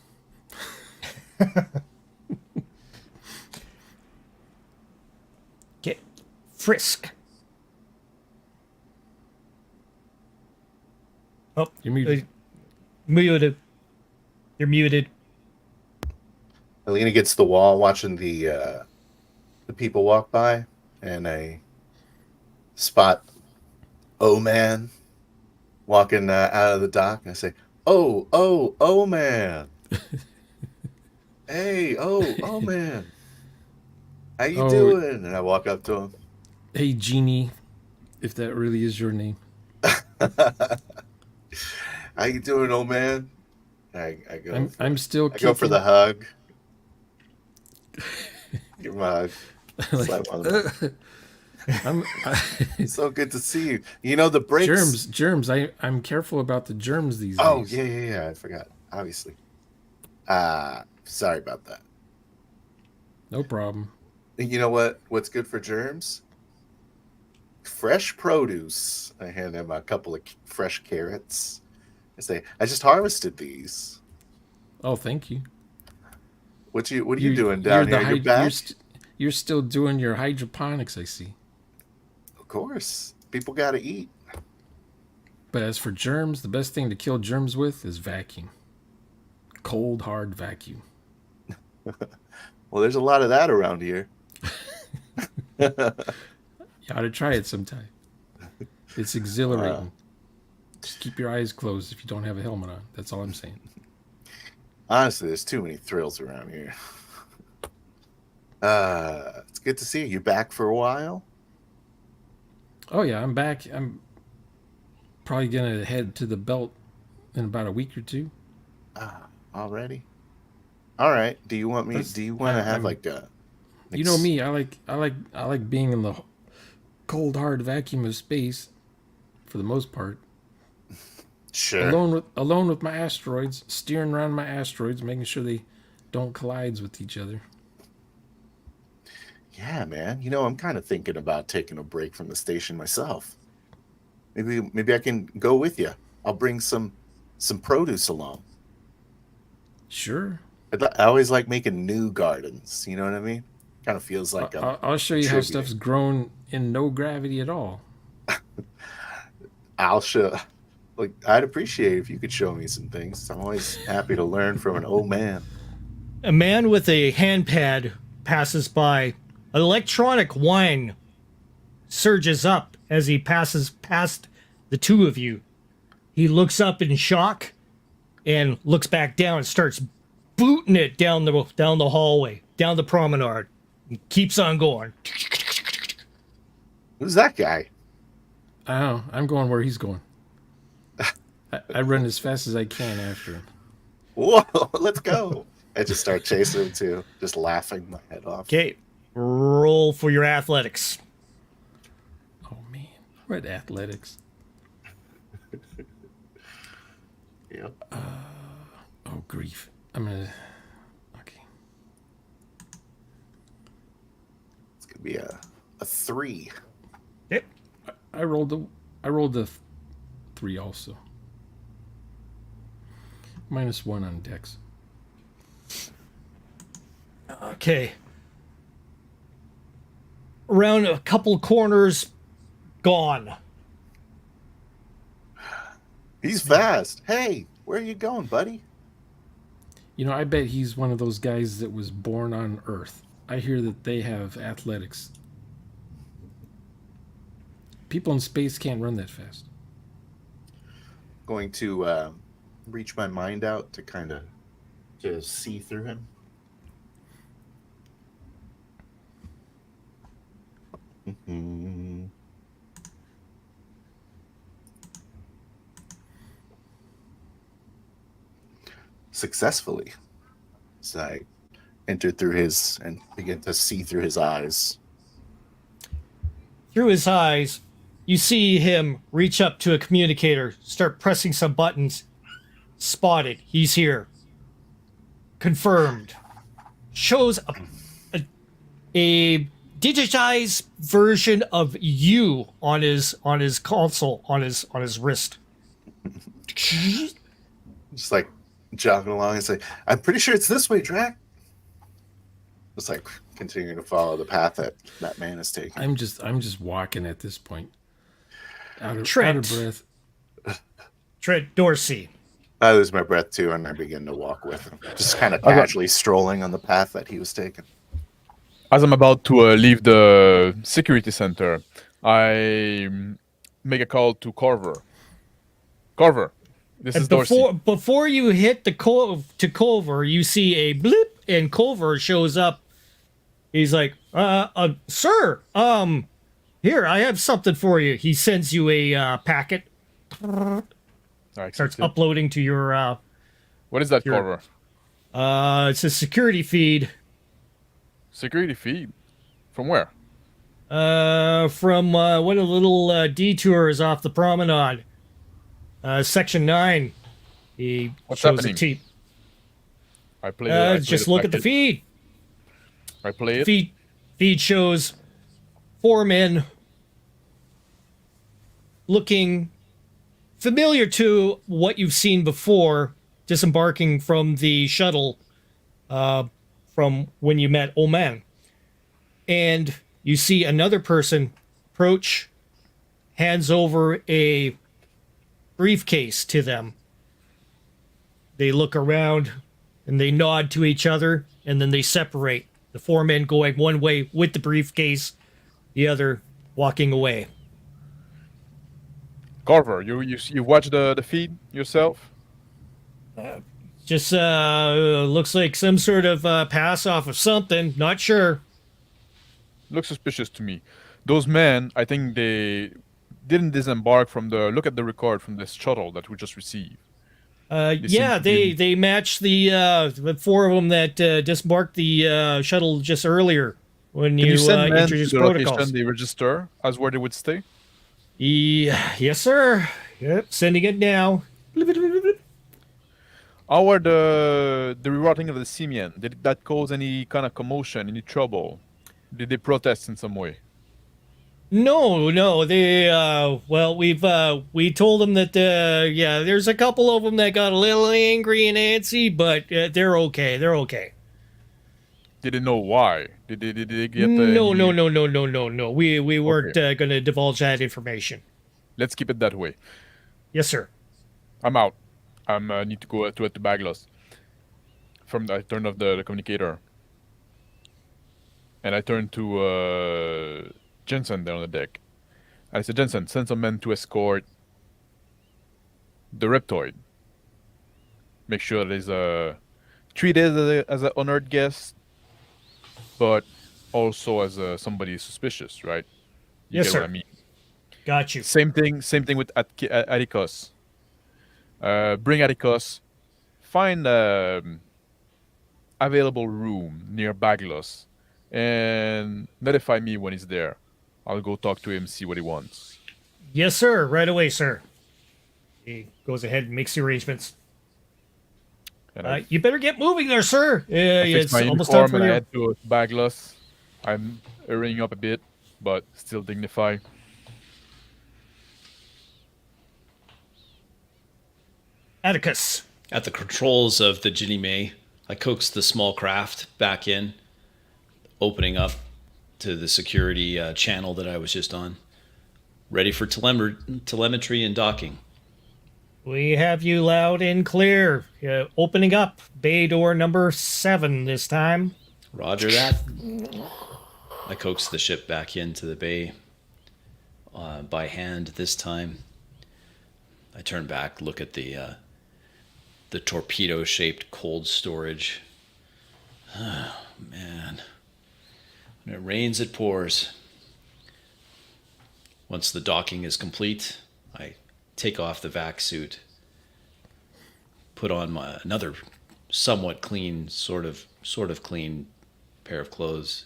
Get frisk. Oh, You're muted. Muted. You're muted. I lean against the wall, watching the people walk by, and I spot man walking out of the dock, and I say, "Oh man, hey, oh man, how you doing?" And I walk up to him. Hey, Genie, if that really is your name. How you doing, old man? I go. I'm still. I go for the hug. Give him a hug. Slap on the so good to see you. You know the brakes. Germs. I'm careful about the germs these days. Oh yeah. I forgot. Obviously. Sorry about that. No problem. You know what's good for germs? Fresh produce. I hand him a couple of fresh carrots. I say, I just harvested these. Oh, thank you. What are you doing down here? You're back? You're still doing your hydroponics, I see. Of course. People got to eat. But as for germs, the best thing to kill germs with is vacuum. Cold, hard vacuum. Well, there's a lot of that around here. You ought to try it sometime. It's exhilarating. Just keep your eyes closed if you don't have a helmet on. That's all I'm saying. Honestly, there's too many thrills around here. It's good to see you. You back for a while? Oh, yeah, I'm back. I'm probably going to head to the belt in about a week or two. Already? All right. Do you want to have like a... You know me. I like being in the cold, hard vacuum of space for the most part. Sure. Alone with my asteroids, steering around my asteroids, making sure they don't collide with each other. Yeah, man. You know, I'm kind of thinking about taking a break from the station myself. Maybe I can go with you. I'll bring some produce along. Sure. I always like making new gardens. You know what I mean? Kind of feels like I'll show you how stuff's grown in no gravity at all. I'll show. Like, I'd appreciate it if you could show me some things. I'm always happy to learn from an old man. A man with a handpad passes by. An electronic whine surges up as he passes past the two of you. He looks up in shock and looks back down and starts booting it down the hallway, down the promenade. He keeps on going. Who's that guy? I don't know. I'm going where he's going. I run as fast as I can after him. Whoa, let's go. I just start chasing him too, just laughing my head off. Okay, roll for your athletics. Oh, man. We're at athletics. Yep. Oh, grief. I'm going to... Okay. It's going to be a 3. Yep. I rolled a 3 also. -1 on Dex. Okay. Around a couple corners, gone. He's fast. Hey, where are you going, buddy? You know, I bet he's one of those guys that was born on Earth. I hear that they have athletics. People in space can't run that fast. Going to reach my mind out to kind of to see through him. Successfully. So I enter through his and begin to see through his eyes. Through his eyes, you see him reach up to a communicator, start pressing some buttons. Spotted. He's here. Confirmed. Shows a digitized version of you on his console, on his wrist. Just like jogging along and say, I'm pretty sure it's this way, Drac. Just like continuing to follow the path that man is taking. I'm just walking at this point. Out of Trent. breath. Trent Dorsey. I lose my breath too, and I begin to walk with him, just kind of casually strolling on the path that he was taking. As I'm about to leave the security center, I make a call to Carver. Carver, this is Dorsey. Before you hit the Culver, you see a blip, and Culver shows up. He's like, sir, here, I have something for you. He sends you a packet. Starts uploading to your... what is that, Carver? It's a security feed. Security feed? From where? From one of the little detours off the promenade. Section 9. He What's shows happening? I play just look at the feed. I play it. Feed shows 4 men looking familiar to what you've seen before, disembarking from the shuttle from when you met Oman. And you see another person approach, hands over a briefcase to them. They look around and they nod to each other, and then they separate. The 4 men going one way with the briefcase, the other walking away. Carver, you watch the feed yourself? Just looks like some sort of pass off of something. Not sure. Looks suspicious to me. Those men, I think they didn't disembark from the... Look at the record from this shuttle that we just received. They matched the 4 of them that disembarked the shuttle just earlier when you send men introduced to the protocols. location they register as where they would stay? Yes, sir. Yep, sending it now. How are the rerouting of the Simian? Did that cause any kind of commotion, any trouble? Did they protest in some way? No, they we told them that there's a couple of them that got a little angry and antsy, but they're okay. They're okay. Did they know why? Did they get No. We weren't going to divulge that information. Let's keep it that way. Yes, sir. I'm out. I need to go to Baglos. I turn off the communicator. And I turn to Jensen there on the deck. I said, Jensen, send some men to escort the Reptoid. Make sure there's treated as an honored guest, but also as somebody suspicious, right? You Yes, get sir. What I mean? Got you. Same thing with Atticus. Bring Atticus. Find available room near Baglos, and notify me when he's there. I'll go talk to him, see what he wants. Yes, sir. Right away, sir. He goes ahead and makes the arrangements. And You better get moving there, sir. I fix It's my almost time uniform for and I you. head to Baglos. I'm hurrying up a bit, but still dignified. Atticus. At the controls of the Ginny May, I coax the small craft back in, opening up to the security channel that I was just on. Ready for telemetry and docking. We have you loud and clear. Opening up bay door number 7 this time. Roger that. I coax the ship back into the bay by hand this time. I turn back, look at the torpedo-shaped cold storage. Oh, man. When it rains, it pours. Once the docking is complete, I take off the vac suit, put on another somewhat clean, sort of clean pair of clothes,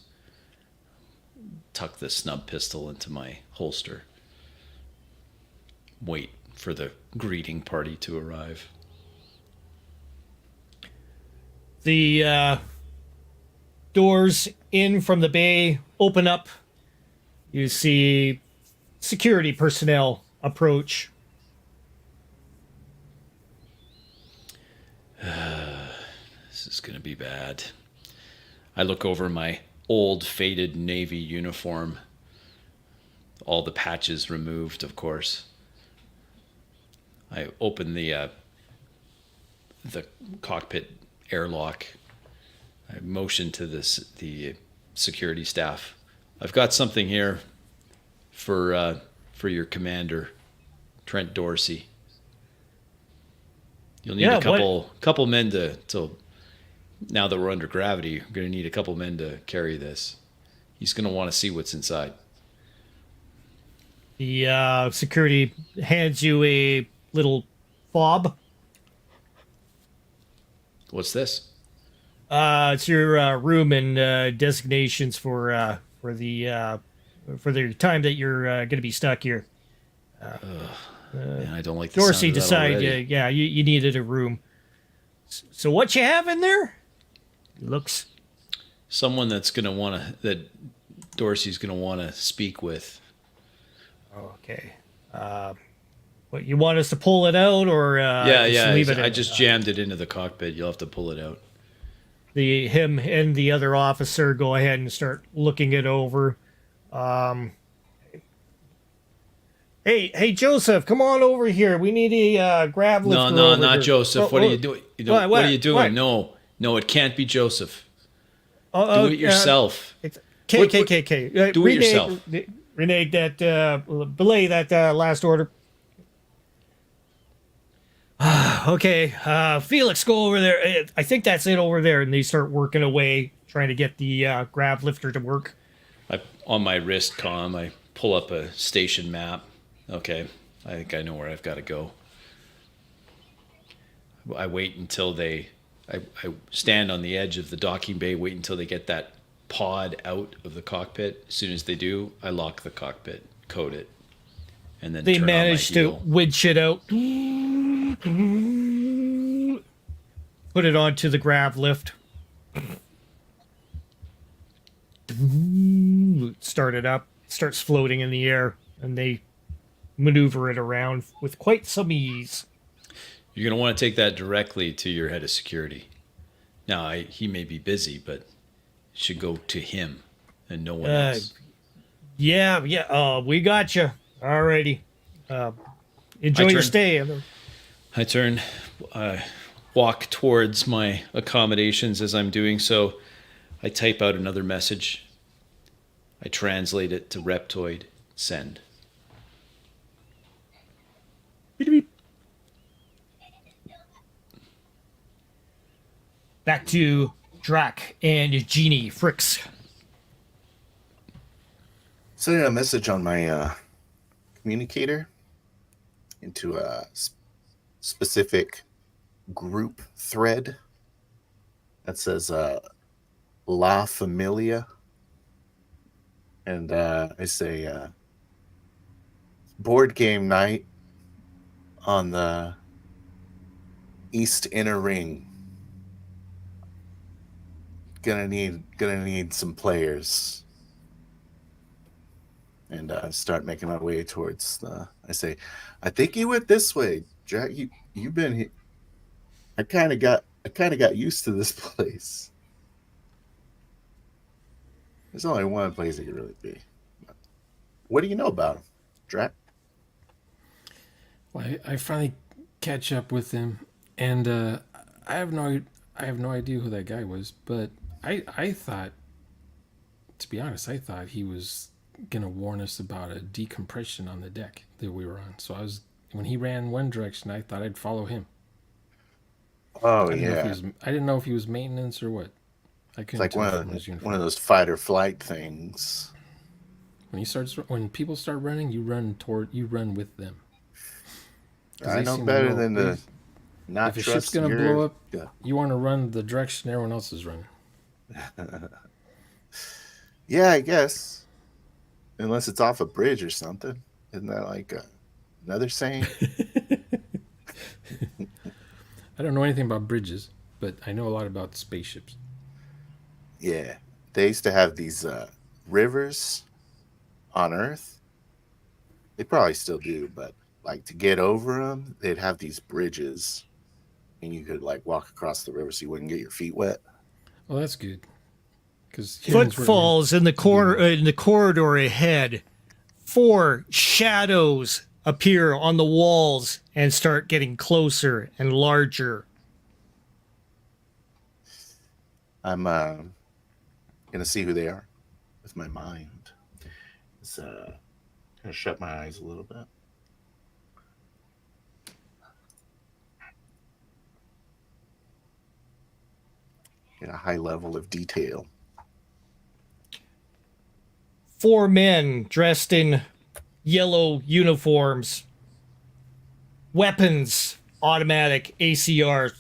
tuck the snub pistol into my holster, wait for the greeting party to arrive. The doors in from the bay open up. You see security personnel approach. This is going to be bad. I look over my old faded Navy uniform. All the patches removed, of course. I open the cockpit airlock. I motion to the security staff. I've got something here for your commander, Trent Dorsey. You'll need a couple men to now that we're under gravity, we're going to need a couple men to carry this. He's going to want to see what's inside. The security hands you a little fob. What's this? It's your room and designations for the time that you're going to be stuck here. Man, I don't like the Dorsey sound of that decided, already. you needed a room. So what you have in there? Looks Someone that Dorsey's gonna want to speak with. okay. What you want us to pull it out or just leave it? I just jammed it into the cockpit. You'll have to pull it out. Him and the other officer go ahead and start looking it over. Hey, Joseph, come on over here. We need a grab lifter. No, over not here. Joseph. What are you doing? What are you doing? What? No, it can't be Joseph. Do it yourself. It's KKK. Do it yourself. Renege that, belay that last order. Okay, Felix, go over there. I think that's it over there. And they start working away, trying to get the grab lifter to work. On my wrist comm, I pull up a station map. Okay, I think I know where I've got to go. I wait until I stand on the edge of the docking bay, wait until they get that pod out of the cockpit. As soon as they do, I lock the cockpit, code it, and then They turn manage on my to heel. winch it out. Put it onto the grab lift. Start it up. Starts floating in the air, and they maneuver it around with quite some ease. You're going to want to take that directly to your head of security. Now, he may be busy, but it should go to him and no one else. Yeah. We got you. Alrighty. Enjoy your stay. I walk towards my accommodations. As I'm doing so, I type out another message. I translate it to Reptoid. Send. Back to Drac and Genie Fricks. Sending a message on my communicator into a specific group thread that says La Familia. And I say board game night on the East Inner Ring. Gonna need some players. And start making my way towards I say, I think you went this way, Jack. You've been here. I kind of got used to this place. There's only one place it could really be. What do you know about him, Drac? Well, I finally catch up with him, and I have no idea who that guy was, but I thought, to be honest, I thought he was gonna warn us about a decompression on the deck that we were on. So when he ran one direction, I thought I'd follow him. Oh I didn't know if he yeah, was. I didn't know if he was maintenance or what. I it's couldn't like tell from his one uniform. of those fight or flight things. When people start running, you run with them. 'Cause I they know seem to better know- than they- to not if a trust ship's gonna your. blow up, Yeah. you want to run the direction everyone else is running. Yeah, I guess. Unless it's off a bridge or something. Isn't that like another saying? I don't know anything about bridges, but I know a lot about spaceships. Yeah. They used to have these rivers on Earth. They probably still do, but like to get over them, they'd have these bridges, and you could like walk across the river so you wouldn't get your feet wet. Well, that's good. Because Footfalls in the corridor ahead. 4 shadows appear on the walls and start getting closer and larger. I'm gonna see who they are with my mind. It's gonna shut my eyes a little bit. Get a high level of detail. 4 men dressed in yellow uniforms. Weapons, automatic, ACR,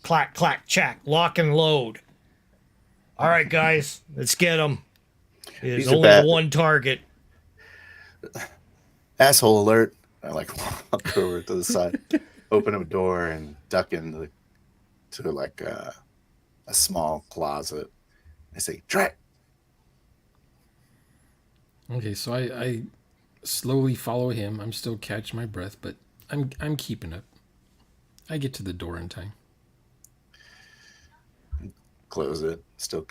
clack, clack, chack, lock and load. All right, guys, let's get them. There's These are only bad. one target. Asshole alert. I like walk over to the side, open a door, and duck into like a small closet. I say, "Track." Okay, so I slowly follow him. I'm still catching my breath, but I'm keeping up. I get to the door in time. Close it. Still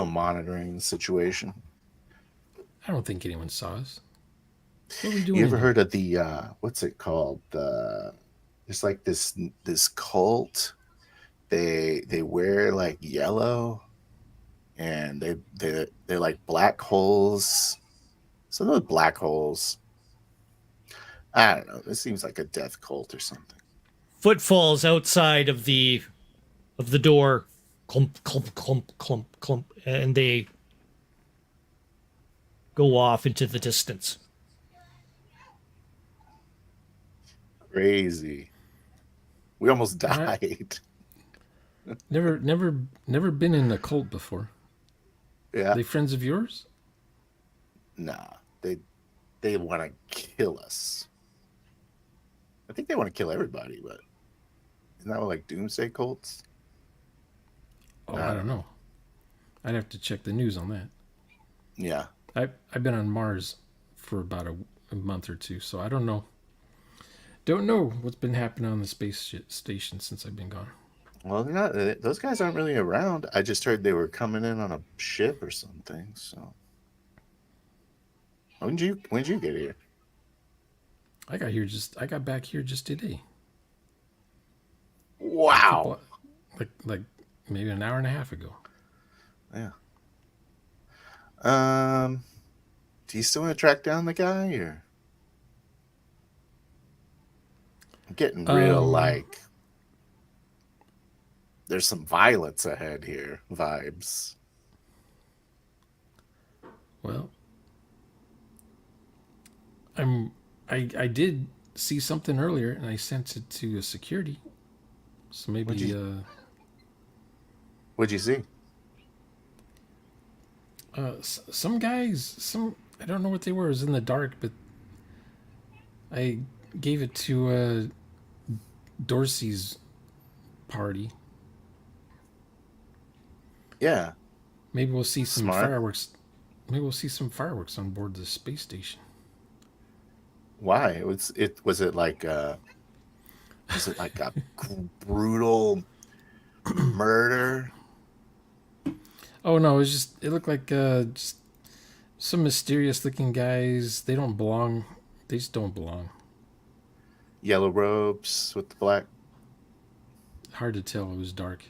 monitoring the situation. I don't think anyone saw us. What are we doing? You ever in here? heard of the what's it called? It's like this cult. They wear like yellow, and they're like black holes. Some of the black holes. I don't know. This seems like a death cult or something. Footfalls outside of the door. Clump, clump, clump, clump, clump. And they go off into the distance. Crazy. We almost Alright. died. Never been in a cult before. Yeah. Are they friends of yours? Nah. They want to kill us. I think they want to kill everybody, but isn't that what like doomsday cults? Oh, I don't know. I'd have to check the news on that. Yeah. I've been on Mars for about a month or two, so I don't know. Don't know what's been happening on the space station since I've been gone. Well, they're not. Those guys aren't really around. I just heard they were coming in on a ship or something. So, when did you get here? I got back here just today. Wow. Like maybe an hour and a half ago. Yeah. Do you still want to track down the guy, or I'm getting real like there's some violence ahead here vibes. Well, I did see something earlier, and I sent it to a security. So maybe What'd you see? some guys, I don't know what they were. It was in the dark, but I gave it to Dorsey's party. Yeah. Maybe we'll see some Smart. fireworks. Maybe we'll see some fireworks on board the space station. Why? Was it like a brutal murder? Oh no, it looked like just some mysterious looking guys. They don't belong. They just don't belong. Yellow robes with the black. Hard to tell. It was dark.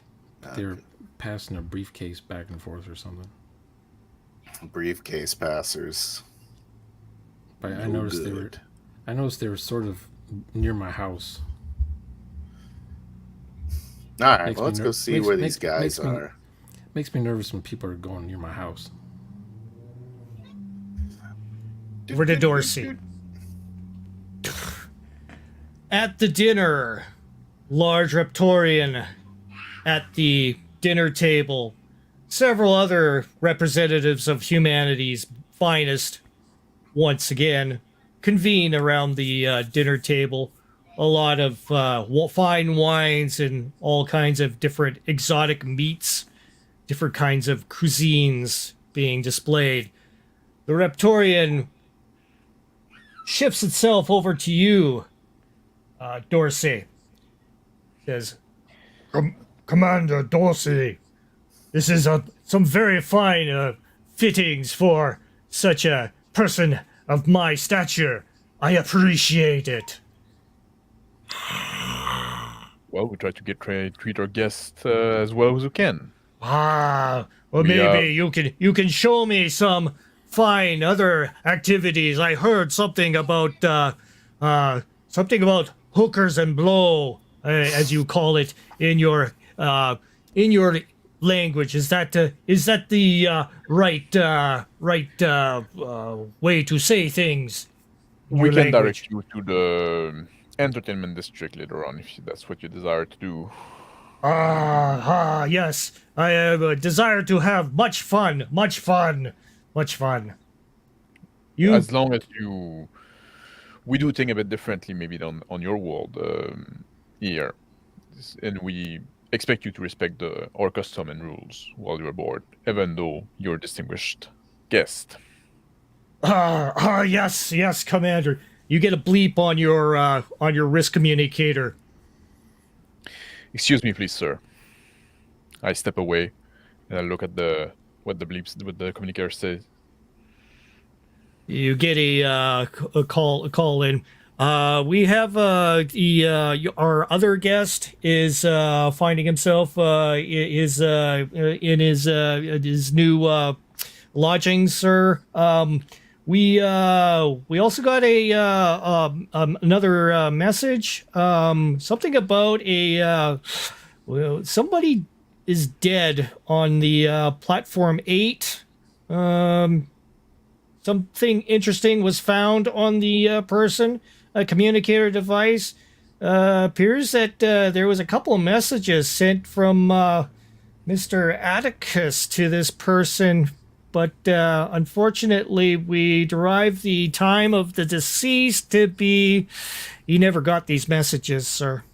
They were passing a briefcase back and forth or something. Briefcase passers. But I No noticed good. I noticed they were sort of near my house. All right, Makes well, me let's ner- go see makes- where makes- these guys makes me- are. Makes me nervous when people are going near my house. Over to Dorsey. At the dinner, large Reptorian at the dinner table. Several other representatives of humanity's finest, once again, convene around the dinner table. A lot of fine wines and all kinds of different exotic meats, different kinds of cuisines being displayed. The Reptorian shifts itself over to you, Dorsey. Says, Commander Dorsey, this is some very fine fittings for such a person of my stature. I appreciate it. Well, we try to treat our guests as well as we can. Well, We, maybe you can show me some fine other activities. I heard something about hookers and blow, as you call it in your language. Is that the right way to say things? in We your can language? direct you to the entertainment district later on if that's what you desire to do. Yes. I have a desire to have much fun. Much fun. Much fun. You As long as you, we do think a bit differently maybe than on your world here, and we expect you to respect our custom and rules while you're aboard, even though you're a distinguished guest. yes, Commander. You get a bleep on your wrist communicator. Excuse me, please, sir. I step away and I look at what the communicator says. You get a call in. We have our other guest is finding himself in his new lodgings, sir. We also got another message. Something about somebody is dead on the platform 8. Something interesting was found on the person, a communicator device. Appears that there was a couple of messages sent from Mr. Atticus to this person, but unfortunately we derived the time of the deceased to be... He never got these messages, sir.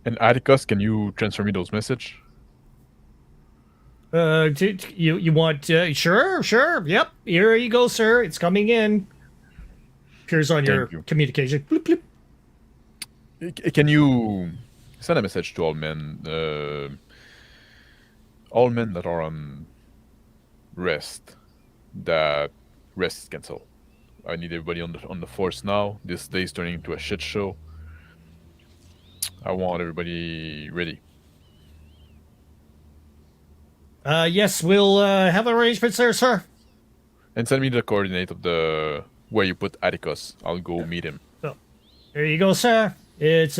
And Atticus, can you transfer me those messages? You want... Sure, yep. Here you go, sir. It's coming in. Appears on your Thank you. communication. Bloop, bloop. Can you send a message to all men that are on rest, that rest is cancelled. I need everybody on the force now. This day is turning into a shit show. I want everybody ready. Yes, we'll have arrangements there, sir. And send me the coordinate of the where you put Atticus. I'll go meet him. So, there you go, sir. It's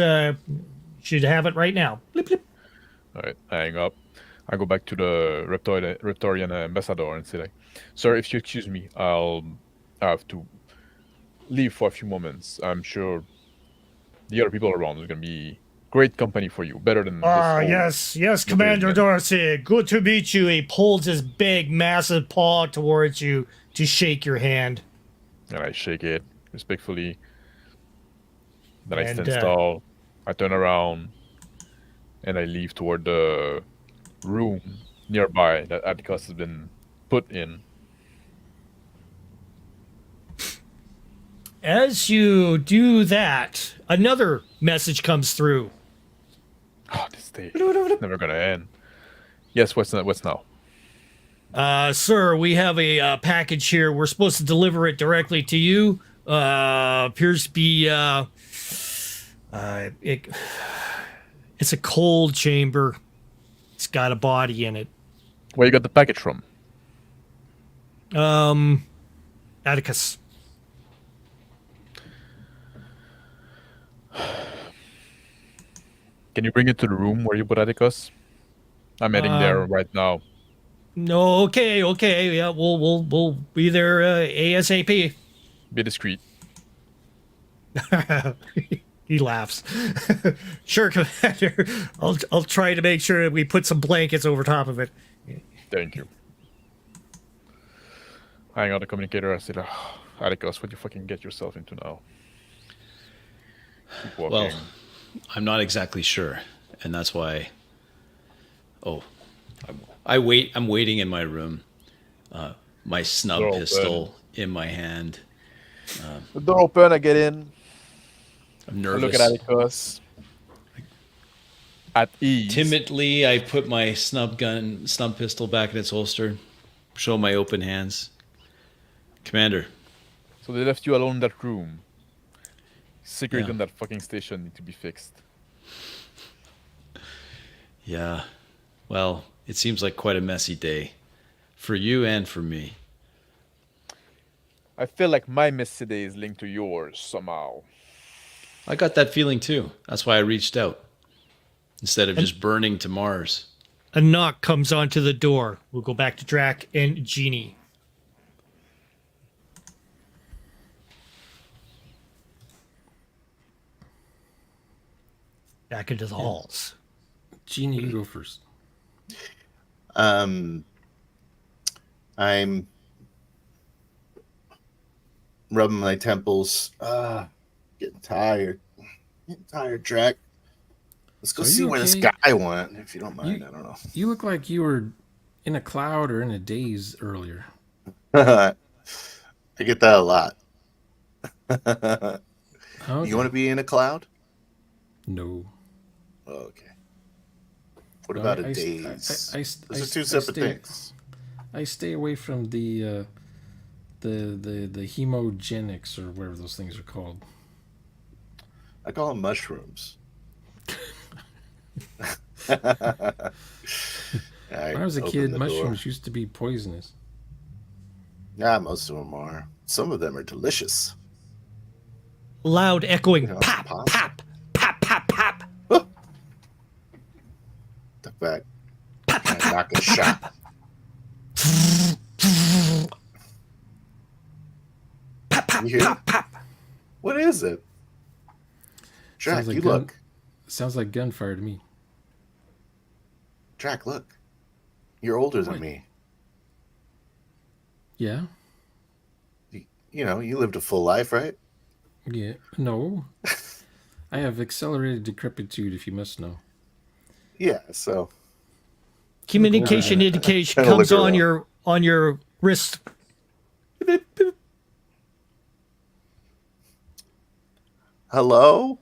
should have it right now. Blip, blip. All right, I hang up. I go back to the Reptorian ambassador and say, like, "Sir, if you excuse me, I'll have to leave for a few moments. I'm sure the other people around are gonna be great company for you, better than this old Yes, Commander man. Dorsey. Good to meet you. He pulls his big, massive paw towards you to shake your hand. And I shake it respectfully. Then I And, stand tall. I turn around, and I leave toward the room nearby that Atticus has been put in. As you do that, another message comes through. Oh, this day never gonna end. Yes, what's now? Sir, we have a package here. We're supposed to deliver it directly to you, Appears to be it's a cold chamber. It's got a body in it. Where you got the package from? Atticus. Can you bring it to the room where you put Atticus? I'm heading there right now. No, okay, yeah, we'll be there ASAP. Be discreet. He laughs. Sure, Commander. I'll try to make sure we put some blankets over top of it. Thank you. Hang on the communicator. I said, oh, Atticus, what you fucking get yourself into now? Keep walking. Well, I'm not exactly sure, and that's why. Oh, I'm waiting in my room. My snub Door pistol in my hand. The door open. I get in. I'm I nervous. look at Atticus. At ease. Timidly, I put my snub pistol back in its holster. Show my open hands. Commander. So they left you alone in that room. Security Yeah. in that fucking station need to be fixed. Yeah. Well, it seems like quite a messy day. For you and for me. I feel like my messy day is linked to yours somehow. I got that feeling too. That's why I reached out. Instead of just burning to Mars. A knock comes onto the door. We'll go back to Drac and Jeannie. Back into the halls. Genie, you go first. I'm rubbing my temples. Getting tired. Drac. Let's go Are see you where this okay? guy went, if you don't mind. I don't know. You look like you were in a cloud or in a daze earlier. I get that a lot. Okay. You want to be in a cloud? No. Oh, okay. What Well, about a I- daze? I- I- Those I- are two I separate stay- things. I stay away from the hemogenics or whatever those things are called. I call them mushrooms. When I was a kid, mushrooms used to be poisonous. Yeah, most of them are. Some of them are delicious. Loud echoing You know, pop, possible. pop, pop, pop, pop. The fact. Knock a shot. Pop, pop, You hear pop, pop. What is it? Drac, Sounds like you gun- look. Sounds like gunfire to me. Drac, look. You're older than What? me. Yeah? You know, you lived a full life, right? Yeah. No. I have accelerated decrepitude, if you must know. Yeah, so Communication indication Kinda comes look on around. your wrist. hello?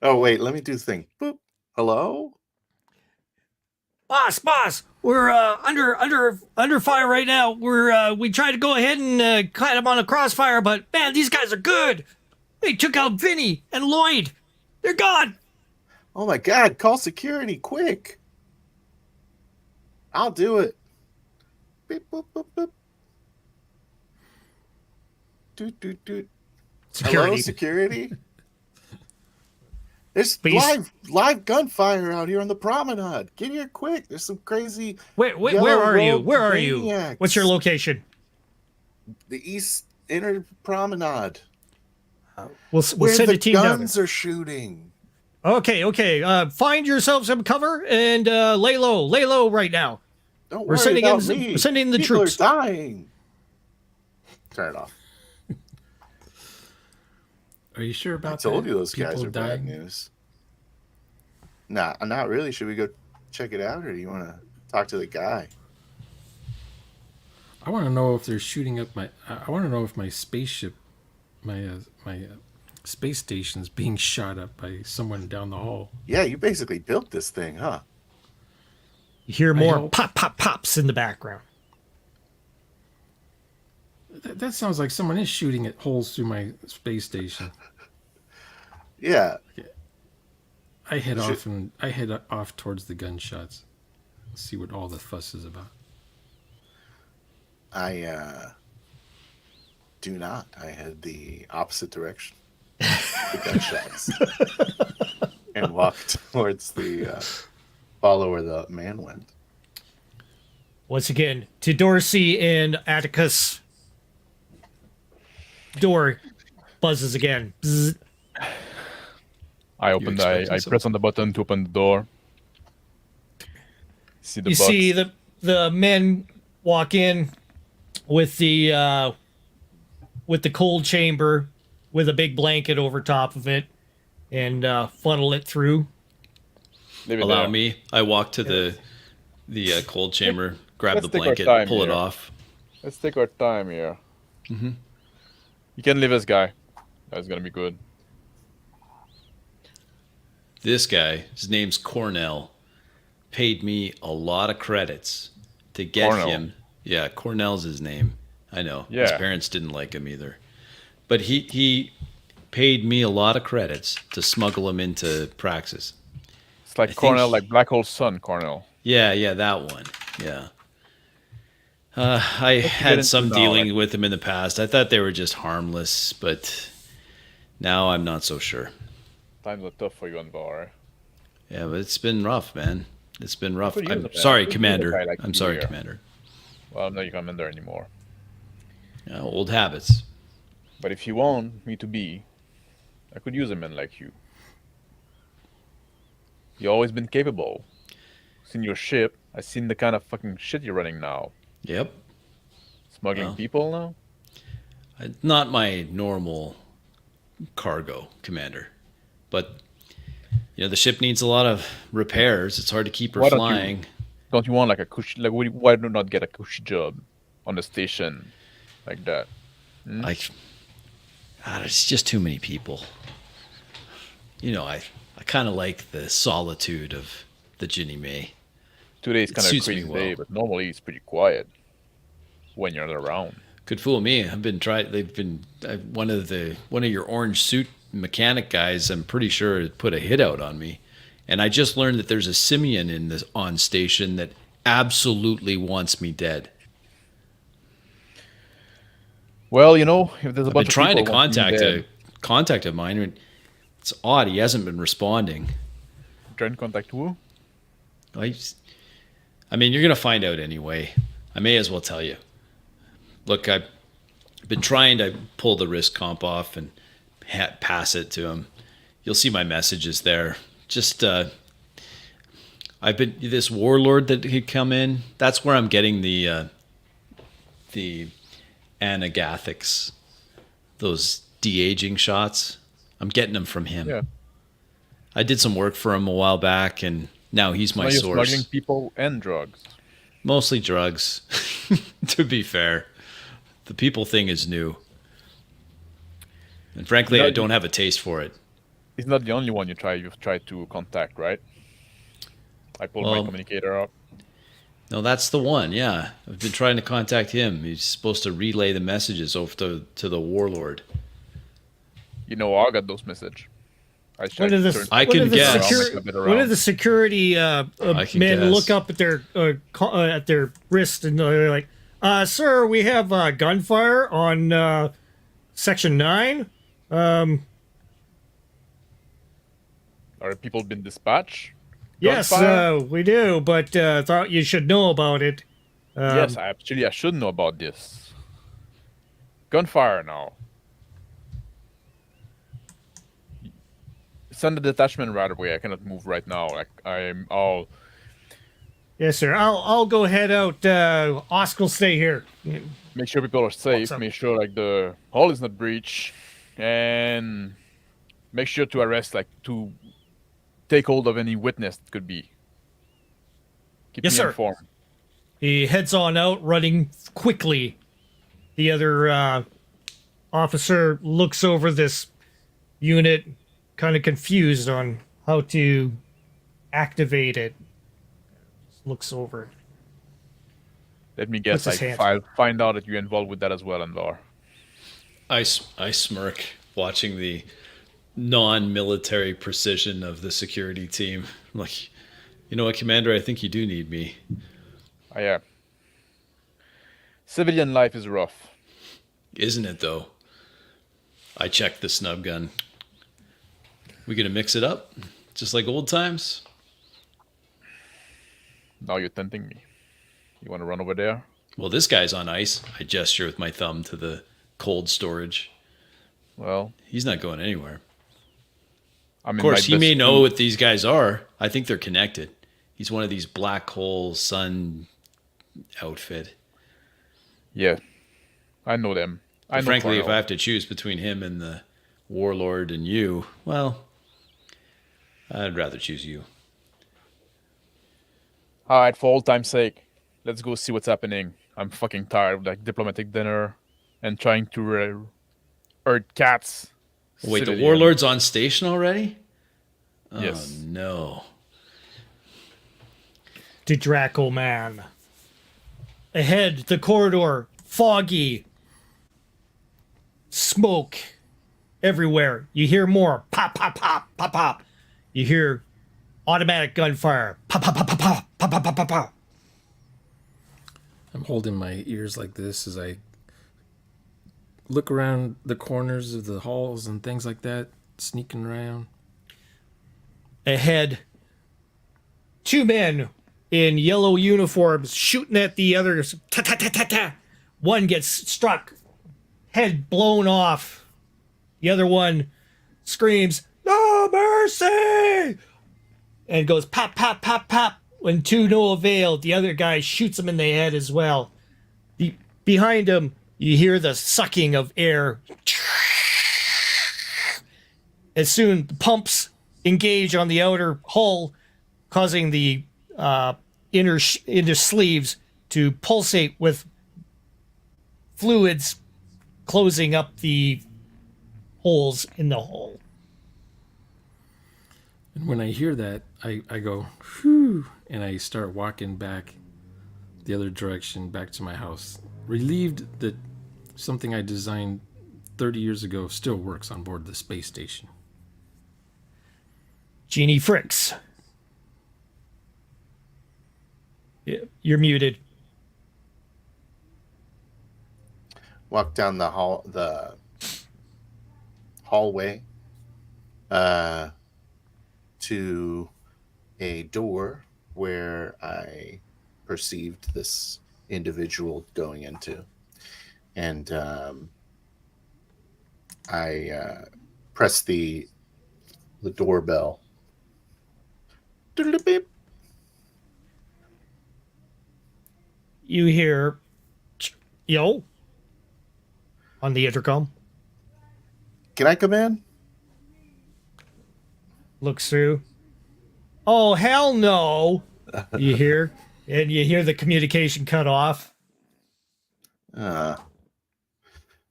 Oh wait, let me do the thing. Boop. Hello? Boss, we're under fire right now. We tried to go ahead and cut them on a crossfire, but man, these guys are good. They took out Vinny and Lloyd. They're gone. Oh my god, call security quick. I'll do it. Beep, boop, boop, boop. Doot, doot, doot. Security. Hello, security? There's Please. live gunfire out here on the promenade. Get here quick. There's some crazy Where yellow are you? robed Where are you? maniacs. What's your location? The east inner promenade. We'll Where send the a team down. guns are shooting. Okay. Find yourself some cover and lay low right now. Don't We're worry sending about in- me. we're sending in the People troops. are dying. Turn it off. Are you sure I about told that? you those guys People are bad dying? news. Nah, not really. Should we go check it out, or do you want to talk to the guy? I want to know if they're shooting up my. I want to know if my spaceship, my space station's being shot up by someone down the hall. Yeah, you basically built this thing, huh? You hear more hope- pops in the background. That sounds like someone is shooting at holes through my space station. Yeah. I head off towards the gunshots. See what all the fuss is about. I do not. I head the opposite direction. The gunshots. And walked towards the follow where the man went. Once again, to Dorsey and Atticus. Door buzzes again. Bzz. I press on the button to open the door. See the You box. see the men walk in with the cold chamber with a big blanket over top of it and funnel it through. Leave it Allow there. me. I walk to the cold chamber, grab Let's the take our blanket, time pull it here. off. Let's take our time here. You can leave this guy. That's gonna be good. This guy, his name's Cornell, paid me a lot of credits to get Cornell. him. Yeah, Cornell's his name. I know. His Yeah. parents didn't like him either. But he paid me a lot of credits to smuggle him into Praxis. It's like I think Cornell, he- like Black Hole's son, Cornell. Yeah, that one. Yeah. I get had into some now, dealing with them in the past. I thought they were just harmless, but now I'm not so sure. Times are tough for you on Var. Yeah, but it's been rough, man. It's been rough. Could use I'm a man. sorry, Could use a Commander. guy like I'm you sorry, here. Commander. Well, I'm not your commander anymore. Yeah, old habits. But if you want me to be, I could use a man like you. You've always been capable. Seen your ship. I've seen the kind of fucking shit you're running now. Yep. Smuggling Well. people now? Not my normal cargo, Commander. But, the ship needs a lot of repairs. It's hard to keep her Why don't you- flying. Don't you want like a cushy, like why do you not get a cushy job on the station like that? Like, God, it's just too many people. I kind of like the solitude of the Ginny May. Today is It kind of a suits me crazy well. day, but normally it's pretty quiet when you're not around. Could fool me. One of your orange suit mechanic guys, I'm pretty sure put a hit out on me. And I just learned that there's a simian in this on station that absolutely wants me dead. Well, if there's a I've been bunch of trying to people wanting you contact dead, a contact of mine. And it's odd. He hasn't been responding. trying to contact who? I mean, you're going to find out anyway. I may as well tell you. Look, I've been trying to pull the risk comp off and pass it to him. You'll see my messages there. Just, I've been, this warlord that he'd come in, that's where I'm getting the anagathics, those de-aging shots. I'm getting them from him. Yeah. I did some work for him a while back, and now he's my Now you're source. smuggling people and drugs. Mostly drugs, to be fair. The people thing is new. And frankly, No, I don't have a taste for it. He's not the only one you've tried to contact, right? I pulled my Well- communicator up. No, that's the one, yeah. I've been trying to contact him. He's supposed to relay the messages over to the warlord. I got those messages. What did the, I what can did the guess. what did the security can men guess. look up at their wrist and they're like, "Sir, we have gunfire on section 9." Are people been dispatched? Yes, Gunfire? we do, but thought you should know about it. Yes, I should know about this. Gunfire now. Send the detachment right away. I cannot move right now. I'm all. Yes, sir. I'll go head out. Oscar will stay here. Make sure people are safe. up? Make sure the hull is not breached, and make sure to arrest to take hold of any witness that could be. Keep Yes, me sir. informed. He heads on out, running quickly. The other officer looks over this unit, kind of confused on how to activate it. Just looks over it. Let me What's guess. his hand? I'll find out that you're involved with that as well, Anvar. I smirk watching the non-military precision of the security team. I'm like, you know what, Commander? I think you do need me. Yeah. Civilian life is rough. Isn't it, though? I checked the snub gun. We gonna mix it up? Just like old times? Now you're tempting me. You want to run over there? Well, this guy's on ice. I gesture with my thumb to the cold storage. Well, He's not going anywhere. I'm Of course, he may know what these guys are. I think they're connected. He's one of these black hole sun outfit. Yeah, I know them. But frankly, if I have to choose between him and the warlord and you, well, I'd rather choose you. All right, for old time's sake, let's go see what's happening. I'm fucking tired of like diplomatic dinner and trying to herd cats. Wait, the Civilian. warlord's on station already? Oh, Yes. no. To Draco Man. Ahead, the corridor, foggy. Smoke everywhere. You hear more. Pop, pop, pop, pop, pop. You hear automatic gunfire. Pop, pop, pop, pop, pop, pop, pop, pop, pop, pop. I'm holding my ears like this as I look around the corners of the halls and things like that, sneaking around. Ahead, two men in yellow uniforms shooting at the others. Ta ta ta ta ta. One gets struck, head blown off. The other one screams, "No mercy!" and goes pop, pop, pop, pop. When to no avail, the other guy shoots him in the head as well. Behind him, you hear the sucking of air. As soon the pumps engage on the outer hull, causing the inner sleeves to pulsate with fluids, closing up the holes in the hull. And when I hear that, I go, whew, and I start walking back the other direction, back to my house, relieved that something I designed 30 years ago still works on board the space station. Genie Fricks. You're muted. Walk down the hallway to a door where I perceived this individual going into, and I press the doorbell. Doodle-beep. You hear, yo, on the intercom. Can I come in? Looks through. Oh, hell no. You hear, and you hear the communication cut off. I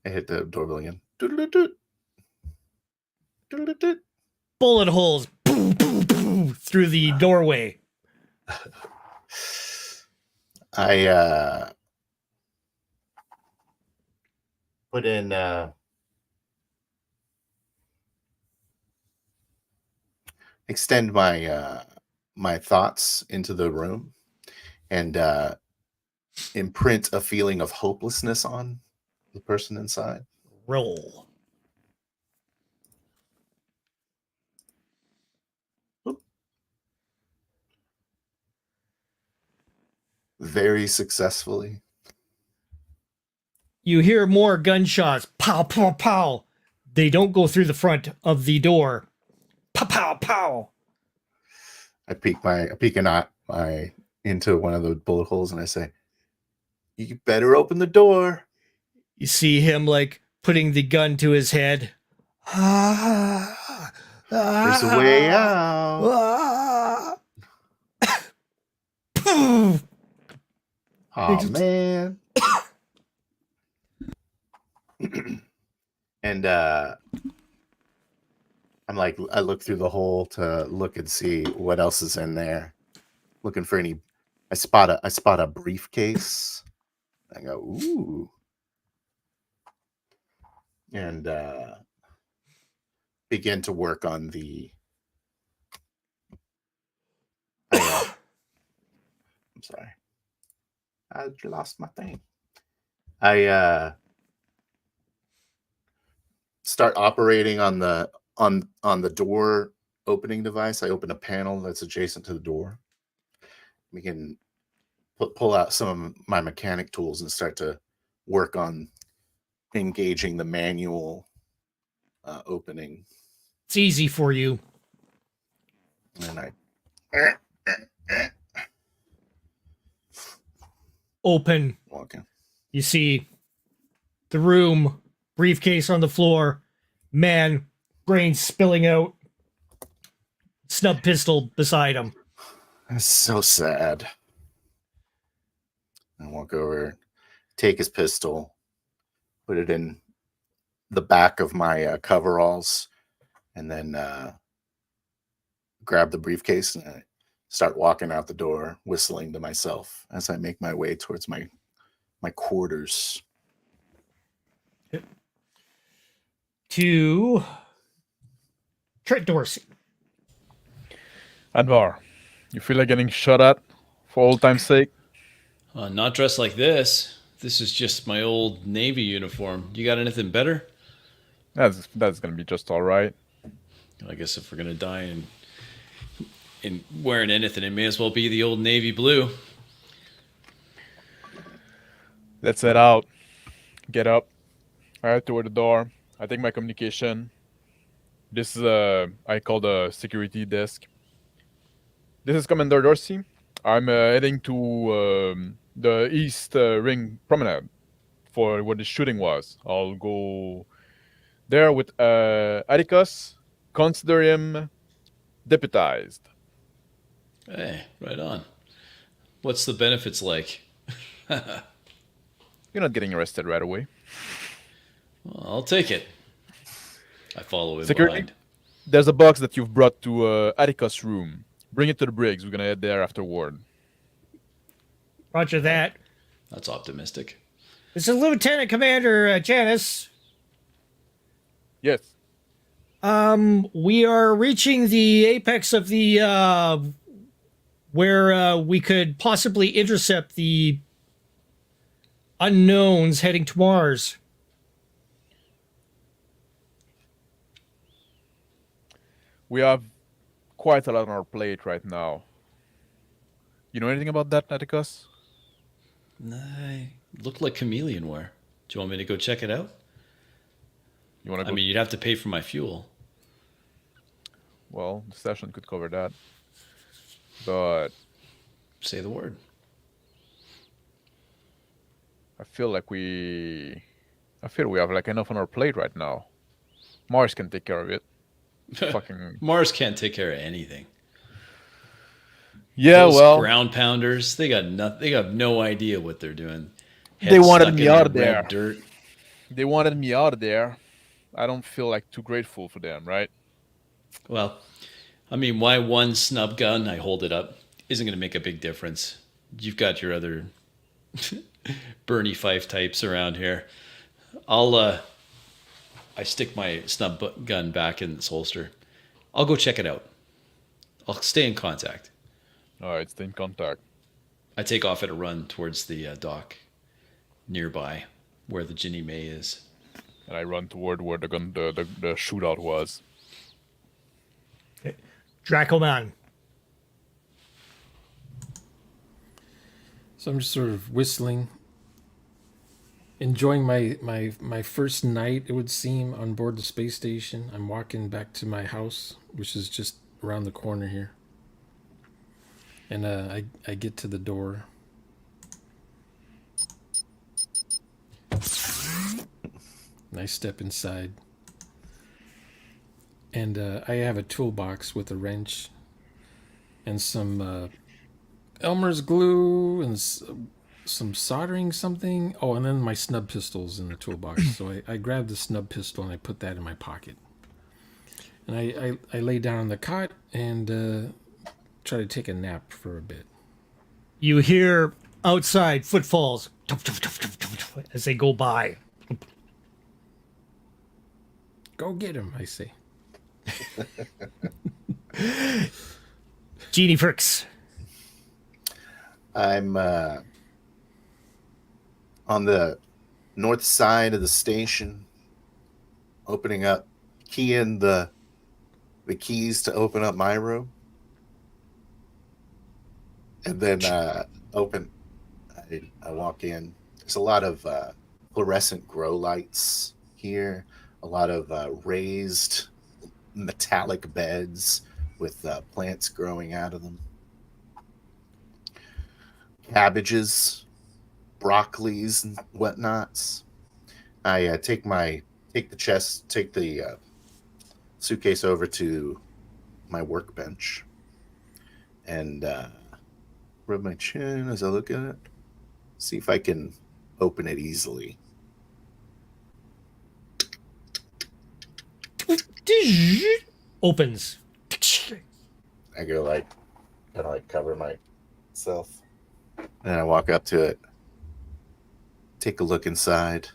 hit the doorbell again. Doodle-doot. Doodle-doot. Bullet holes boom, boom, boom, through the doorway. I put in extend my my thoughts into the room and imprint a feeling of hopelessness on the person inside. Roll. Very successfully. You hear more gunshots. Pow, pow, pow. They don't go through the front of the door. Pow, pow, pow. I peek an eye into one of the bullet holes and I say, "You better open the door." You see him like putting the gun to his head. There's a way out. Oh man. And I'm like, I look through the hole to look and see what else is in there. Looking for any. I spot a briefcase I go, ooh. And begin to work on the... I'm sorry. I lost my thing. I start operating on the door opening device. I open a panel that's adjacent to the door. We can pull out some of my mechanic tools and start to work on engaging the manual opening. It's easy for you. And I Open. walk in. You see the room, briefcase on the floor, man, brains spilling out, snub pistol beside him. That's so sad. I walk over, take his pistol, put it in the back of my coveralls, and then grab the briefcase and I start walking out the door, whistling to myself as I make my way towards my quarters. To Trent Dorsey. Advar, you feel like getting shot at for old time's sake? Not dressed like this. This is just my old Navy uniform. You got anything better? That's gonna be just all right. I guess if we're gonna die in wearing anything, it may as well be the old navy blue. Let's head out. Get up. I head toward the door. I take my communication. This is I call the security desk. This is Commander Dorsey. I'm heading to the East Ring Promenade for where the shooting was. I'll go there with Atticus. Consider him deputized. Hey, right on. What's the benefits like? You're not getting arrested right away. Well, I'll take it. I follow him Security? behind. There's a box that you've brought to Atticus' room. Bring it to the Briggs. We're gonna head there afterward. Roger that. That's optimistic. This is Lieutenant Commander Janice. Yes. We are reaching the apex of the where we could possibly intercept the unknowns heading to Mars. We have quite a lot on our plate right now. You know anything about that, Atticus? I look like chameleon wear. Do you want me to go check it out? You wanna go? I mean, you'd have to pay for my fuel. Well, the session could cover that. But Say the word. I feel we have like enough on our plate right now. Mars can take care of it. Fucking Mars can't take care of anything. yeah, Those well, ground pounders, they got nothing. They have no idea what they're doing. They Heads wanted stuck me in out their red there. Dirt. they wanted me out of there. I don't feel like too grateful for them, right? Well, I mean, why one snub gun? I hold it up. Isn't going to make a big difference. You've got your other Bernie Fife types around here. I stick my snub gun back in its holster. I'll go check it out. I'll stay in contact. All right, stay in contact. I take off at a run towards the dock nearby where the Ginny May is. And I run toward where the shootout was. Dracoman. So I'm just sort of whistling, enjoying my first night, it would seem, on board the space station. I'm walking back to my house, which is just around the corner here. And I get to the door. And I step inside. And I have a toolbox with a wrench and some Elmer's glue and some soldering something. Oh, and then my snub pistol's in the toolbox. So I grab the snub pistol and I put that in my pocket. And I lay down on the cot and try to take a nap for a bit. You hear outside, footfalls as they go by. Go get him, I say. Genie Fricks. I'm on the north side of the station, opening up, keying the keys to open up my room, and then I walk in. There's a lot of fluorescent grow lights here, a lot of raised metallic beds with plants growing out of them. Cabbages, broccolis, and whatnots. I take the suitcase over to my workbench and rub my chin as I look at it. See if I can open it easily. Opens. I go kind of cover myself. And I walk up to it, take a look inside.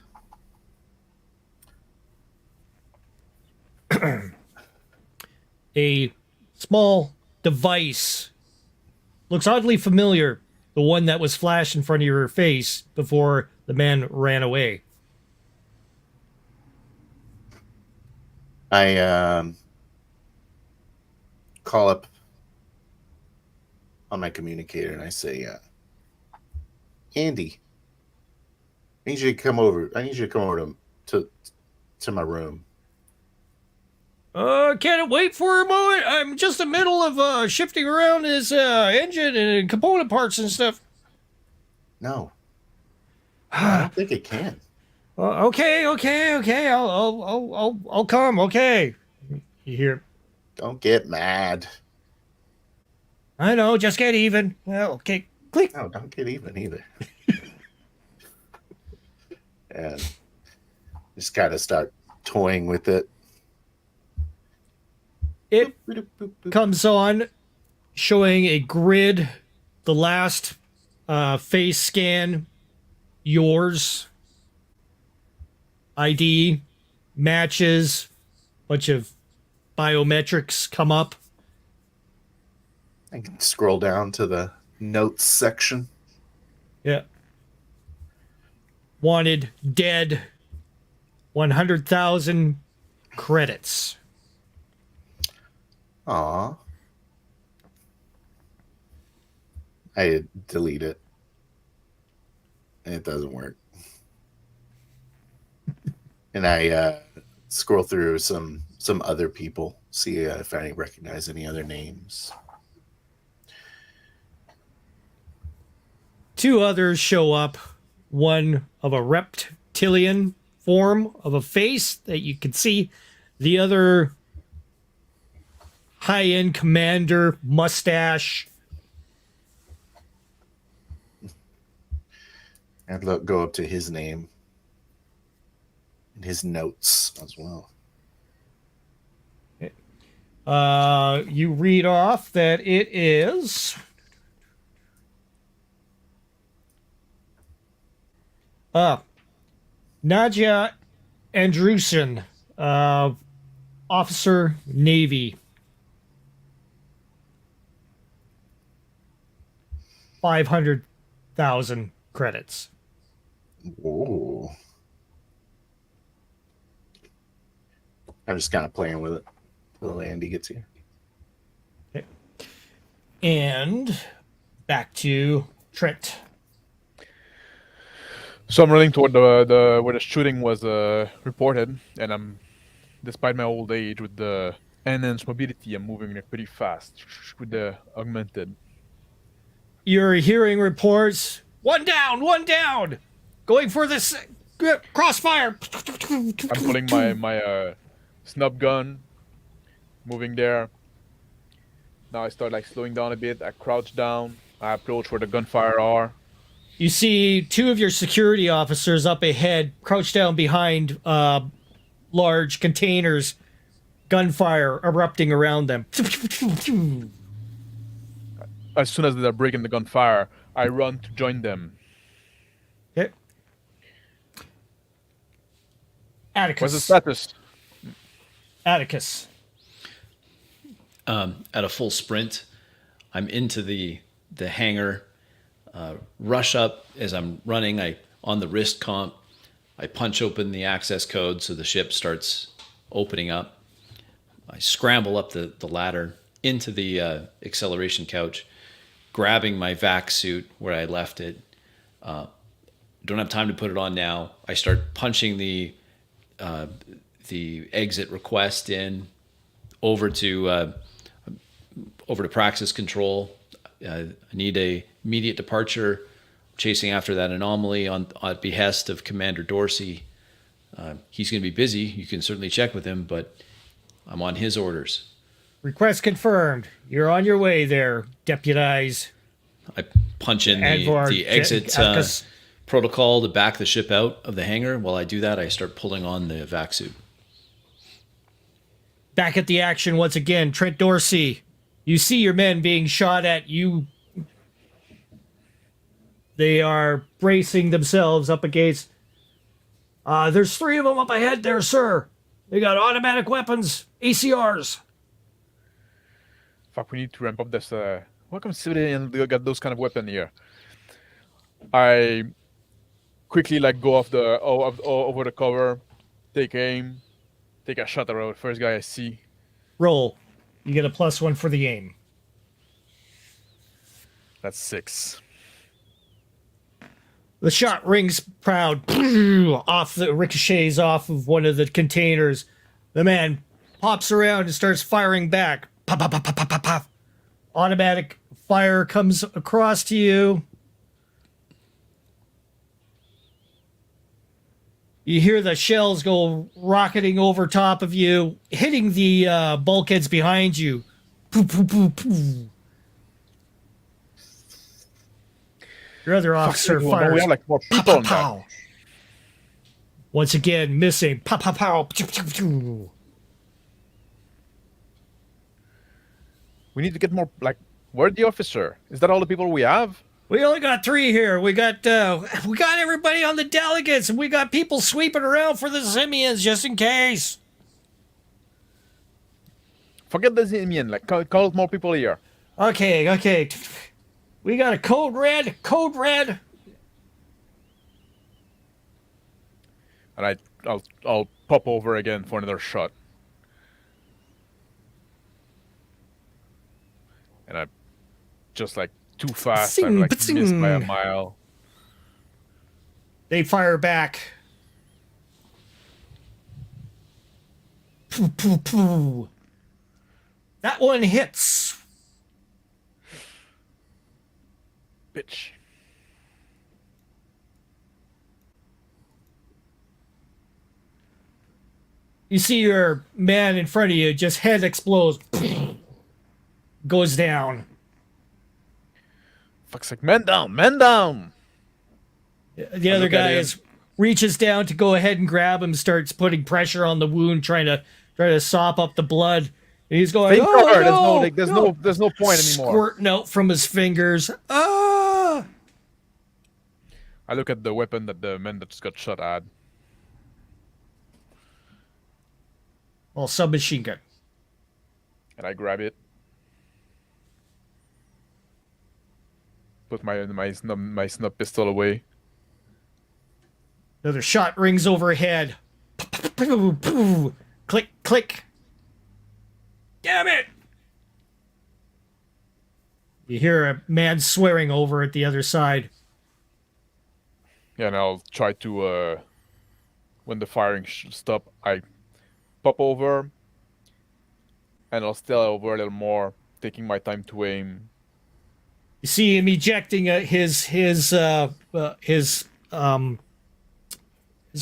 A small device. Looks oddly familiar. The one that was flashed in front of your face before the man ran away. I call up on my communicator and I say, Andy, I need you to come over to my room. Can it wait for a moment? I'm just in the middle of shifting around his engine and component parts and stuff. No, I don't think it can. Okay. I'll come. Okay. You hear? Don't get mad. I know. Just get even. Well, okay. Click. No, don't get even either. And just kind of start toying with it. It comes on, showing a grid. The last face scan, yours. ID matches. Bunch of biometrics come up. I can scroll down to the notes section. Yeah. Wanted dead. 100,000 credits. Aw. I delete it. And it doesn't work. And I scroll through some other people, see if I recognize any other names. Two others show up. One of a reptilian form of a face that you can see. The other high-end commander, mustache. I'd go up to his name and his notes as well. You read off that it is Nadia Andrusen, officer, Navy. 500,000 credits. Whoa. I'm just kind of playing with it until Andy gets here. Okay. And back to Trent. So I'm running toward the where the shooting was reported, and I'm, despite my old age, with the enhanced mobility, I'm moving pretty fast with the augmented. You're hearing reports. One down. Going for this crossfire. I'm pulling my snub gun, moving there. Now I start slowing down a bit. I crouch down. I approach where the gunfire are. You see two of your security officers up ahead, crouched down behind large containers, gunfire erupting around them. As soon as they're breaking the gunfire, I run to join them. Okay. Atticus. What's the status? Atticus. At a full sprint, I'm into the hangar. Rush up as I'm running. On the wrist comp, I punch open the access code so the ship starts opening up. I scramble up the ladder into the acceleration couch, grabbing my vac suit where I left it. Don't have time to put it on now. I start punching the exit request in over to Praxis Control. I need a immediate departure. Chasing after that anomaly on behest of Commander 𝙏𝙍𝘼𝙑𝙀𝙍. He's going to be busy. You can certainly check with him, but I'm on his orders. Request confirmed. You're on your way there, deputize. I punch in Advar, the exit Atticus. protocol to back the ship out of the hangar. While I do that, I start pulling on the vac suit. Back at the action once again. Trent 𝙏𝙍𝘼. You see your men being shot at. They are bracing themselves up against. There's 3 of them up ahead there, sir. They got automatic weapons, ACRs. Fuck, we need to ramp up this. Welcome, civilian. They got those kind of weapon here. I quickly go off over the cover, take aim, take a shot at the first guy I see. Roll. You get a +1 for the aim. That's 6. The shot rings proud, ricochets off of one of the containers. The man pops around and starts firing back. Pop, pop, pop, pop, pop, pop, pop. Automatic fire comes across to you. You hear the shells go rocketing over top of you, hitting the bulkheads behind you. Poo, poo, poo, poo. Your other officer fires. We have more Pow, people pow, in pow. there. Once again, missing. Pow, pow, pow. Pew, pew, pew. We need to get more. Where's the officer? Is that all the people we have? We only got 3 here. We got everybody on the delegates, and we got people sweeping around for the simians just in case. Forget the Simian. Call more people here. Okay. We got a code red. And I'll pop over again for another shot. And I just too fast. Zing, I'm missed by a zing. mile. They fire back. Poo, poo, poo. That one hits. Bitch. You see your man in front of you, just head explodes. Goes down. Fuck's sake. Men down. Men down. The other guy reaches down to go ahead and grab him, starts putting pressure on the wound, trying to sop up the blood. And he's going, Fake oh, cover. no, There's no point anymore. Squirting out from his fingers. Ah! I look at the weapon that the man that just got shot had. Well, submachine gun. And I grab it. Put my snub pistol away. Another shot rings overhead. Click, click. Damn it! You hear a man swearing over at the other side. Yeah, and I'll try to, when the firing stop, I pop over, and I'll stay over a little more, taking my time to aim. You see him ejecting his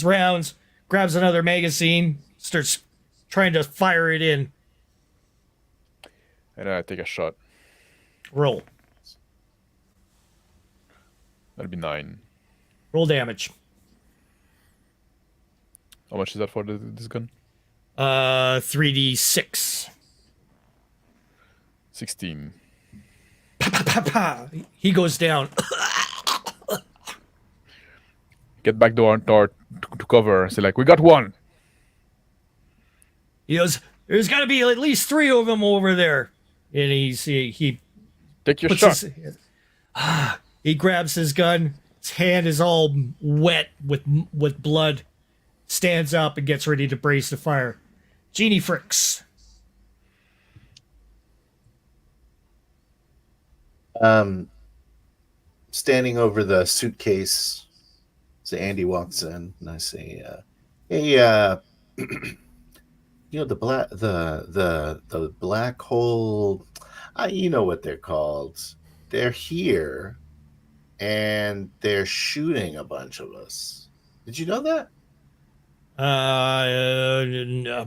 rounds, grabs another magazine, starts trying to fire it in. And then I take a shot. Roll. That'd be 9. Roll damage. How much is that for this gun? 3d6. 16. Pa, pa, pa, pa. He goes down. get back to cover. Say like, we got one. He goes, "There's got to be at least 3 of them over there." And he Take your puts shot. he grabs his gun. His hand is all wet with blood. Stands up and gets ready to brace the fire. Genie Fricks. Standing over the suitcase, so Andy walks in, and I say, "Hey, the black hole, you know what they're called? They're here, and they're shooting a bunch of us. Did you know that?"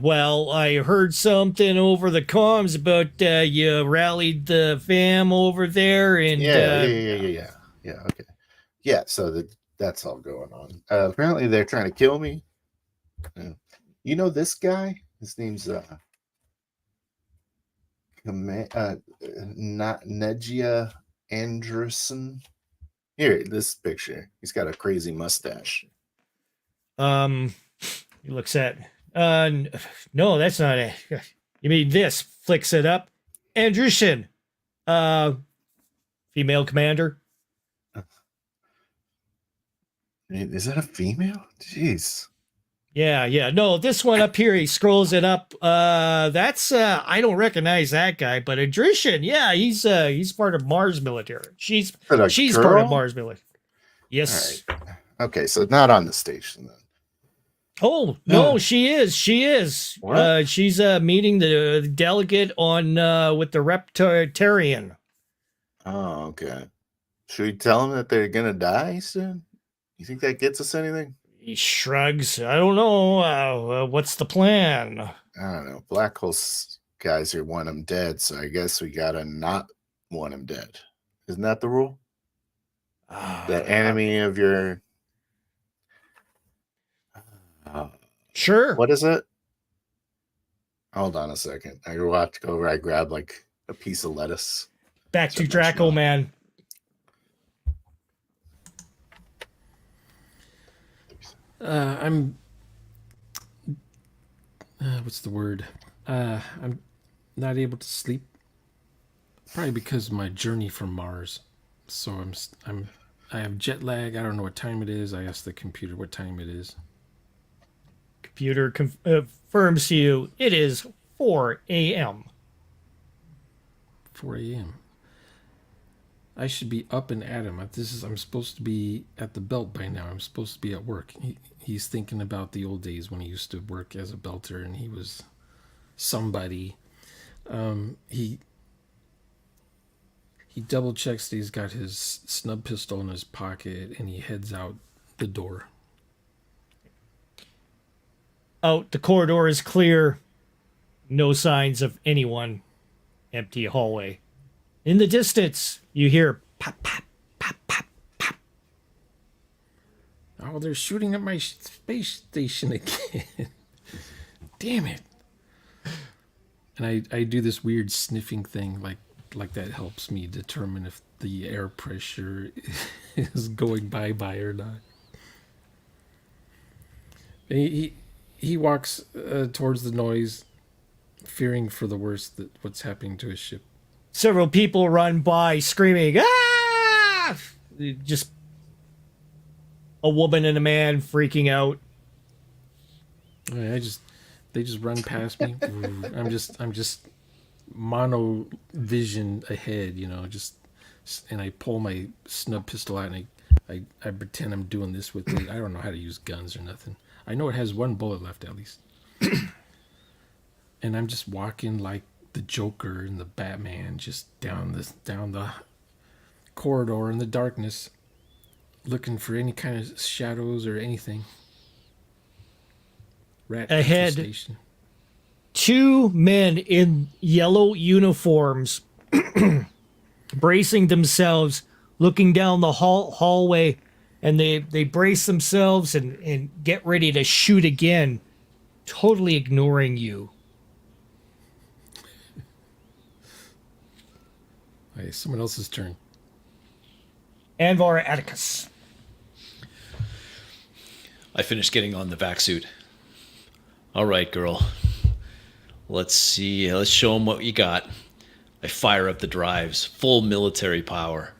Well, I heard something over the comms about you rallied the fam over there, and Yeah. Okay. Yeah. So that's all going on. Apparently, they're trying to kill me. You know this guy? His name's Nedja Anderson. Here, this picture. He's got a crazy mustache. he looks at, no, that's not it. You mean this? Flicks it up. Anderson, female commander. Is that a female? Jeez. Yeah. No, this one up here, he scrolls it up. That's I don't recognize that guy, but Adrian, yeah, he's part of Mars military. She's part of Mars military. Yes. All right. Okay, so not on the station then. Oh no, she is. She's meeting the delegate on with the Reptarian. Oh, okay. Should we tell them that they're gonna die soon? You think that gets us anything? He shrugs. I don't know. What's the plan? I don't know. Black hole guys here want him dead, so I guess we gotta not want him dead. Isn't that the rule? The enemy of your... Sure. What is it? Hold on a second. I walked over. I grabbed like a piece of lettuce. Back to Draco, man. I'm what's the word? I'm not able to sleep, probably because of my journey from Mars. So I have jet lag. I don't know what time it is. I asked the computer what time it is. Computer confirms to you it is 4 a.m. 4 a.m. I should be up and at him. I'm supposed to be at the belt by now. I'm supposed to be at work. He's thinking about the old days when he used to work as a belter and he was somebody. He double checks that he's got his snub pistol in his pocket and he heads out the door. Out, the corridor is clear. No signs of anyone. Empty hallway. In the distance, you hear pop, pop, pop, pop, pop. Oh, they're shooting at my space station again. Damn it. And I do this weird sniffing thing, like that helps me determine if the air pressure is going bye-bye or not. He walks towards the noise, fearing for the worst that what's happening to his ship. Several people run by screaming, "Ah!" Just a woman and a man freaking out. They just run past me. I'm just mono vision ahead, and I pull my snub pistol out and I pretend I'm doing this with it. I don't know how to use guns or nothing. I know it has one bullet left at least. And I'm just walking like the Joker and the Batman, just down the corridor in the darkness, looking for any kind of shadows or anything. Rat ahead. Station. 2 men in yellow uniforms, bracing themselves, looking down the hallway, and they brace themselves and get ready to shoot again, totally ignoring you. Okay, someone else's turn. Anvar Atticus. I finish getting on the vac suit. All right, girl. Let's see. Let's show them what you got. I fire up the drives, full military power.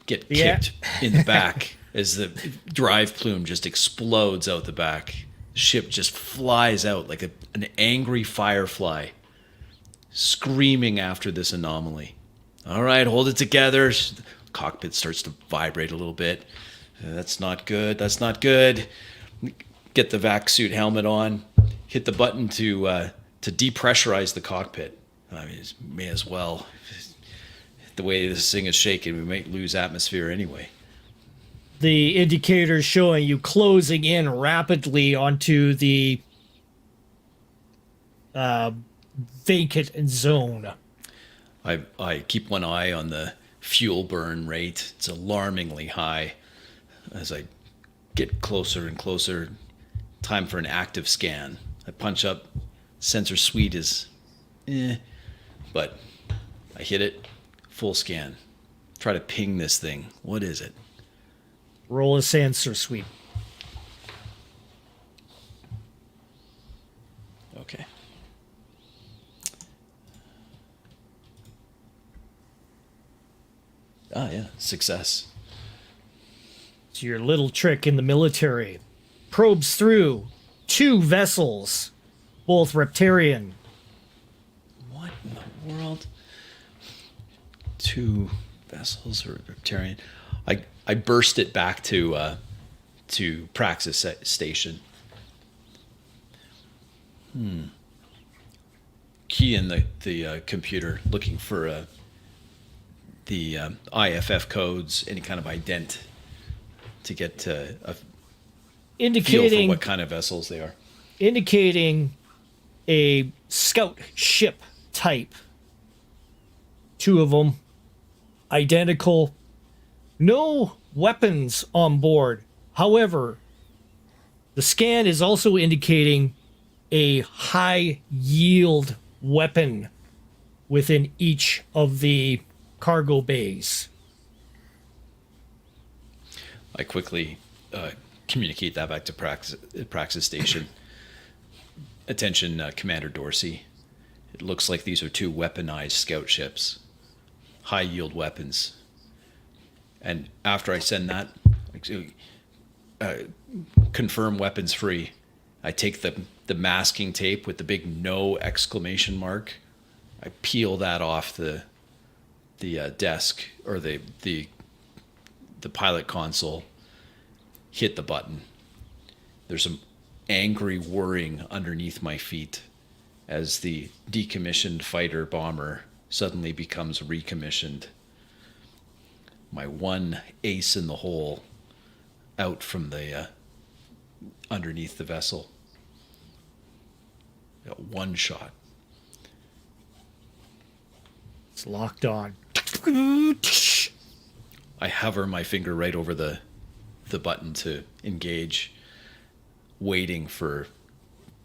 Get kicked in the back as the drive plume just explodes out the back. The ship just flies out like an angry firefly, screaming after this anomaly. All right, hold it together. The cockpit starts to vibrate a little bit. That's not good. That's not good. Get the vac suit helmet on. Hit the button to depressurize the cockpit. I mean, may as well. The way this thing is shaking, we might lose atmosphere anyway. The indicator showing you closing in rapidly onto the vacant zone. I keep one eye on the fuel burn rate. It's alarmingly high. As I get closer and closer, time for an active scan. I punch up. Sensor suite is but I hit it. Full scan. Try to ping this thing. What is it? Roll a sensor sweep. Okay. Ah, yeah. Success. It's your little trick in the military. Probes through 2 vessels, both reptilian. What in the world? 2 vessels or reptilian. I burst it back to Praxis Station. Key in the computer, looking for the IFF codes, any kind of ident to get a feel for Indicating what kind of vessels they are. indicating a scout ship type. 2 of them, identical. No weapons on board. However, the scan is also indicating a high yield weapon within each of the cargo bays. I quickly communicate that back to Praxis Station. Attention, Commander Dorsey. It looks like these are 2 weaponized scout ships. High yield weapons. And after I send that, confirm weapons free, I take the masking tape with the big no exclamation mark. I peel that off the desk or the pilot console. Hit the button. There's some angry whirring underneath my feet as the decommissioned fighter bomber suddenly becomes recommissioned. My one ace in the hole out from the underneath the vessel. Got 1 shot. It's locked on. I hover my finger right over the button to engage, waiting for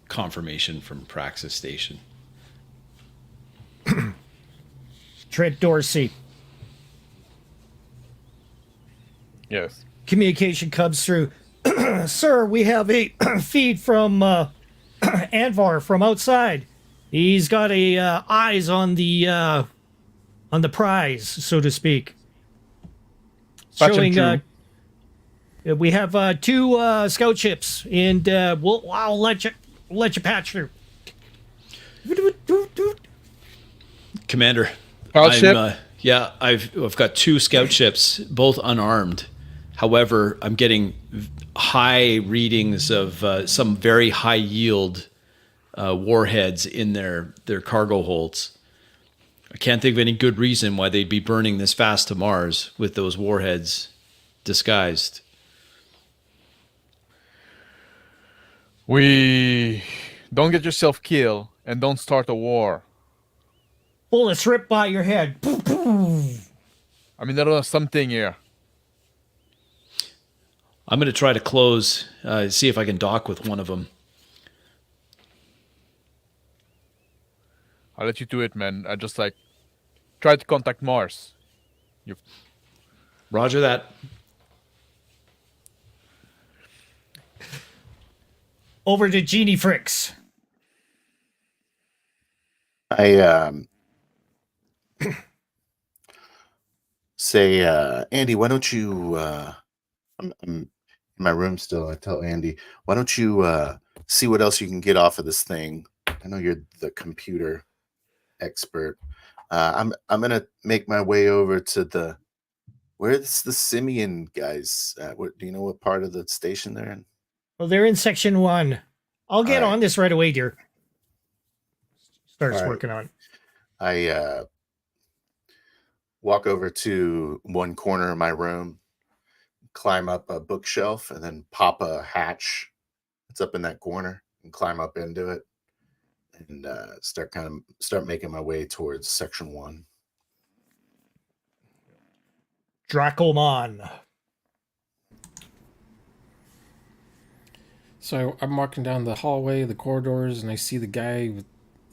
confirmation from Praxis Station. Trent Dorsey. Yes. Communication comes through. Sir, we have a feed from Anvar from outside. He's got a eyes on the prize, so to speak. Patch him Showing through. we have 2 scout ships, and I'll let you patch through. Commander, Pilot ship? Yeah, I've got 2 scout ships, both unarmed. However, I'm getting high readings of some very high yield warheads in their cargo holds. I can't think of any good reason why they'd be burning this fast to Mars with those warheads disguised. We don't get yourself killed and don't start a war. Bullets rip by your head. I mean, there's something here. I'm going to try to close, see if I can dock with one of them. I'll let you do it, man. I just try to contact Mars. Roger that. over to Genie Fricks. I say, Andy, why don't you? I'm in my room still. I tell Andy, why don't you see what else you can get off of this thing? I know you're the computer expert. I'm gonna make my way over to the. Where's the Simeon guys? What do you know? What part of the station they're in? Well, they're in section 1. I'll get All right. on this right away, dear. Starts All right. working on. I walk over to one corner of my room, climb up a bookshelf, and then pop a hatch that's up in that corner and climb up into it, and start making my way towards section 1. Dracomon. So I'm walking down the hallway, the corridors, and I see the guy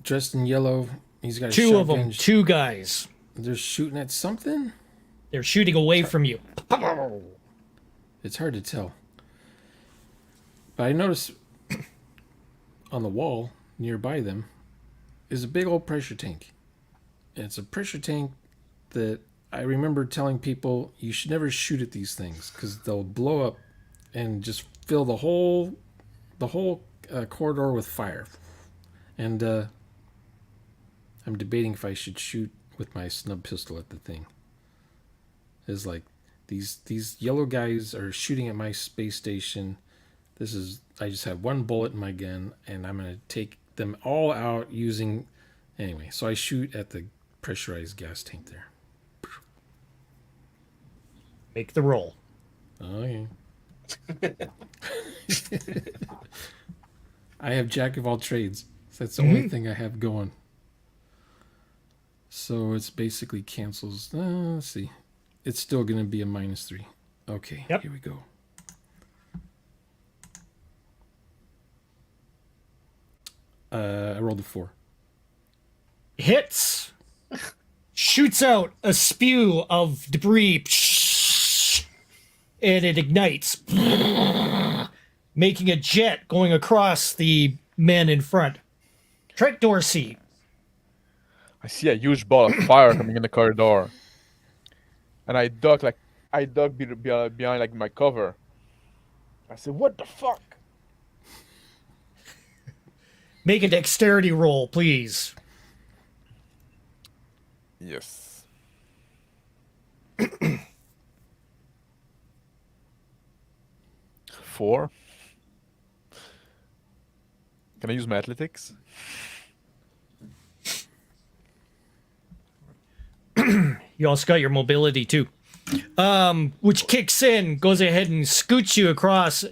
dressed in yellow. He's got a 2 of shotgun. them. 2 guys. They're shooting at something? They're shooting away from you. It's hard to tell. But I notice on the wall nearby them is a big old pressure tank. And it's a pressure tank that I remember telling people you should never shoot at these things because they'll blow up and just fill the whole corridor with fire. And I'm debating if I should shoot with my snub pistol at the thing. It's like these yellow guys are shooting at my space station. I just have one bullet in my gun, and I'm gonna take them all out using. Anyway, so I shoot at the pressurized gas tank there. Make the roll. Okay. I have jack of all trades. That's the only thing I have going. So it's basically cancels. Let's see. It's still going to be a -3. Okay, Yep. Here we go. I rolled a 4. Hits. Shoots out a spew of debris. And it ignites. Making a jet going across the men in front. Trent Dorsey. I see a huge ball of fire coming in the corridor, and I duck behind like my cover. I said, "What the fuck?" Make a dexterity roll, please. Yes. 4. Can I use my athletics? You also got your mobility too, which kicks in, goes ahead and scoots you across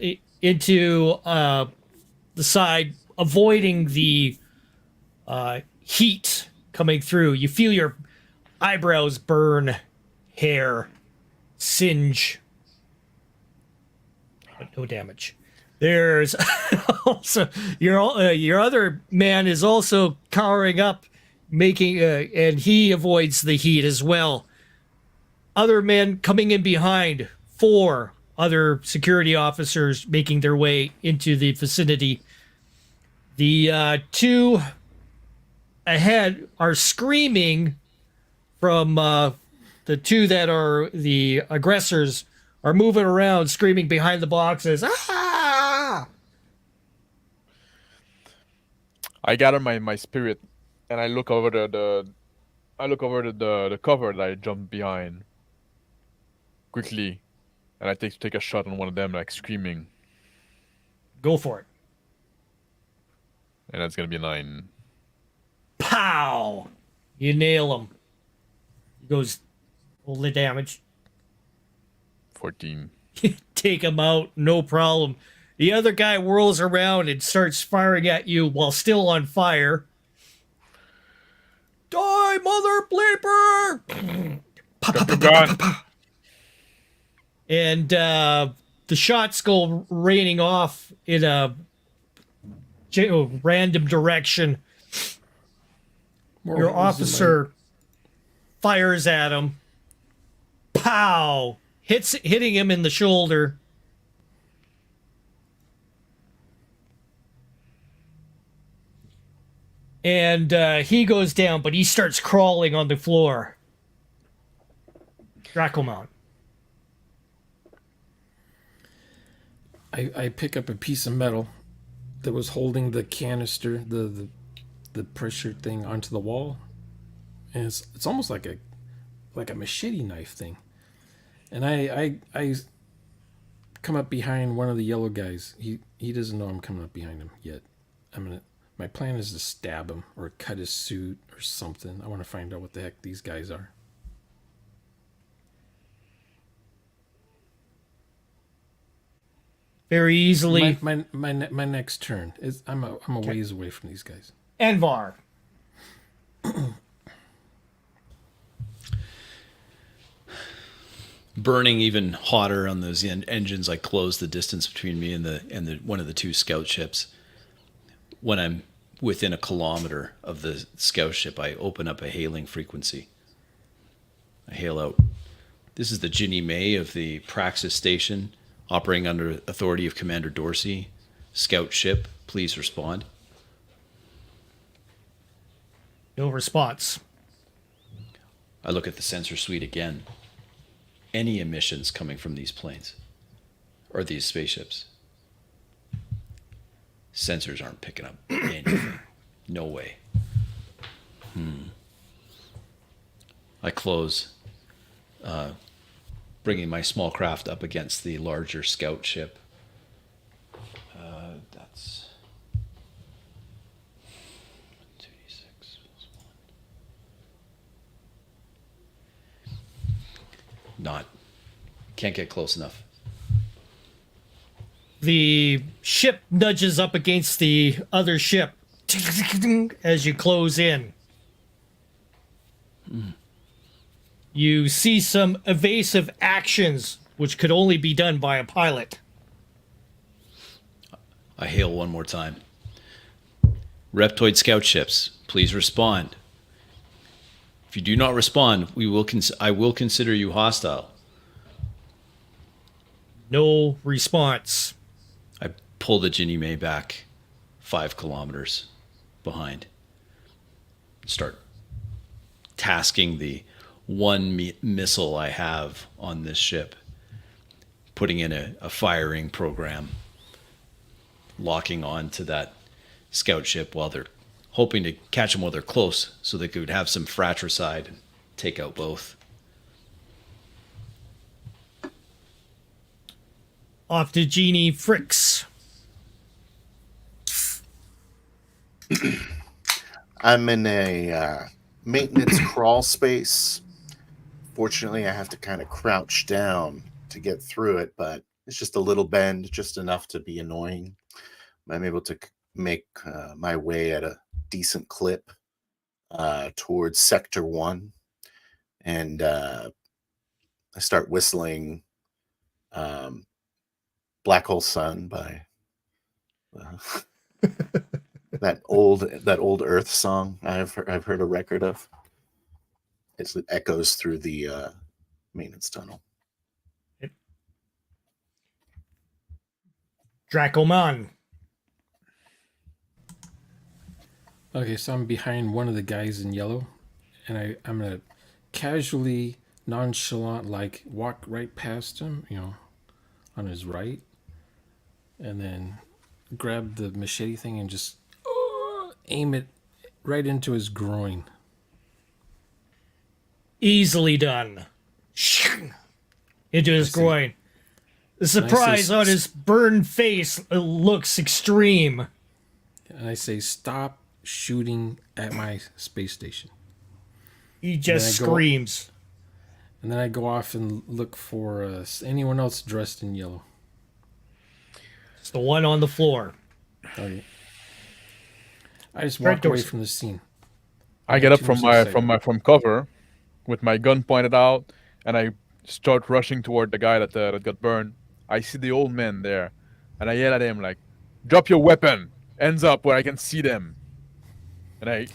into the side, avoiding the heat coming through. You feel your eyebrows burn, hair singe, but no damage. There's also your other man is also cowering up, making and he avoids the heat as well. Other men coming in behind, 4 other security officers making their way into the vicinity. The 2 ahead are screaming from the 2 that are the aggressors are moving around screaming behind the boxes. Ah! I gather my spirit, and I look over the cover that I jumped behind quickly, and I take a shot on one of them, like screaming, Go for it. and that's gonna be a 9. Pow! You nail him. He goes, roll the damage. 14. Take him out, no problem. The other guy whirls around and starts firing at you while still on fire. Die, mother bleeper! Got the gun. And the shots go raining off in a random direction. More Your holes in my- officer fires at him. Pow! Hitting him in the shoulder. and he goes down, but he starts crawling on the floor. Dracomon. I pick up a piece of metal that was holding the canister, the pressure thing onto the wall, and it's almost like a machete knife thing. And I come up behind one of the yellow guys. He doesn't know I'm coming up behind him yet. My plan is to stab him or cut his suit or something. I want to find out what the heck these guys are. Very easily. My next turn is I'm a ways away from these guys. Anvar. Burning even hotter on those engines, I close the distance between me and the one of the two scout ships. When I'm within a kilometer of the scout ship, I open up a hailing frequency. I hail out, "This is the 𝙏𝙍𝘼𝙑𝙀𝙍𝙀𝙍, of the Praxis Station, operating under authority of Commander Dorsey. Scout ship, please respond." No response. I look at the sensor suite again. Any emissions coming from these planes or these spaceships? Sensors aren't picking up anything. No way. I close, bringing my small craft up against the larger scout ship. That's 2d6 plus 1. Can't get close enough. The ship nudges up against the other ship as you close in. You see some evasive actions which could only be done by a pilot. I hail one more time. Reptoid scout ships, please respond. If you do not respond, I will consider you hostile. No response. I pull the 𝙏𝙍𝘼𝙑𝙀𝙀𝙀 back 5 kilometers behind. Start tasking the one missile I have on this ship, putting in a firing program, locking on to that scout ship while they're hoping to catch them while they're close so they could have some fratricide and take out both. Off to Genie Fricks. I'm in a maintenance crawl space. Fortunately, I have to kind of crouch down to get through it, but it's just a little bend, just enough to be annoying. I'm able to make my way at a decent clip towards Sector 1, and I start whistling Black Hole Sun by that old Earth song I've heard a record of. It echoes through the maintenance tunnel. Dracomon. Okay, so I'm behind one of the guys in yellow, and I'm gonna casually, nonchalant, like walk right past him, on his right, and then grab the machete thing and just aim it right into his groin. Easily done. Into his groin. The surprise on his burned face looks extreme. And I say, "Stop shooting at my space station." He just screams. And then I go off and look for anyone else dressed in yellow. It's the one on the floor. Okay. I just walk away from the scene. I get up from cover with my gun pointed out, and I start rushing toward the guy that got burned. I see the old man there, and I yell at him like, "Drop your weapon! Hands up where I can see them!" And I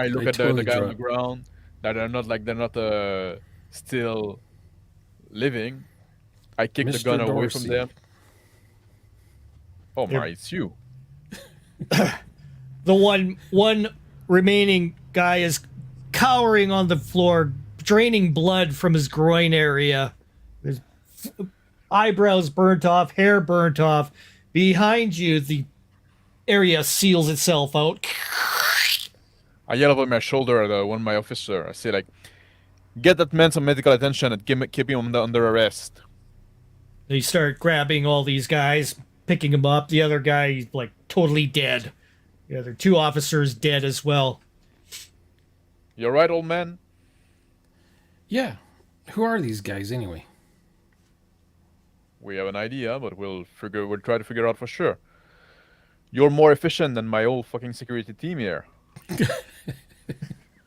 look at the guy on the ground. That they're not still living. I kick the gun away from them. Oh my, it's you. The one remaining guy is cowering on the floor, draining blood from his groin area. His eyebrows burnt off, hair burnt off. Behind you, the area seals itself out. I yell over my shoulder at one of my officer. I say like, "Get that man some medical attention and keep him under arrest." They start grabbing all these guys, picking them up. The other guy, like, totally dead. The other 2 officers dead as well. You alright, old man? Yeah. Who are these guys anyway? We have an idea, but we'll try to figure out for sure. You're more efficient than my old fucking security team here.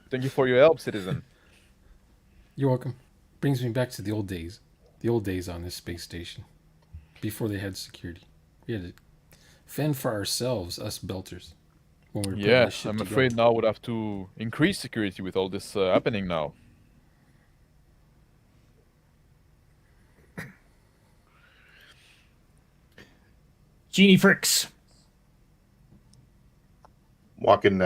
Thank you for your help, citizen. You're welcome. Brings me back to the old days. The old days on this space station. Before they had security. We had to fend for ourselves, us belters. When we were putting Yeah, this shit I'm together. afraid now we'd have to increase security with all this happening now. Genie Fricks. Walking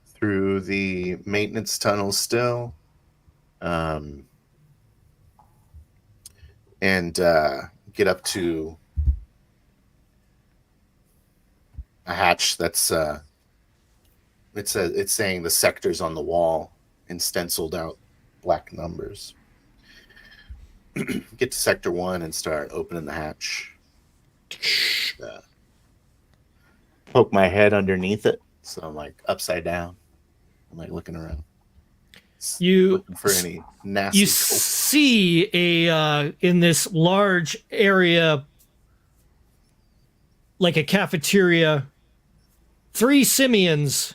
through the maintenance tunnel still. And get up to a hatch that's it's saying the sectors on the wall in stenciled out black numbers. Get to sector 1 and start opening the hatch. Poke my head underneath it, so I'm like upside down. I'm like looking around. Looking for any nasty. You see in this large area, like a cafeteria, 3 simians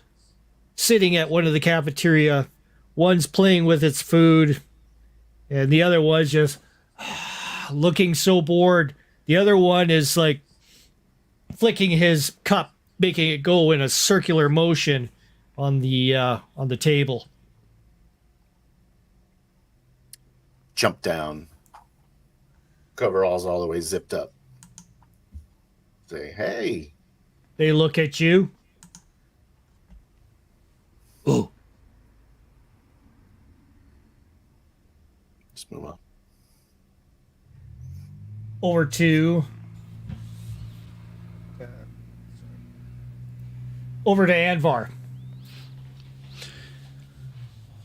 sitting at one of the cafeteria. One's playing with its food, and the other one's just looking so bored. The other one is like flicking his cup, making it go in a circular motion on the table. Jump down. Coveralls all the way zipped up. Say, hey. They look at you. Oh. Just move on. Over to Anvar.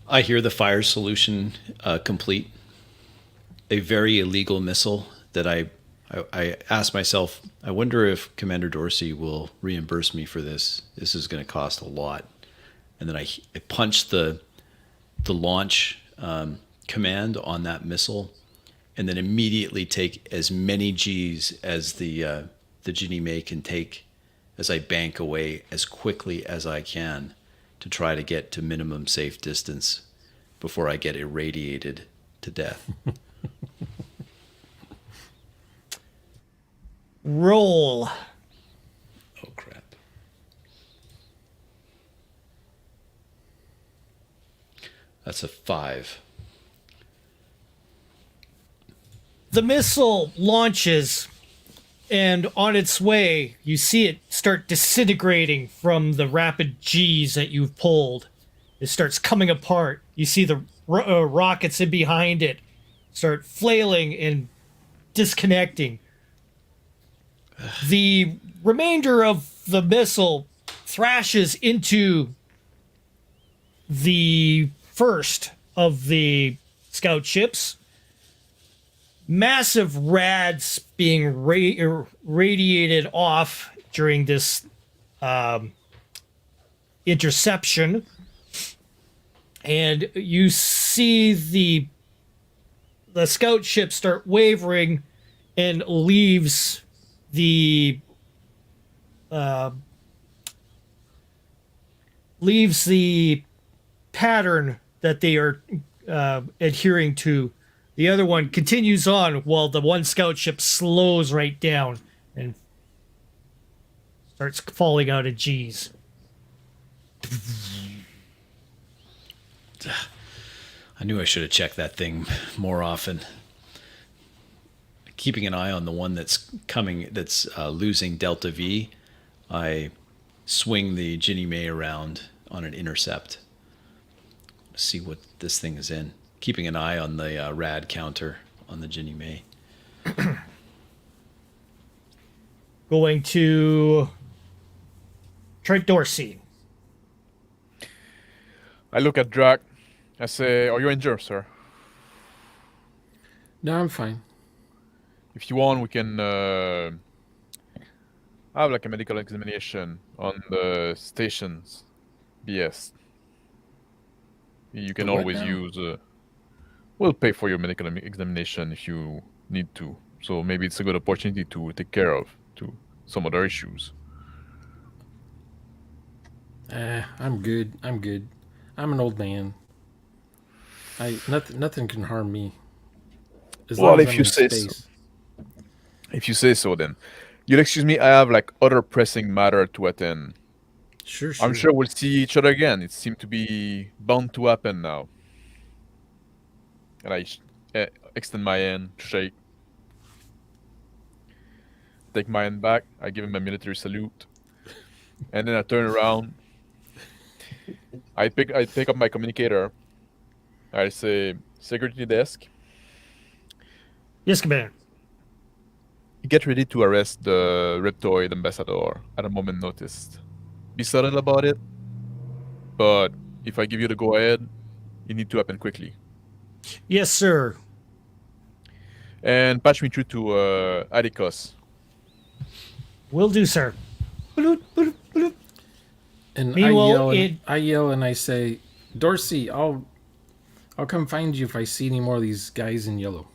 I hear the fire solution complete. A very illegal missile that I asked myself, I wonder if Commander Dorsey will reimburse me for this. This is going to cost a lot. And then I punched the launch command on that missile, and then immediately take as many G's as the Ginny May can take as I bank away as quickly as I can to try to get to minimum safe distance before I get irradiated to death. Roll. Oh, crap. That's a 5. The missile launches, and on its way, you see it start disintegrating from the rapid G's that you've pulled. It starts coming apart. You see the rockets in behind it start flailing and disconnecting. The remainder of the missile thrashes into the first of the scout ships. Massive rads being radiated off during this interception. And you see the scout ship start wavering and leaves the pattern that they are adhering to. The other one continues on while the one scout ship slows right down and starts falling out of G's. I knew I should have checked that thing more often. Keeping an eye on the one that's losing Delta V, I swing the Ginny May around on an intercept. See what this thing is in. Keeping an eye on the rad counter on the Ginny May. Going to Trent Dorsey. I look at Drac. I say, "Are you injured, sir? No, I'm fine. If you want, we can have like a medical examination on the stations. BS. You can The what always now? use. We'll pay for your medical examination if you need to. So maybe it's a good opportunity to take care of some other issues." I'm good. I'm good. I'm an old man. Nothing can harm me. As Well, long as if I'm you in say so. space. If you say so, then you'll excuse me. I have like other pressing matter to attend. Sure. I'm sure we'll see each other again. It seemed to be bound to happen now. And I extend my hand, shake, take my hand back. I give him a military salute, and then I turn around. I pick up my communicator. I say, "Security desk, Yes, Commander. get ready to arrest the Reptoid ambassador at a moment notice. Be subtle about it, but if I give you the go-ahead, it need to happen quickly. Yes, sir. And patch me through to Atticus." Will do, sir. Bloop, bloop, bloop. And Meanwhile, I yell and I say, "Dorsey, I'll come find you if I see any more of these guys in yellow."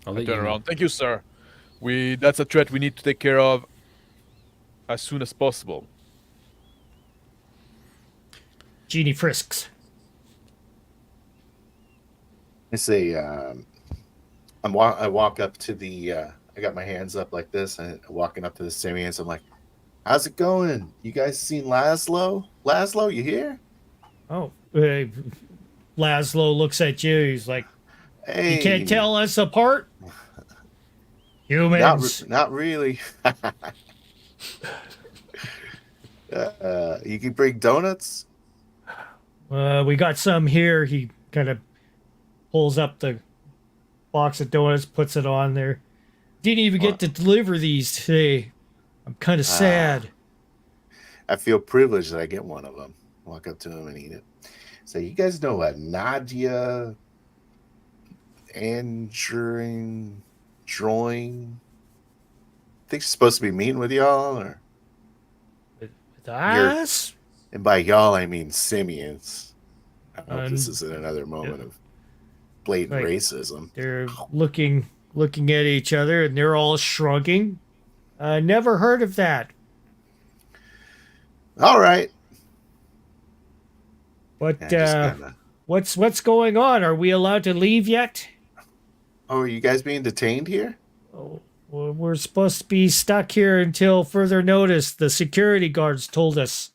I'll I let turn you know. around. "Thank you, sir. That's a threat we need to take care of as soon as possible." Genie frisks. I say, I walk up to the, I got my hands up like this, and walking up to the simians, I'm like, "How's it going? You guys seen Laszlo? Laszlo, you here? Oh, Laszlo looks at you. He's like, Hey, "You can't tell us apart? Humans." Not really. You can bring donuts?" We got some here. He kind of pulls up the box of donuts, puts it on there. Didn't even get to deliver these today. I'm kind of sad. I feel privileged that I get one of them. Walk up to him and eat it. So, "You guys know what Nadia Andrew drawing? Think she's supposed to be meeting with y'all, or?" With us? And by y'all, I mean simians. I don't know if this is another moment of blatant like, racism. They're looking at each other, and they're all shrugging. Never heard of that. All right. But Yeah, just kinda... what's going on? Are we allowed to leave yet? Oh, are you guys being detained here? Oh, well, we're supposed to be stuck here until further notice. The security guards told us.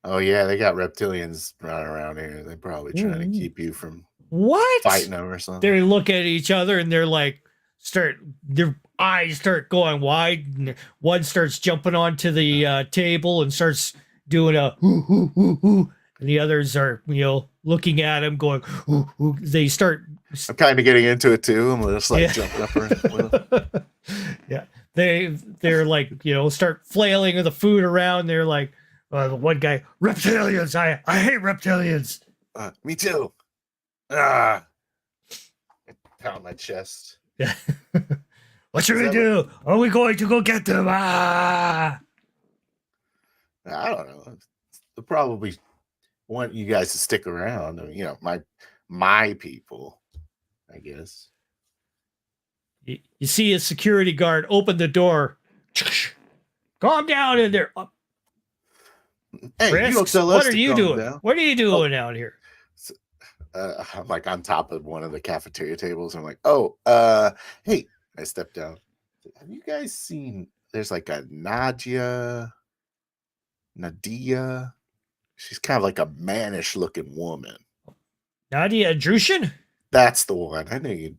Oh, yeah, they got reptilians running around here. They're probably trying to keep you from What? fighting them or something. They look at each other and they're like, their eyes start going wide. And one starts jumping onto the table and starts doing a hoo, hoo, hoo, hoo. And the others are, looking at him going, hoo, hoo. They start. I'm kind of getting into it too. I'm just like jumping up around. Yeah. They're like, start flailing the food around. They're like, the one guy, reptilians. I hate reptilians. Me too. I pound my chest. What should we do? Are we going to go get them? I don't know. They'll probably want you guys to stick around. I mean, my people, I guess. You see a security guard open the door. Calm down in there. Hey, Frisks, you don't tell us what are you calm doing? down. What are you doing out here? I'm like on top of one of the cafeteria tables. I'm like, hey, I step down. Have you guys seen? There's like a Nadia. She's kind of like a mannish looking woman. Nadia Drushin? That's the one. I knew you.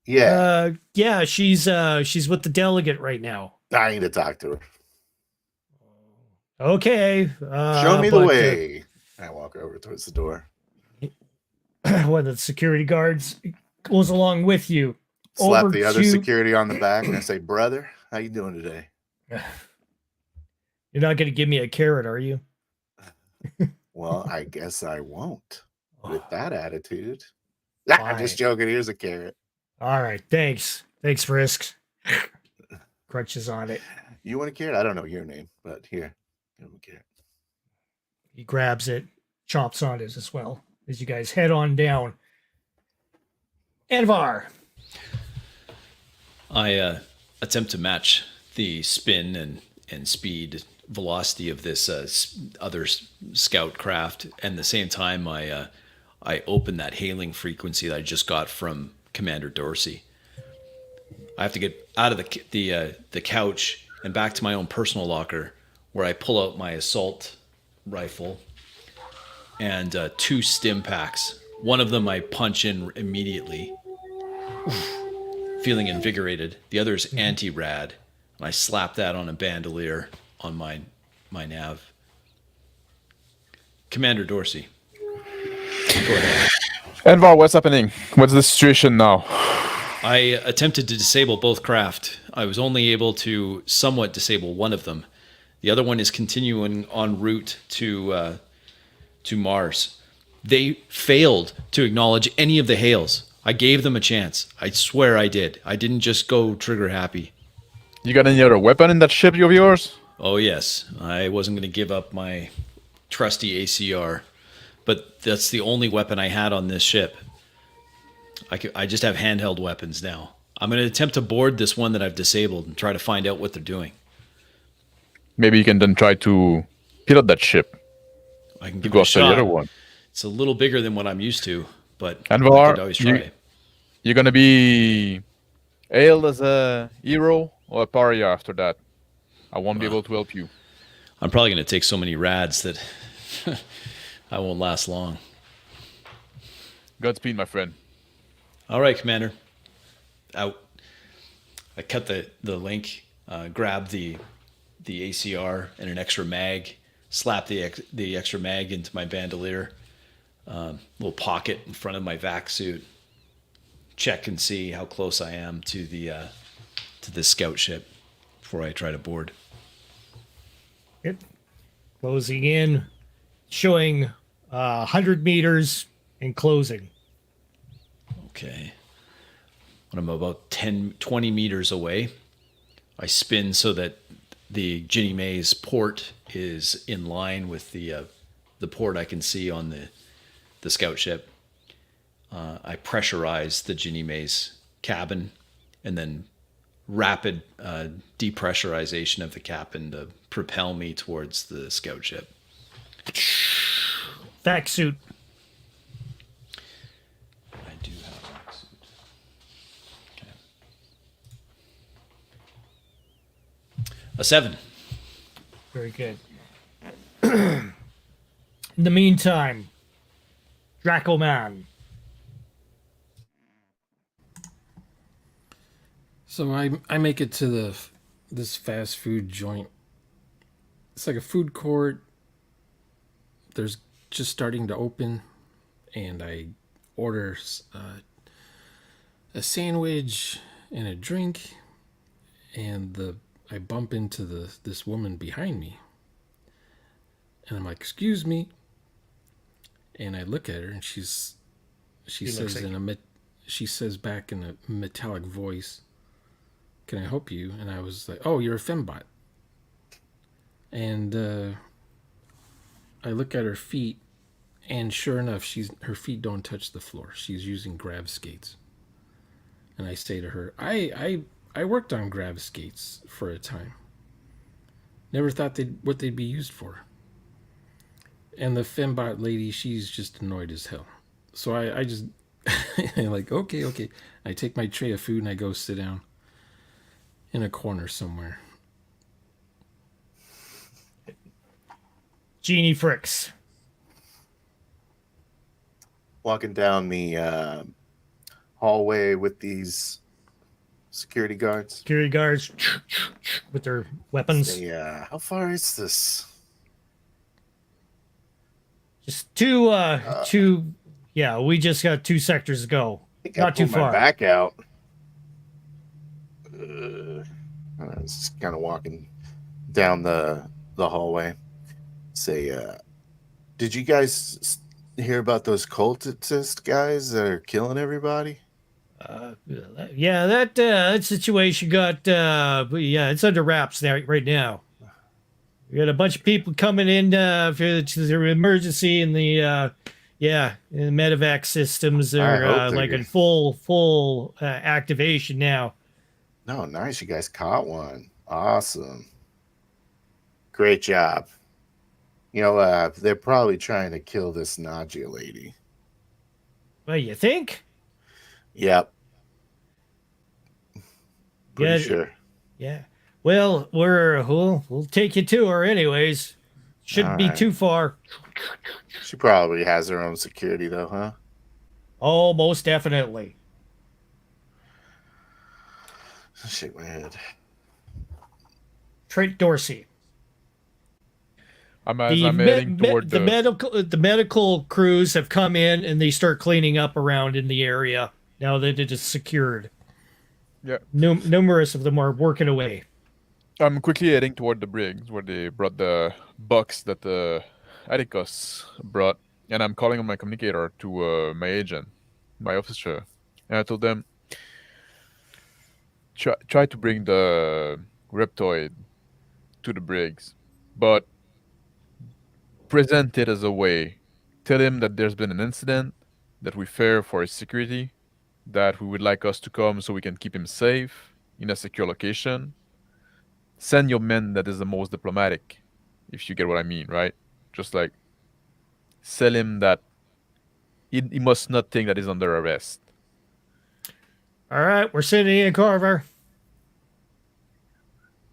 Yeah. Yeah, she's with the delegate right now. I need to talk to her. Okay. Show me the but, way. I walk over towards the door. One of the security guards goes along with you. Slap Over the other to- security on the back and I say, "Brother, how you doing today?" You're not going to give me a carrot, are you? Well, I guess I won't. With that attitude. Fine. I'm just joking. Here's a carrot. All right. Thanks. Thanks, Frisk. Crunches on it. You want a carrot? I don't know your name, but here, give him a carrot. He grabs it, chomps on it as well as you guys head on down. Anvar. I attempt to match the spin and speed velocity of this other scout craft, and at the same time I open that hailing frequency that I just got from Commander Dorsey. I have to get out of the couch and back to my own personal locker, where I pull out my assault rifle and 2 stim packs. One of them I punch in immediately, feeling invigorated. The other is anti-rad, and I slap that on a bandolier on my nav. Commander Dorsey, go ahead. Envar, what's happening? What's the situation now? I attempted to disable both craft. I was only able to somewhat disable one of them. The other one is continuing en route to Mars. They failed to acknowledge any of the hails. I gave them a chance. I swear I did. I didn't just go trigger happy. You got any other weapon in that ship of yours? Oh yes, I wasn't going to give up my trusty ACR, but that's the only weapon I had on this ship. I just have handheld weapons now. I'm going to attempt to board this one that I've disabled and try to find out what they're doing. Maybe you can then try to pilot that ship I can to give go it a after the shot. other one. It's a little bigger than what I'm used to, but I Envar, could always try. you're gonna be hailed as a hero or a pariah after that. I won't be able to help you. I'm probably going to take so many rads that I won't last long. Godspeed, my friend. All right, Commander. Out. I cut the link, grab the ACR and an extra mag, slap the extra mag into my bandolier, little pocket in front of my vac suit, check and see how close I am to the scout ship before I try to board. Yep. Closing in, showing 100 meters and closing. Okay. When I'm about 20 meters away, I spin so that the Ginny May's port is in line with the port I can see on the scout ship. I pressurize the Ginny May's cabin and then rapid depressurization of the cabin to propel me towards the scout ship. Vac suit. I do have a vac suit. Okay. A 7. Very good. In the meantime, Draco Man. So I make it to this fast food joint. It's like a food court. There's just starting to open, and I order a sandwich and a drink, and I bump into this woman behind me, and I'm like, "Excuse me," and I look at her, and she says back in a metallic voice, "Can I help you?" And I was like, "Oh, you're a fembot." And I look at her feet, and sure enough, her feet don't touch the floor. She's using grav skates. And I say to her, I worked on grav skates for a time. Never thought what they'd be used for. And the fembot lady, she's just annoyed as hell. So I just I'm like, okay. I take my tray of food and I go sit down in a corner somewhere. Genie Fricks. Walking down the hallway with these security guards. Security guards with their weapons. Yeah, how far is this? Just two. Yeah, we just got 2 sectors to go. I think Not I too pulled my far. back out. I was just kind of walking down the hallway. Say, did you guys hear about those cultist guys that are killing everybody? Yeah, that situation got it's under wraps there right now. We got a bunch of people coming in for the emergency, and the in the medevac systems I are hope like they're- in full activation now. No, nice. You guys caught one. Awesome. Great job. You know, they're probably trying to kill this Nadia lady. Well, you think? Yep. Pretty Yeah, sure. yeah. Well, we'll take you to her anyways. Shouldn't be Alright. too far. She probably has her own security, though, huh? Oh, most definitely. Shake my head. Trent Dorsey. I'm heading toward the medical crews have come in and they start cleaning up around in the area now that it is secured. Yeah. Numerous of them are working away. I'm quickly heading toward the brigs where they brought the box that the Atticus brought, and I'm calling on my communicator to my agent, my officer, and I told them, try to bring the reptoid to the brigs, but present it as a way. Tell him that there's been an incident, that we fear for his security, that we would like us to come so we can keep him safe in a secure location. Send your men that is the most diplomatic, if you get what I mean, right? Just like sell him that he must not think that he's under arrest. All right, we're sending in Carver.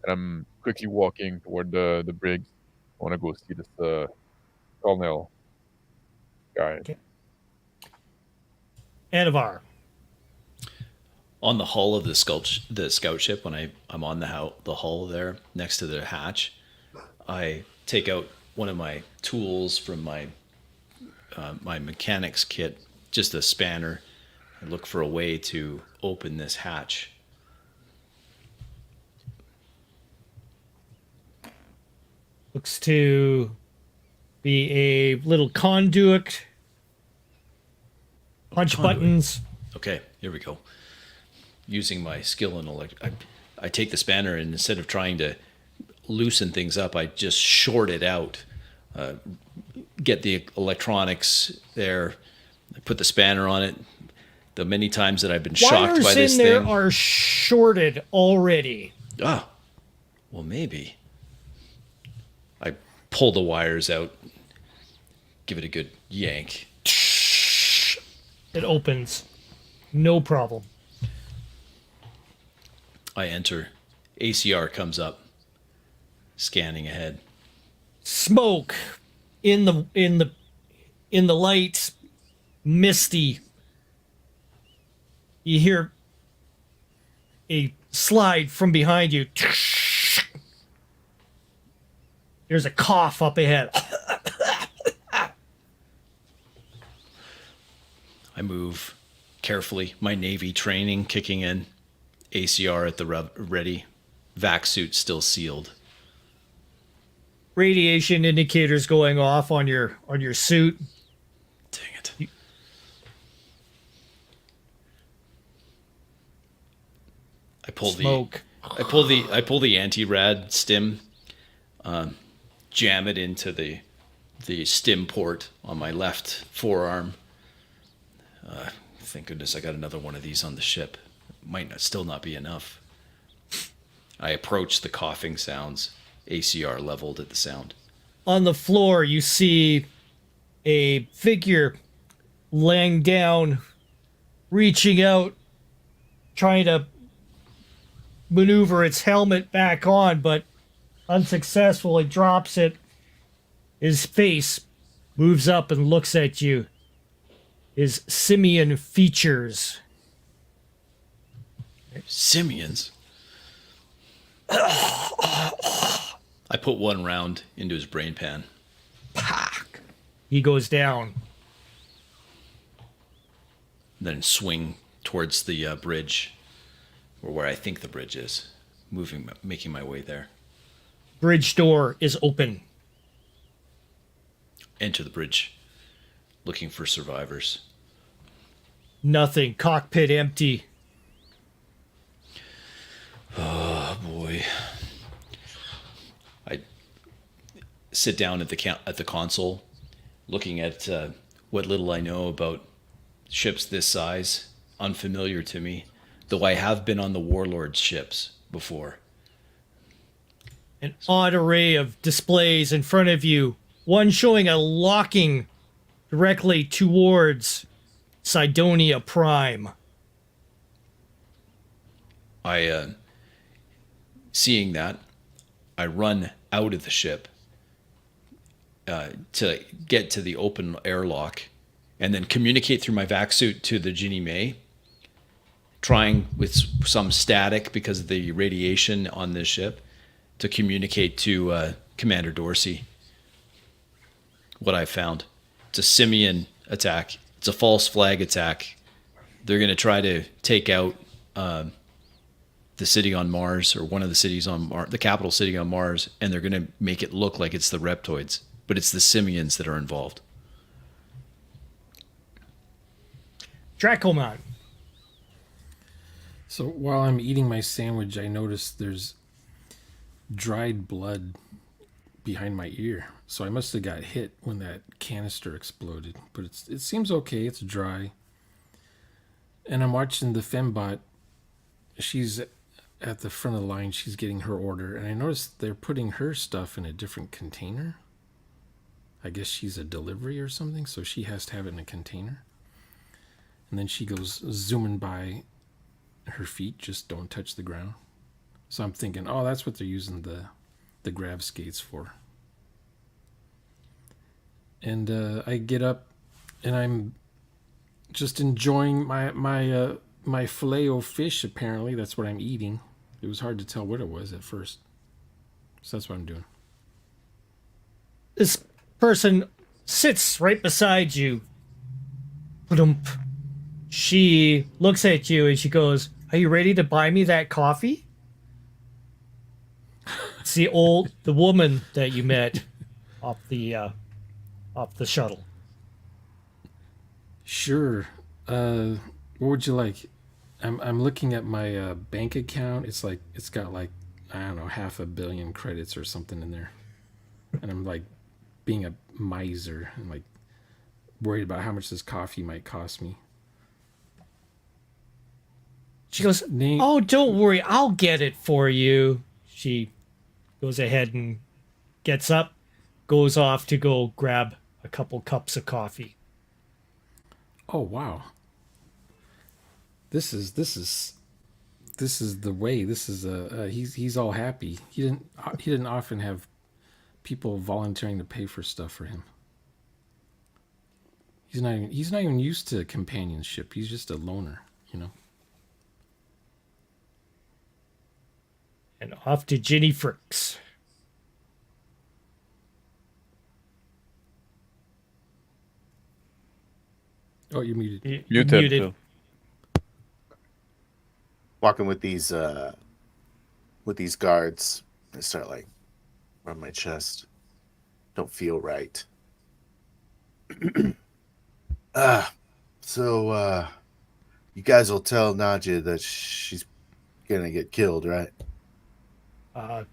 And I'm quickly walking toward the brig. I want to go see this colonel guy. Okay. Anavar. On the hull of the scout ship, when I'm on the hull there next to the hatch, I take out one of my tools from my my mechanics kit, just a spanner. I look for a way to open this hatch. Looks to be a little conduit. Punch buttons. Okay, here we go. Using my skill in I take the spanner, and instead of trying to loosen things up, I just short it out. Get the electronics there. I put the spanner on it. The many times that I've been shocked by Wires this in there thing. are shorted already. Ah, well, maybe. I pull the wires out, give it a good yank. It opens. No problem. I enter. ACR comes up, scanning ahead. Smoke in the lights, misty. You hear a slide from behind you. There's a cough up ahead. I move carefully, my Navy training kicking in, ACR at the ready, vac suit still sealed. Radiation indicators going off on your suit. Dang it. I pull Smoke. I pull the anti-rad stim, jam it into the stim port on my left forearm. Thank goodness I got another one of these on the ship. Still not be enough. I approach the coughing sounds, ACR leveled at the sound. On the floor, you see a figure laying down, reaching out, trying to maneuver its helmet back on, but unsuccessfully drops it. His face moves up and looks at you. His simian features. Simians? I put one round into his brain pan. He goes down. Then swing towards the bridge, or where I think the bridge is, making my way there. Bridge door is open. Enter the bridge, looking for survivors. Nothing. Cockpit empty. Oh boy. I sit down at the console, looking at what little I know about ships this size, unfamiliar to me, though I have been on the Warlord's ships before. An odd array of displays in front of you. One showing a locking directly towards Cydonia Prime. Seeing that, I run out of the ship to get to the open airlock, and then communicate through my vac suit to the Ginny May, trying with some static because of the radiation on this ship to communicate to Commander Dorsey what I found. It's a simian attack. It's a false flag attack. They're going to try to take out the city on Mars, or one of the cities on Mars, the capital city on Mars, and they're going to make it look like it's the Reptoids, but it's the simians that are involved. Dracomon. So while I'm eating my sandwich, I notice there's dried blood behind my ear. So I must have got hit when that canister exploded. But it seems okay. It's dry. And I'm watching the fembot. She's at the front of the line. She's getting her order. And I noticed they're putting her stuff in a different container. I guess she's a delivery or something, so she has to have it in a container. And then she goes zooming by. Her feet just don't touch the ground. So I'm thinking, oh, that's what they're using the grab skates for. And I get up, and I'm just enjoying my filet o fish. Apparently, that's what I'm eating. It was hard to tell what it was at first, so that's what I'm doing. This person sits right beside you. Ba-dump. She looks at you and she goes, "Are you ready to buy me that coffee?" It's the woman that you met off the shuttle. Sure. What would you like? I'm looking at my bank account. It's got like, I don't know, 500 million credits or something in there, and I'm like being a miser and like worried about how much this coffee might cost me. She goes, "Oh, don't worry, I'll get it for you." She goes ahead and gets up, goes off to go grab a couple cups of coffee. Oh wow. This is the way. This is he's all happy. He didn't often have people volunteering to pay for stuff for him. He's not even used to companionship. He's just a loner, you know. And off to Ginny Fricks. Oh, you're muted. Muted. Phil. Walking with these guards, I start like rub my chest. Don't feel right. So you guys will tell Nadja that she's gonna get killed, right?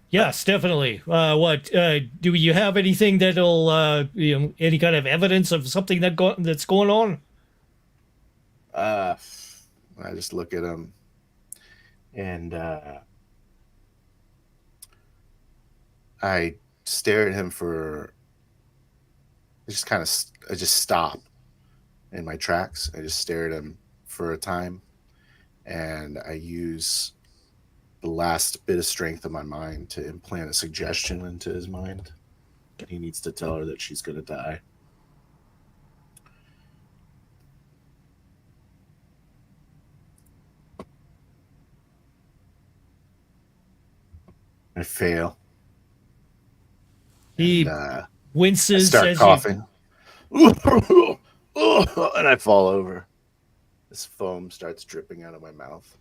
Yes, definitely. What do you have anything that'll any kind of evidence of something that's going on? I just look at him and I stare at him for. I just stop in my tracks. I just stare at him for a time, and I use the last bit of strength of my mind to implant a suggestion into his mind. He needs to tell her that she's going to die. I fail. He And, winces I start as coughing. and I fall over. This foam starts dripping out of my mouth.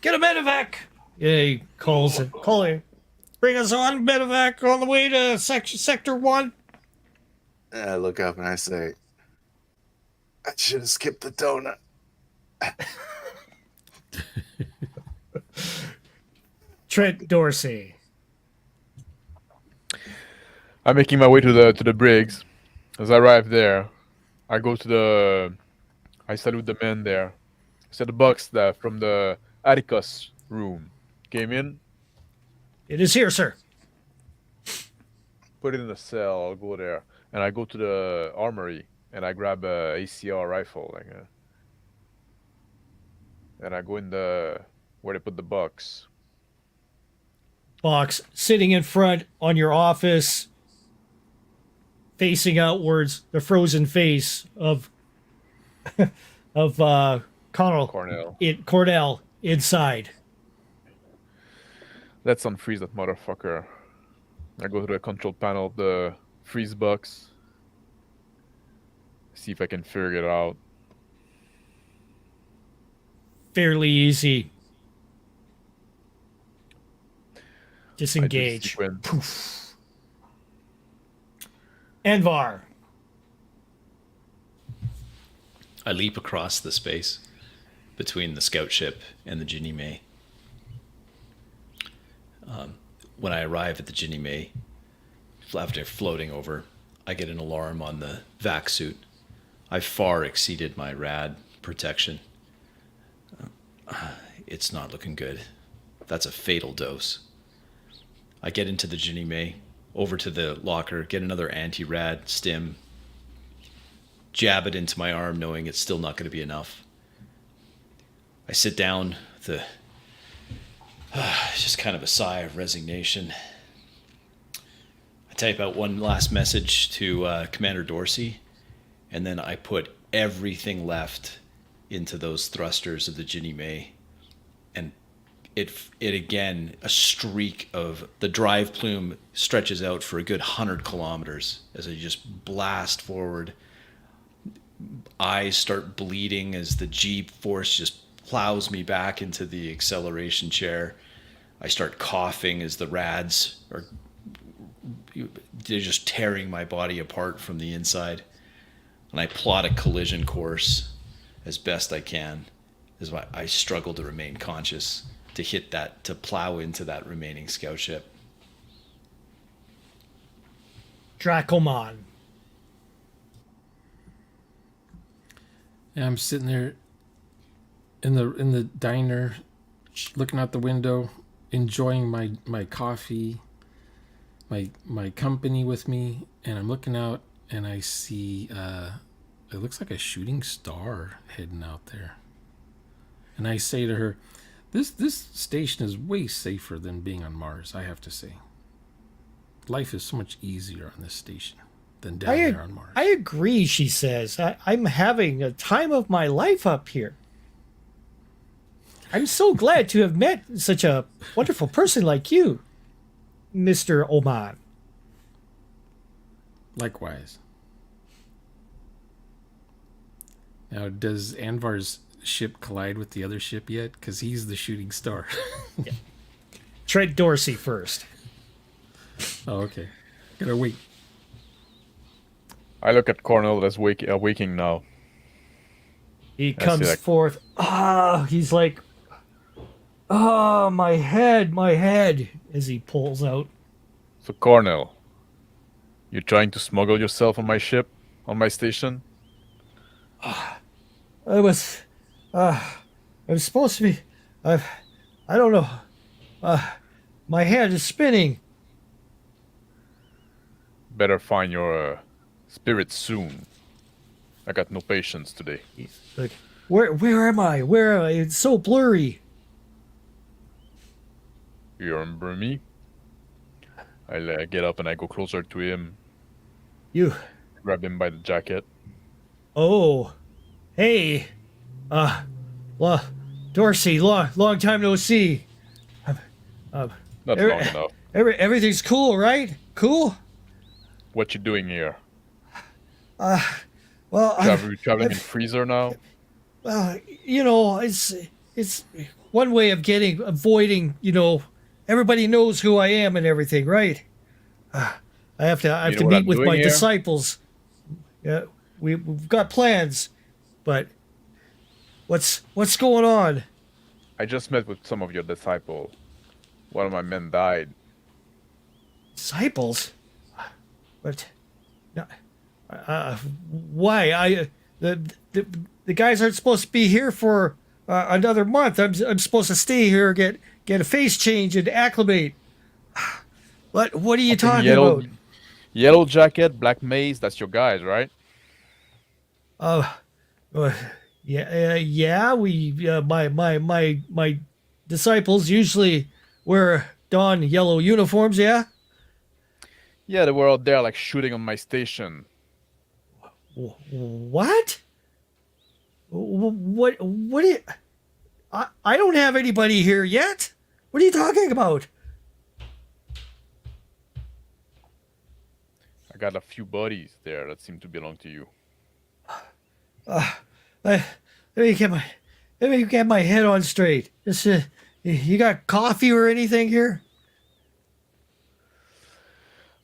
Get a medevac! Yeah, he calls it. Call it. Bring us on, medevac, on the way to sector 1. And I look up and I say, I should have skipped the donut. Trent Dorsey. I'm making my way to the Briggs. As I arrive there, I go to I salute the men there. I said the box that from the Atticus room came in. It is here, sir. Put it in the cell. I'll go there, and I go to the armory and I grab a ACR rifle, and I go in where they put the box. Box sitting in front on your office, facing outwards, the frozen face of Cornell. Cornell inside. Let's unfreeze that motherfucker. I go to the control panel of the freeze box. See if I can figure it out. Fairly easy. I do Disengage. sequence. Poof. Anvar. I leap across the space between the scout ship and the Ginny May. When I arrive at the Ginny May, after floating over, I get an alarm on the vac suit. I far exceeded my rad protection. It's not looking good. That's a fatal dose. I get into the Ginny May, over to the locker, get another anti-rad stim, jab it into my arm, knowing it's still not going to be enough. I sit down, just kind of a sigh of resignation. I type out one last message to Commander Dorsey, and then I put everything left into those thrusters of the Ginny May. And it again, a streak of the drive plume stretches out for a good 100 kilometers as I just blast forward. Eyes start bleeding as the G force just plows me back into the acceleration chair. I start coughing as the rads they're just tearing my body apart from the inside. And I plot a collision course as best I can as I struggle to remain conscious, to plow into that remaining scout ship. Dracoman. Yeah, I'm sitting there in the diner, looking out the window, enjoying my coffee, my company with me, and I'm looking out and I see it looks like a shooting star heading out there. And I say to her, this station is way safer than being on Mars, I have to say. Life is so much easier on this station than down there on Mars. I agree, she says. I'm having a time of my life up here. I'm so glad to have met such a wonderful person like you, Mr. Oman. Likewise. Now, does Anvar's ship collide with the other ship yet? Because he's the shooting star. Yeah. Trent Dorsey first. Oh, okay. Gotta wait. I look at Cornell that's waking now. He comes forth. He's like, my head, as he pulls out. So Cornell, you trying to smuggle yourself on my ship, on my station? I was supposed to be. I don't know. My head is spinning. Better find your spirit soon. I got no patience today. He's like, where am I? Where am I? It's so blurry. You remember me? I'll get up and I go closer to him. You. Grab him by the jacket. Oh, hey, Dorsey, long time no see. Not long enough. Everything's cool, right? Cool. What you doing here? Well, Traveling in freezer now. well, it's one way of avoiding. Everybody knows who I am and everything, right? I have You know to what meet I'm with doing my here? disciples. Yeah, we've got plans, but what's going on? I just met with some of your disciples. One of my men died. Disciples? But no, uh, why? The guys aren't supposed to be here for another month. I'm supposed to stay here, get a face change, and acclimate. What are you Something talking about? yellow jacket, black maze. That's your guys, right? Uh, uh yeah. My disciples usually don yellow uniforms. Yeah. Yeah, they were out there like shooting on my station. What? What do you? I don't have anybody here yet. What are you talking about? I got a few buddies there that seem to belong to you. Let me get my head on straight. You got coffee or anything here?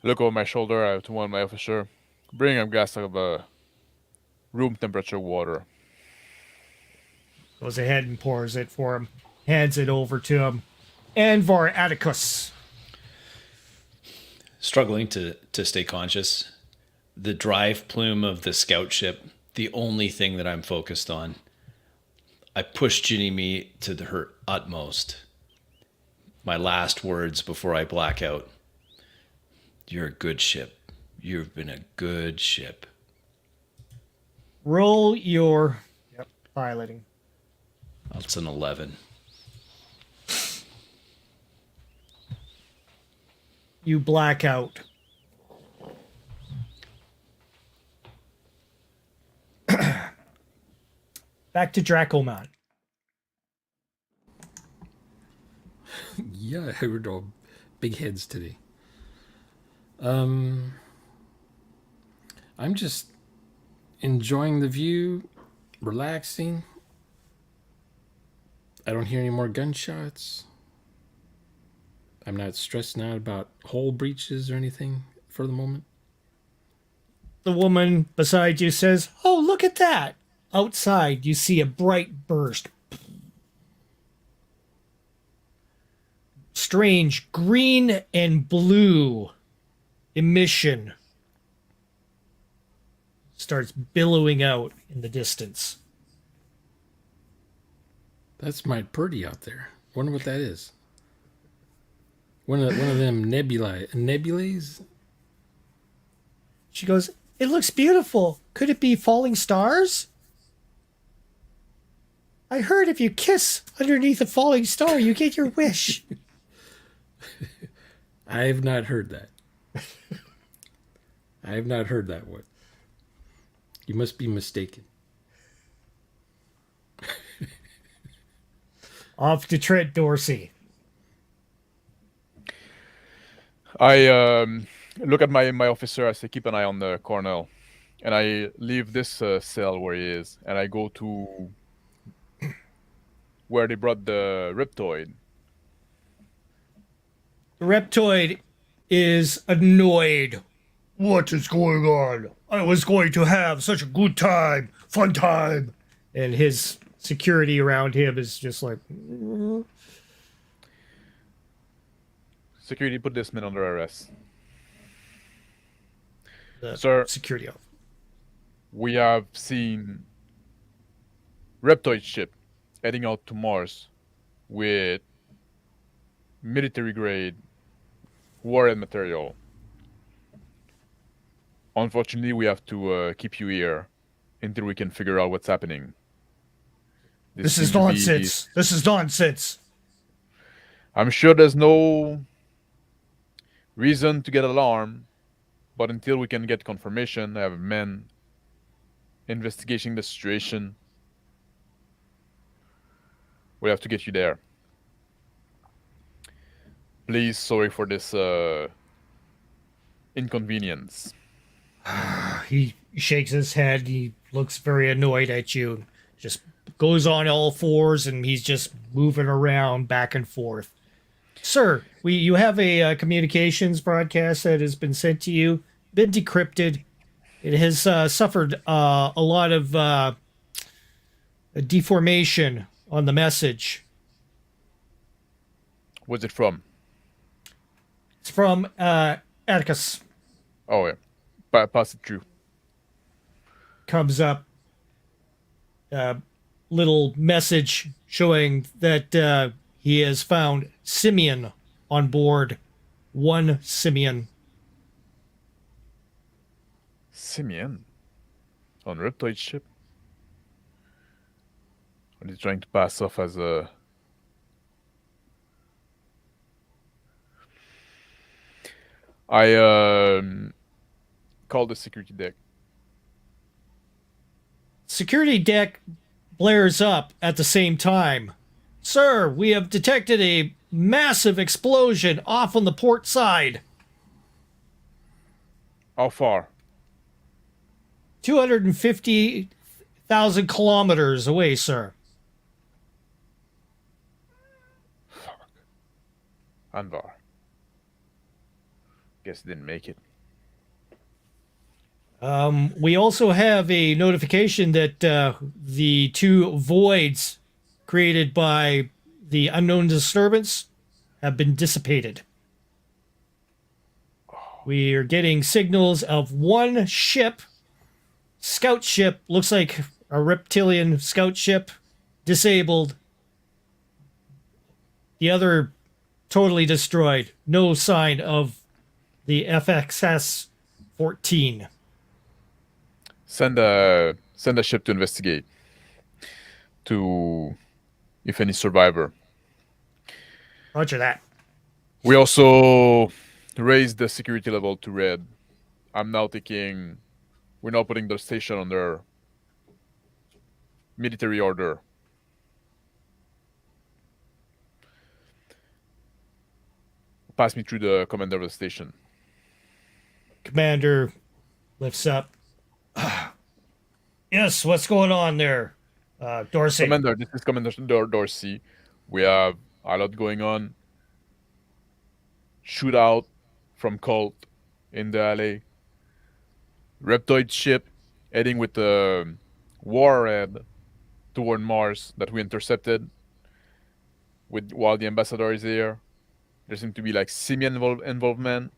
Look over my shoulder to one of my officer. Bring him a glass of room temperature water. Goes ahead and pours it for him. Hands it over to him. Anvar Atticus. Struggling to stay conscious. The drive plume of the scout ship, the only thing that I'm focused on. I push Ginny Me to her utmost. My last words before I black out. You're a good ship. You've been a good ship. Roll your piloting. That's an 11. You black out. Back to Dracoman. Yeah, I heard all big heads today. I'm just enjoying the view, relaxing. I don't hear any more gunshots. I'm not stressing out about hull breaches or anything for the moment. The woman beside you says, "Oh, look at that." Outside, you see a bright burst. Strange green and blue emission starts billowing out in the distance. That's might pretty out there. Wonder what that is. One of them nebulae. She goes, "It looks beautiful. Could it be falling stars?" I heard if you kiss underneath a falling star, you get your wish. I have not heard that. I have not heard that one. You must be mistaken. Off to Trent Dorsey. I look at my officer. I say, keep an eye on the colonel, and I leave this cell where he is, and I go to where they brought the Riptoid. The Reptoid is annoyed. What is going on? I was going to have such a good time, fun time. And his security around him is just like... Security, put this man under arrest. The Sir, security off. we have seen Reptoid ship heading out to Mars with military-grade warhead material. Unfortunately, we have to keep you here until we can figure out what's happening. This is nonsense. This is nonsense. I'm sure there's no reason to get alarmed, but until we can get confirmation, I have men investigating the situation. We have to get you there. Please, sorry for this inconvenience. He He shakes his head. He looks very annoyed at you. Just goes on all fours, and he's just moving around back and forth. Sir, you have a communications broadcast that has been sent to you, been decrypted. It has suffered a lot of deformation on the message. Where's it from? It's from Atticus. Oh yeah, pass it through. Comes up. Little message showing that he has found Simeon on board. One Simeon. Simeon on Reptoid ship. Are they trying to pass off as a? I called the security deck. Security deck blares up at the same time. Sir, we have detected a massive explosion off on the port side. How far? 250,000 kilometers away, sir. Fuck. Anvar. Guess didn't make it. We also have a notification that the two voids created by the unknown disturbance have been dissipated. We are getting signals of one ship, scout ship, looks like a reptilian scout ship, disabled. The other totally destroyed. No sign of the FXS-14. Send a ship to investigate. To, if any survivor. Roger that. We also raised the security level to red. I'm now thinking we're now putting the station under military order. Pass me through the commander of the station. Commander lifts up. Yes, what's going on there, Dorsey? Commander, this is Commander Dorsey. We have a lot going on. Shootout from Cult in the alley. Reptoid ship heading with the warhead toward Mars that we intercepted. While the ambassador is here, there seems to be like Simeon involvement.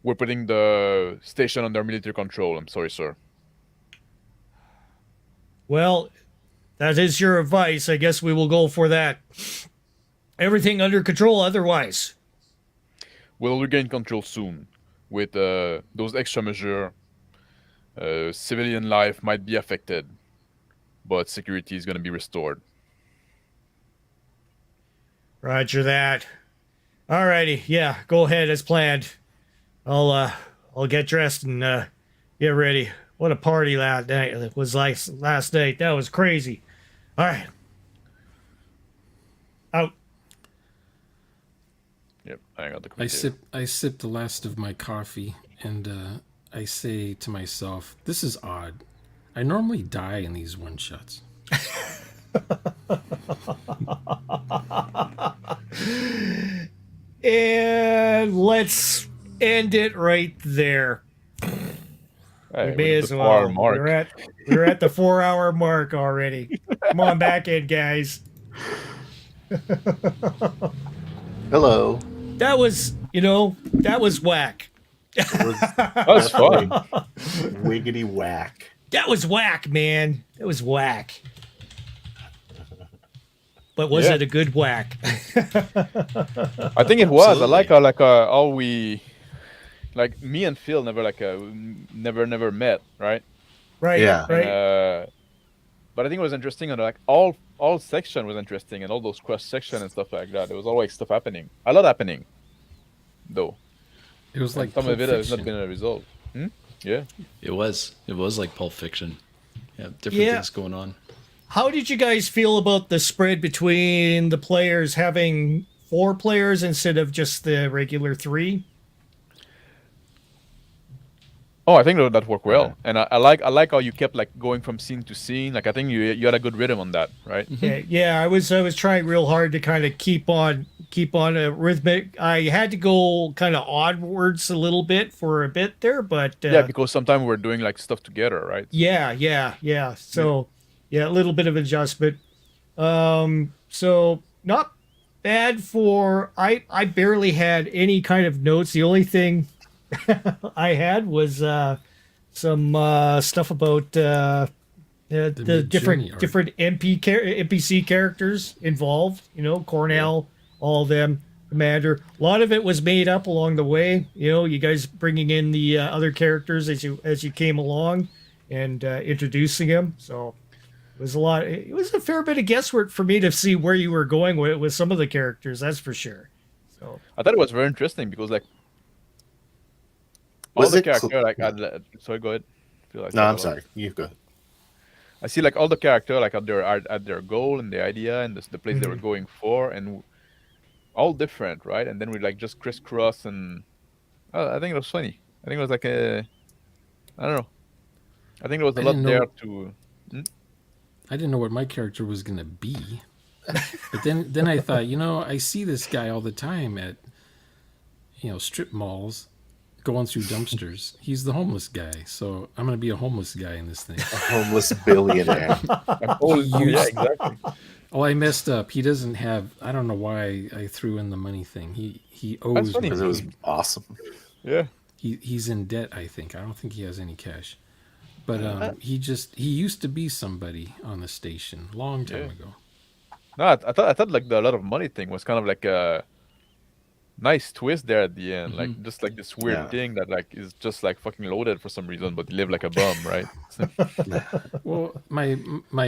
We're putting the station under military control. I'm sorry, sir. Well, that is your advice. I guess we will go for that. Everything under control otherwise. We'll regain control soon with those extra measures. Civilian life might be affected, but security is going to be restored. Roger that. Alrighty, yeah, go ahead as planned. I'll get dressed and get ready. What a party that night it was like last night. That was crazy. All right. Out. Yep, I got the I sip the last of my coffee, and I say to myself, "This is odd. I normally die in these one shots." And let's end it right there. Hey, We may as well. We're at the 4-hour mark already. Come on back in, guys. Hello. That was whack. That was fun. Wiggity whack. That was whack, man. It was whack. But was Yeah. it a good whack? I think it was. Absolutely. I like how we, like me and Phil never never met, right? Right. Yeah. Right. But I think it was interesting, and like all section was interesting, and all those cross section and stuff like that. There was always stuff happening. A lot happening, though. It was like Some Pulp of it has not Fiction. been resolved. Yeah. It was like Pulp Fiction. Yeah, different Yeah. things going on. How did you guys feel about the spread between the players having 4 players instead of just the regular 3? Oh, I think that worked well, and I like how you kept like going from scene to scene. Like I think you had a good rhythm on that, right? Yeah, I was trying real hard to kind of keep on a rhythmic. I had to go kind of onwards a little bit for a bit there, but Yeah, because sometimes we're doing like stuff together, right? So, yeah. So yeah, a little bit of adjustment. So not bad for I barely had any kind of notes. The only thing I had was some stuff about the Mid-Journey art. different NPC characters involved. You know, Cornell, all of them, Commander. A lot of it was made up along the way. You know, you guys bringing in the other characters as you came along and introducing them. So it was a lot. It was a fair bit of guesswork for me to see where you were going with some of the characters. That's for sure. So I thought it was very interesting because like all Was the it character like sorry, go ahead. I feel like No, I I'm talked a lot. sorry. You go. I see like all the character like at their goal and the idea and the place they were going for, and all different, right? And then we like just crisscross, and I think it was funny. I think it was like I don't know. I think there was a I lot didn't there know- to. I didn't know what my character was gonna be, but then I thought, I see this guy all the time at, strip malls, going through dumpsters. He's the homeless guy, so I'm gonna be a homeless guy in this thing. A homeless billionaire. Oh, yeah, exactly. Oh, I messed up. He doesn't have. I don't know why I threw in the money thing. He That's owes funny. me. Because it was awesome. Yeah. He's in debt. I think. I don't think he has any cash. But he used to be somebody on the station a long time ago. No, I thought like the lot of money thing was kind of like a nice twist there at the end, like just like this weird Yeah. thing that like is just like fucking loaded for some reason, but he lived like a bum, right? Well, my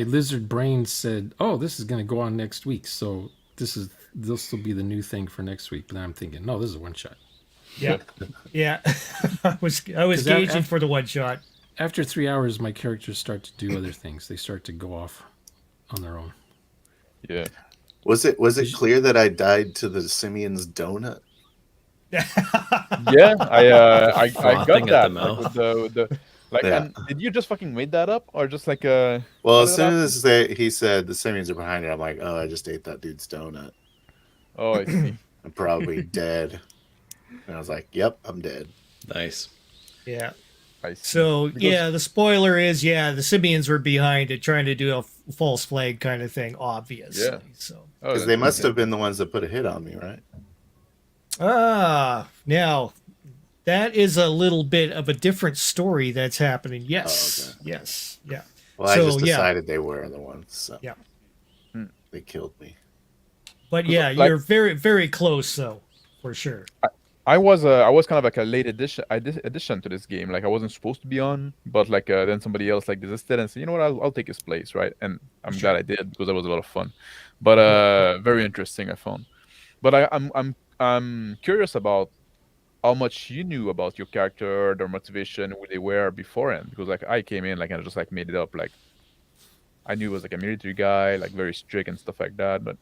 lizard brain said, "Oh, this is going to go on next week, so this will be the new thing for next week." But I'm thinking, no, this is a one shot. yeah, yeah. I was 'Cause that- gauging for the one shot. After 3 hours, my characters start to do other things. They start to go off on their own. Yeah. Was it clear that I died to the Simeon's donut? Yeah, I got Frothing at that. the mouth. Like, with the like, Yeah. and did you just fucking made that up, or just like Well, how as did soon that as he said the Simeons are behind it, I'm like, oh, I just ate that dude's donut. Oh, I see. I'm probably dead. And I was like, yep, I'm dead. Nice. Yeah. I see. So Because- yeah, the spoiler is the Simeons were behind it, trying to do a false flag kind of thing, obviously. Yeah. So Oh, Because that's they must okay. have been the ones that put a hit on me, right? now that is a little bit of a different story that's happening. Yes, okay. yes, yeah. Well, I So, just yeah. decided they were the ones. So Yeah. they killed me. But yeah, Like- you're very, very close, though, for sure. I was kind of like a late addition to this game. Like I wasn't supposed to be on, but like then somebody else like desisted and said, you know what, I'll take his place, right? And I'm glad I did because that was a lot of fun. But very interesting, I found. But I'm curious about how much you knew about your character, their motivation, who they were beforehand. Because like I came in like and I just like made it up. Like I knew he was like a military guy, like very strict and stuff like that. But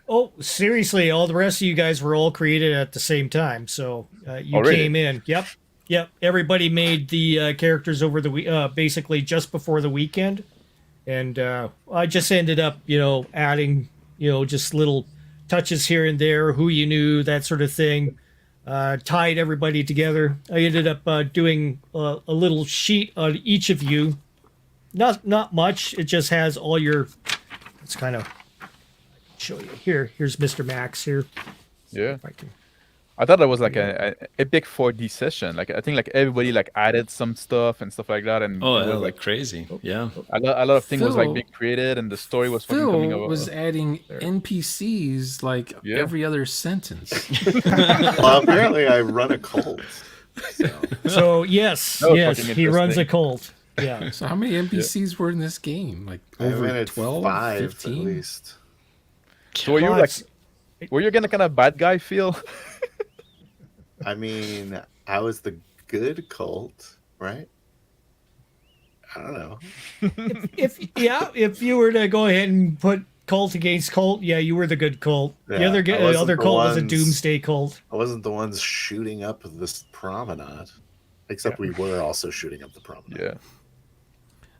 Oh, seriously, all the rest of you guys were all created at the same time. So you Already? came in. Yep. Everybody made the characters over the basically just before the weekend, and I just ended up, adding, just little touches here and there, who you knew, that sort of thing. Tied everybody together. I ended up doing a little sheet on each of you. Not much. It just has all your. It's kind of. Show you here. Here's Mr. Max here. yeah. If I can. I thought that was like a epic 4D session. Like I think like everybody like added some stuff and stuff like that, and Oh, it was like like crazy. Yeah. a lot of things was like Phil- being created, and the story was fucking coming Phil over. was adding NPCs like Yeah. every other sentence. Well, apparently I run a cult. So. So yes, That was yes, fucking he runs a interesting. cult. Yeah. So how many NPCs were in this game? Like I've over been at 12, 5 at 15? least. So were you like, were you gonna kind of bad guy feel? I mean, I was the good cult, right? I don't know. If you were to go ahead and put cult against cult, yeah, you were the good cult. The Yeah, other I wasn't other the cult was a ones- doomsday cult. I wasn't the ones shooting up this promenade. Except we were also shooting up the promenade. Yeah.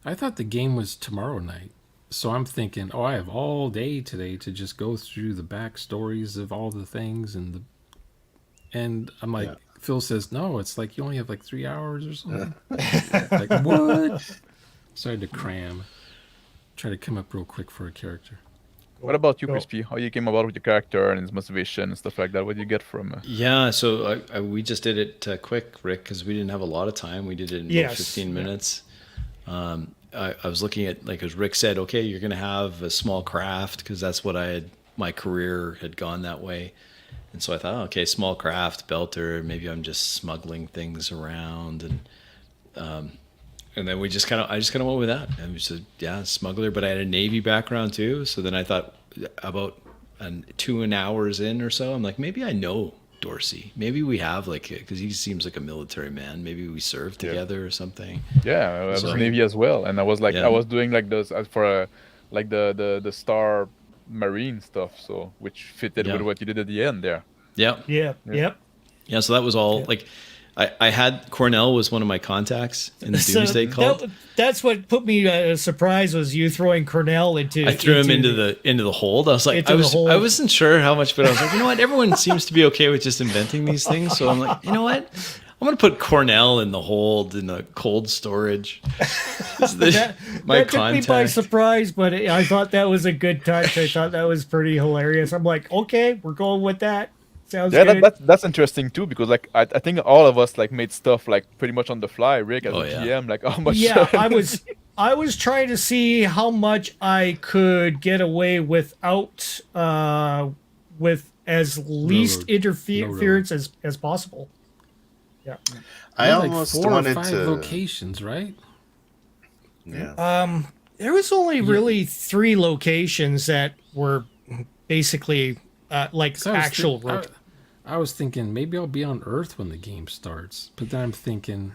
I thought the game was tomorrow night. So I'm thinking, oh, I have all day today to just go through the backstories of all the things and I'm like, Phil says, no, it's like you only have like 3 hours or something. Like, what? So I had to cram. Try to come up real quick for a character. What about you, Crispy? How you came about with your character and his motivation and stuff like that? What did you get from? Yeah, so we just did it quick, Rick, because we didn't have a lot of time. We did it in about 15 minutes. I was looking at, like, as Rick said, okay, you're going to have a small craft, because that's what my career had gone that way. And so I thought, okay, small craft, belter, maybe I'm just smuggling things around. And then I just kind of went with that. I was smuggler, but I had a Navy background too. So then I thought about 2 hours in or so, I'm like, maybe I know Dorsey. Maybe we have, like, because he seems like a military man. Maybe we served together or something. Yeah, I was Navy as well, and I was like, I was doing like those for like the Star Marine stuff, so which fitted with what you did at the end there. Yeah. So that was all like. I had Cornell was one of my contacts in the Doomsday Cult. That's what put me surprised was you throwing Cornell into. I threw him into the hold. I was like, I wasn't sure how much, but I was like, you know what? Everyone seems to be okay with just inventing these things, so I'm like, you know what? I'm gonna put Cornell in the hold in the cold storage. That took me by surprise, but I thought that was a good touch. I thought that was pretty hilarious. I'm like, okay, we're going with that. Sounds good. That's interesting too, because like I think all of us like made stuff like pretty much on the fly. Rick as a GM, like how much? Yeah, I was trying to see how much I could get away without with as least interference as possible. Yeah, I almost like 4 wanted or 5 to locations, right? Yeah. there was only really 3 locations that were basically like actual. I was thinking maybe I'll be on Earth when the game starts, but then I'm thinking,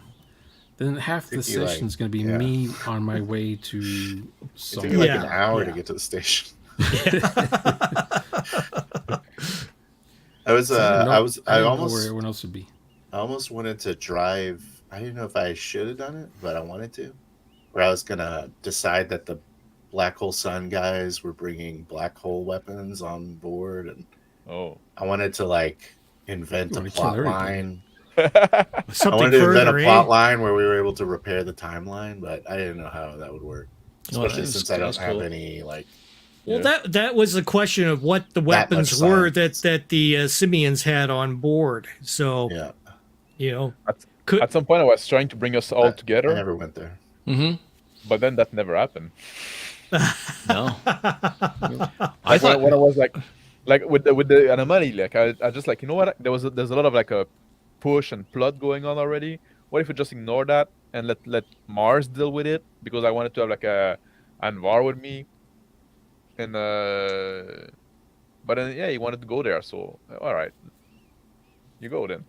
then half the session's going to be me on my way to somewhere. It'd take like an hour to get to the station. I almost where everyone else would be. I almost wanted to drive. I didn't know if I should have done it, but I wanted to. Where I was gonna decide that the Black Hole Sun guys were bringing black hole weapons on board, and I wanted to like invent a plot line. I wanted to invent a plot line where we were able to repair the timeline, but I didn't know how that would work, especially since I don't have any like. Well, that was the question of what the weapons were that the Simians had on board. So at some point I was trying to bring us all together. I never went there. But then that never happened. No. I thought when I was like with the anomaly, like I just like, you know what? There's a lot of like a push and plot going on already. What if we just ignore that and let Mars deal with it? Because I wanted to have like a Anvar with me, and but then he wanted to go there. So all right, you go then.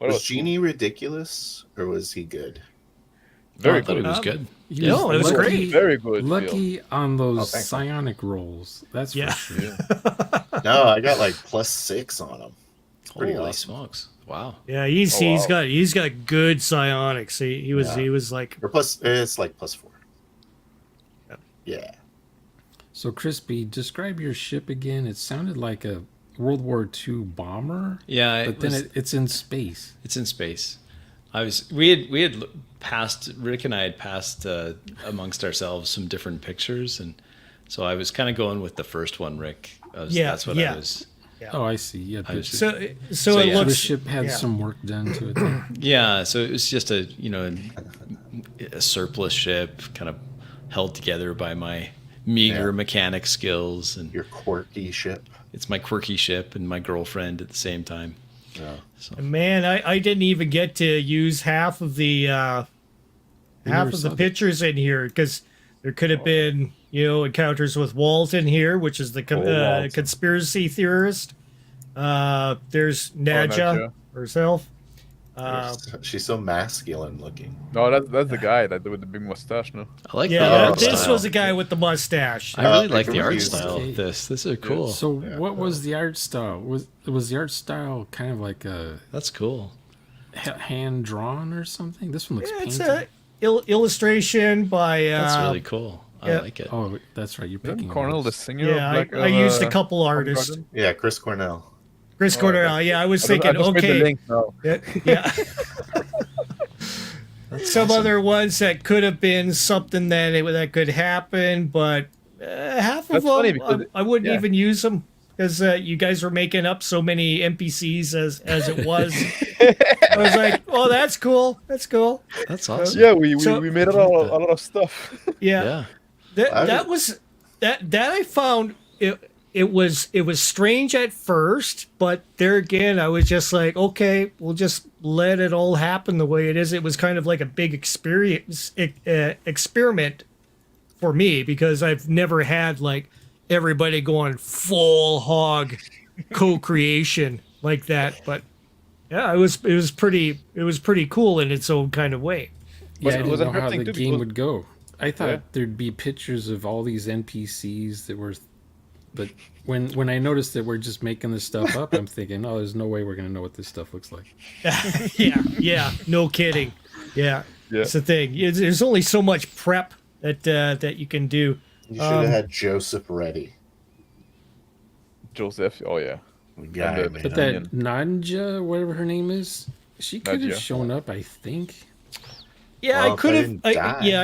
Was Genie ridiculous or was he good? Very good. It was good. It was great. Very good. Lucky on those psionic rolls. That's for sure. No, I got like +6 on him. Holy smokes! Wow. Yeah, he's got good psionics. He was like it's like +4. Yeah. So Crispy, describe your ship again. It sounded like a World War II bomber. Yeah, but then it's in space. It's in space. We had passed, Rick and I had passed amongst ourselves some different pictures, and so I was kind of going with the first one, Rick. That's what I was. Yeah. Oh, I see. Yeah. So it looks. The ship had some work done to it. Then. Yeah. So it was just a surplus ship, kind of held together by my meager mechanic skills and your quirky ship. It's my quirky ship and my girlfriend at the same time. Yeah. So. Man, I didn't even get to use half of the pictures in here because there could have been encounters with Walt in here, which is the conspiracy theorist. There's Nadja herself. She's so masculine looking. No, that's the guy with the big mustache. No, I like this was the guy with the mustache. I really like the art style of this. This is cool. So what was the art style? Was the art style kind of like a? That's cool. hand drawn or something? This one looks It's painted. a illustration by. That's really cool. I yeah. like it. Oh, that's right. You're Isn't picking Cornell the artists. singer Yeah, of Black I used a couple artists. Garden? Yeah, Chris Cornell. Chris Oh, Cornell. okay. Yeah, I was I thinking. just made the Okay. link now. Yeah. Some other ones that could have been something that could happen, but half of That's funny them because I wouldn't yeah. even use them because you guys were making up so many NPCs as it was. I was like, oh, that's cool. That's cool. That's awesome. Yeah, we So- made a lot of stuff. Yeah. Yeah. That I found it was strange at first, but there again I was just like, okay, we'll just let it all happen the way it is. It was kind of like a big experiment for me because I've never had like everybody going full hog co-creation like that. But yeah, it was pretty cool in its own kind of way. Yeah, I it didn't was know how interesting the too game because- would go. I thought Yeah. there'd be pictures of all these NPCs that were, but when I noticed that we're just making this stuff up, I'm thinking, oh, there's no way we're gonna know what this stuff looks like. Yeah, no kidding. Yeah, Yeah. that's the thing. There's only so much prep that you can do. You should have had Joseph ready. Joseph. Oh yeah. Yeah, And man. But that Nanja, whatever her name is, she could have Nadja. shown up, I think. Yeah, Well, I if could I have. didn't I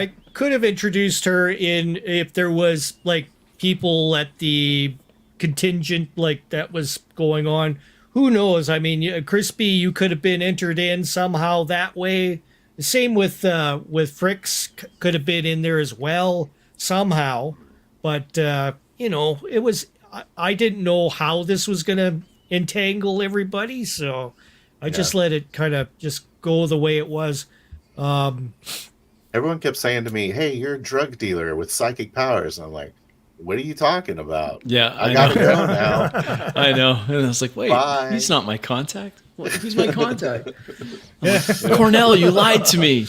die. could have introduced her in if there was like people at the contingent like that was going on. Who knows? I mean, Crispy, you could have been entered in somehow that way. The same with Fricks could have been in there as well somehow. But you know, it was. I didn't know how this was gonna entangle everybody, so I just let it kind of just go the way it was. Everyone kept saying to me, "Hey, you're a drug dealer with psychic powers." And I'm like, "What are you talking about?" Yeah, I I gotta know. go now. I know. And I was like, wait, Bye. he's not my contact. Who's my contact? Cornell, you lied to me.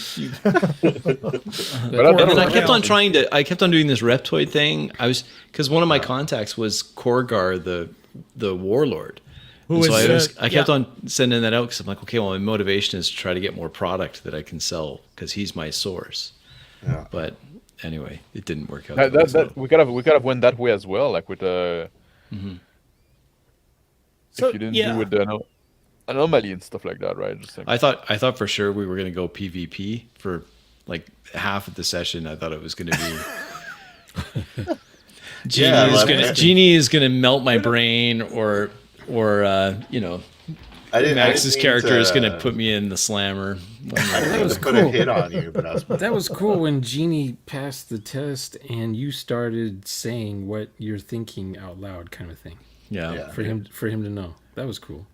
But And then I kept Cornell. on I kept on doing this Reptoid thing. Because one of my contacts was Korgar, the warlord. Who And so is, I kept yeah. on sending that out because I'm like, okay, well, my motivation is to try to get more product that I can sell because he's my source. Yeah. But anyway, it didn't work out. that we could have went that way as well, like with So, if you didn't yeah. do with the anomaly and stuff like that, right? Just like, I thought for sure we were going to go PvP for like half of the session. I thought it was going to be Genie is going to melt my brain or you know, Max's character is going to put me in the slammer. I didn't was mean to put a cool. hit on you, but I was. That was cool when Jeannie passed the test and you started saying what you're thinking out loud, kind of thing, Yeah. for him to know. That was cool.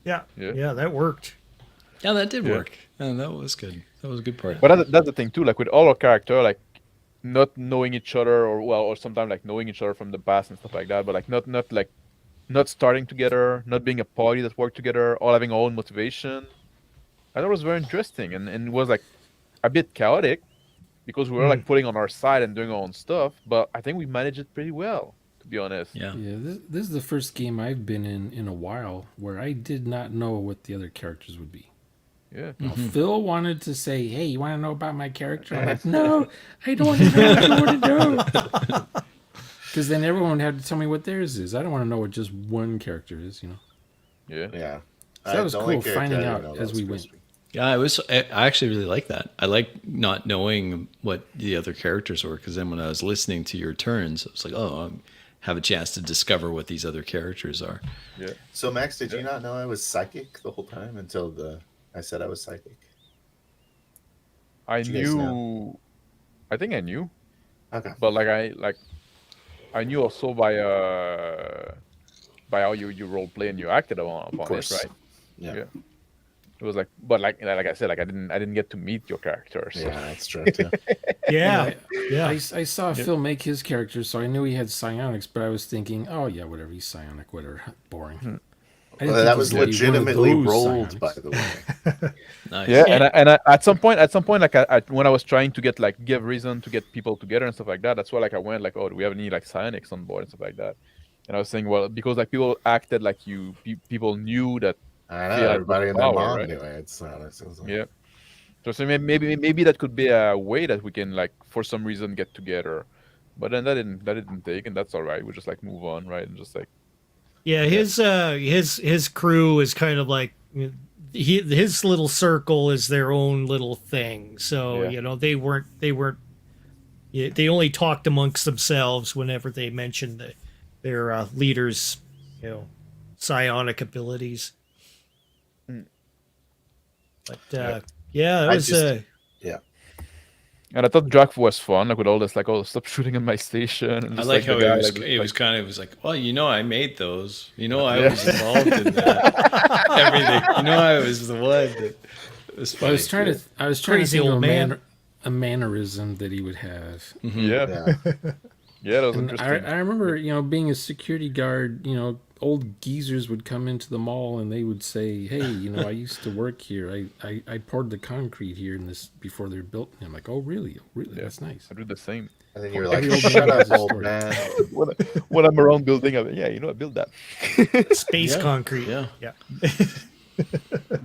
Yeah, Yeah. yeah, that worked. Yeah, that did Yeah. work. And that was good. That was a good part. but that's the thing too. Like with all our character, like not knowing each other, or sometimes like knowing each other from the past and stuff like that. But like not starting together, not being a party that work together, all having our own motivation. I thought it was very interesting, and it was like a bit chaotic because we were like putting on our side and doing our own stuff. But I think we managed it pretty well, to be honest. Yeah. Yeah, this is the first game I've been in a while where I did not know what the other characters would be. Yeah. Now, Phil wanted to say, "Hey, you want to know about my character?" I'm like, "No, I don't want to know." Because then everyone had to tell me what theirs is. I don't want to know what just one character is, you know. Yeah. Yeah. So that was The only cool character finding I out didn't know as that we was went. Crispy. Yeah, I actually really like that. I like not knowing what the other characters were because then when I was listening to your turns, I was like, oh, I have a chance to discover what these other characters are. Yeah. So Max, did you not know I was psychic the whole time until I said I was psychic? I Did you guys knew. I think I knew, Okay. but I knew also by how you role play and you acted upon it, course. right? Yeah. Yeah. It was like, but like I said, like I didn't get to meet your characters. Yeah, that's true too. Yeah, yeah. I saw Phil make his character, so I knew he had psionics, but I was thinking, oh, yeah, whatever, he's psionic, whatever, boring. I didn't Well, think that he was gonna be one of legitimately those rolled, psionics. by the way. Nice. Yeah, and I, at some point, like when I was trying to get like give reason to get people together and stuff like that, that's why like I went like, oh, do we have any like psionics on board and stuff like that? And I was saying, well, because like people acted like people knew that I know feel everybody in their power, mom right? anyway. It's like, Yeah. So maybe that could be a way that we can like for some reason get together, but then that didn't take, and that's all right. We just like move on, right? And just like Yeah, his crew is kind of like his little circle is their own little thing. So Yeah. they weren't they only talked amongst themselves whenever they mentioned their leaders, psionic abilities. But yeah, it I was just- yeah. And I thought Drac was fun, like with all this, like, oh, stop shooting at my station. And I just, like the how guy, it was like, well, I made those. I was involved in that. Everything. I was the one that was funny. I was trying Crazy to think old of man. a mannerism that he would have. yeah, Yeah. that was And interesting. I remember, being a security guard, old geezers would come into the mall and they would say, "Hey, I used to work here. I poured the concrete here in this before they're built." And I'm like, "Oh, really? Oh, really? That's nice." I do the same. And then you're like, Every old man shut has up, a old story. man. When I'm around building, I build that. Space concrete. Yeah. Yeah.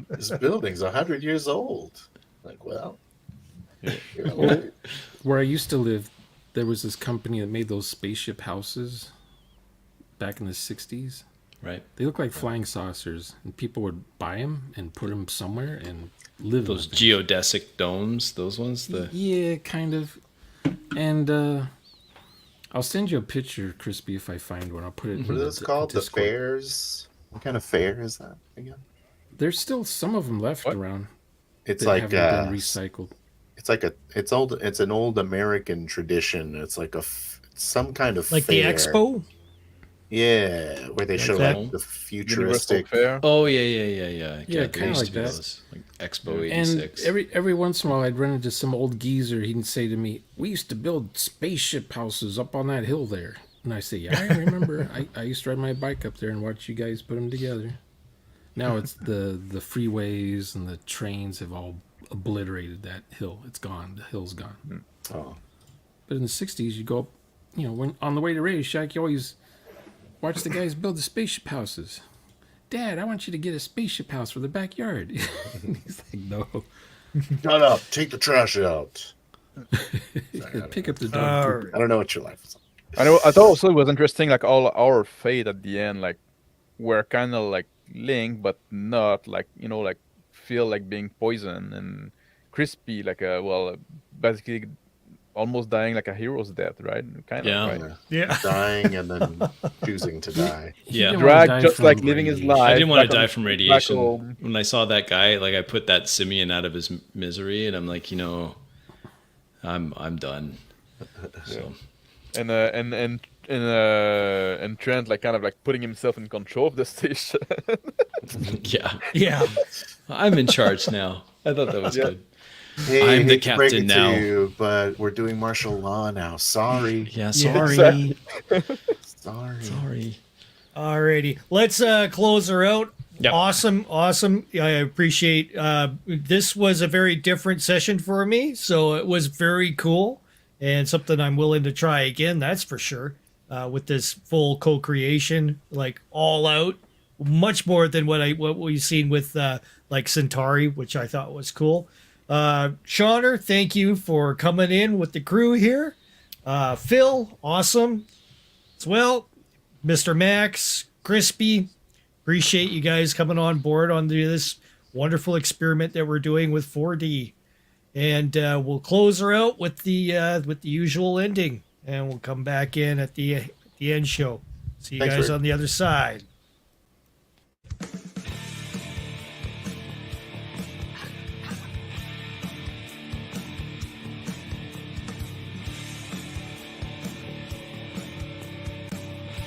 This building's 100 years old. Like, well, Where I used to live, there was this company that made those spaceship houses back in the 60s. Right. They look like flying saucers, and people would buy them and put them somewhere and live in Those them. geodesic domes, those ones. Yeah, kind of. And I'll send you a picture, Crispy, if I find one. I'll put it. what are those called? The Discord. fairs? What kind of fair is that again? There's still some of them left What? around. It's that like haven't been recycled. it's an old American tradition. It's like some kind of Like fair. the expo? Yeah, where they show that? like the Universal futuristic. Fair. Oh yeah. Yeah, there kinda used like to be that. those, like Expo And '86. every once in a while, I'd run into some old geezer. He'd say to me, "We used to build spaceship houses up on that hill there." And I say, "Yeah, I remember. I used to ride my bike up there and watch you guys put them together." Now it's the freeways and the trains have all obliterated that hill. It's gone. The hill's gone. Oh, But in the 60s, you go up, when on the way to Radio Shack, you always watch the guys build the spaceship houses. "Dad, I want you to get a spaceship house for the backyard." And he's like, "No." shut up! Take the trash out. Pick up the dog poop. I don't know what your life is. I know. I thought also it was interesting, like all our fate at the end, like we're kind of like linked, but not like like feel like being poisoned and Crispy, like basically almost dying like a hero's death, right? Kind Yeah. of, right? Yeah. Dying and then choosing to die. He Yeah. didn't wanna die Drag just from like living his radiation. life. I didn't want back to die on- from back radiation. home. When I saw that guy, like I put that simian out of his misery, and I'm like, I'm done. So And Trent like kind of like putting himself in control of the station. yeah, Yeah. I'm in charge now. I thought that was Yeah. good. Hey, I'm the hate to break captain it now. to you, but we're doing martial law now. Sorry. Yeah, Yeah, sorry. Sorry. Sorry. Alrighty, let's close her out. Yep. Awesome. I appreciate. This was a very different session for me, so it was very cool and something I'm willing to try again. That's for sure. With this full co-creation, like all out, much more than what we've seen with like Centauri, which I thought was cool. Shauner, thank you for coming in with the crew here. Phil, awesome as well. Mr. Max, Crispy, appreciate you guys coming on board on this wonderful experiment that we're doing with 4D. And we'll close her out with the usual ending, and we'll come back in at the end show. See you Thanks, guys Rick. on the other side.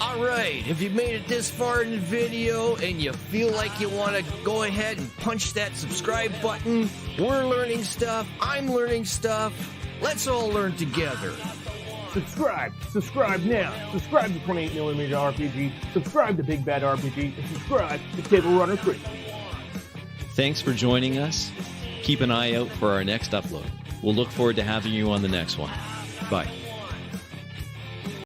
Alright, if you made it this far in the video and you feel like you want to go ahead and punch that subscribe button, we're learning stuff, I'm learning stuff, let's all learn together. Subscribe now. Subscribe to 28mm RPG. Subscribe to Big Bad RPG. And subscribe to Cable Runner Chris. Thanks for joining us. Keep an eye out for our next upload. We'll look forward to having you on the next one. Bye.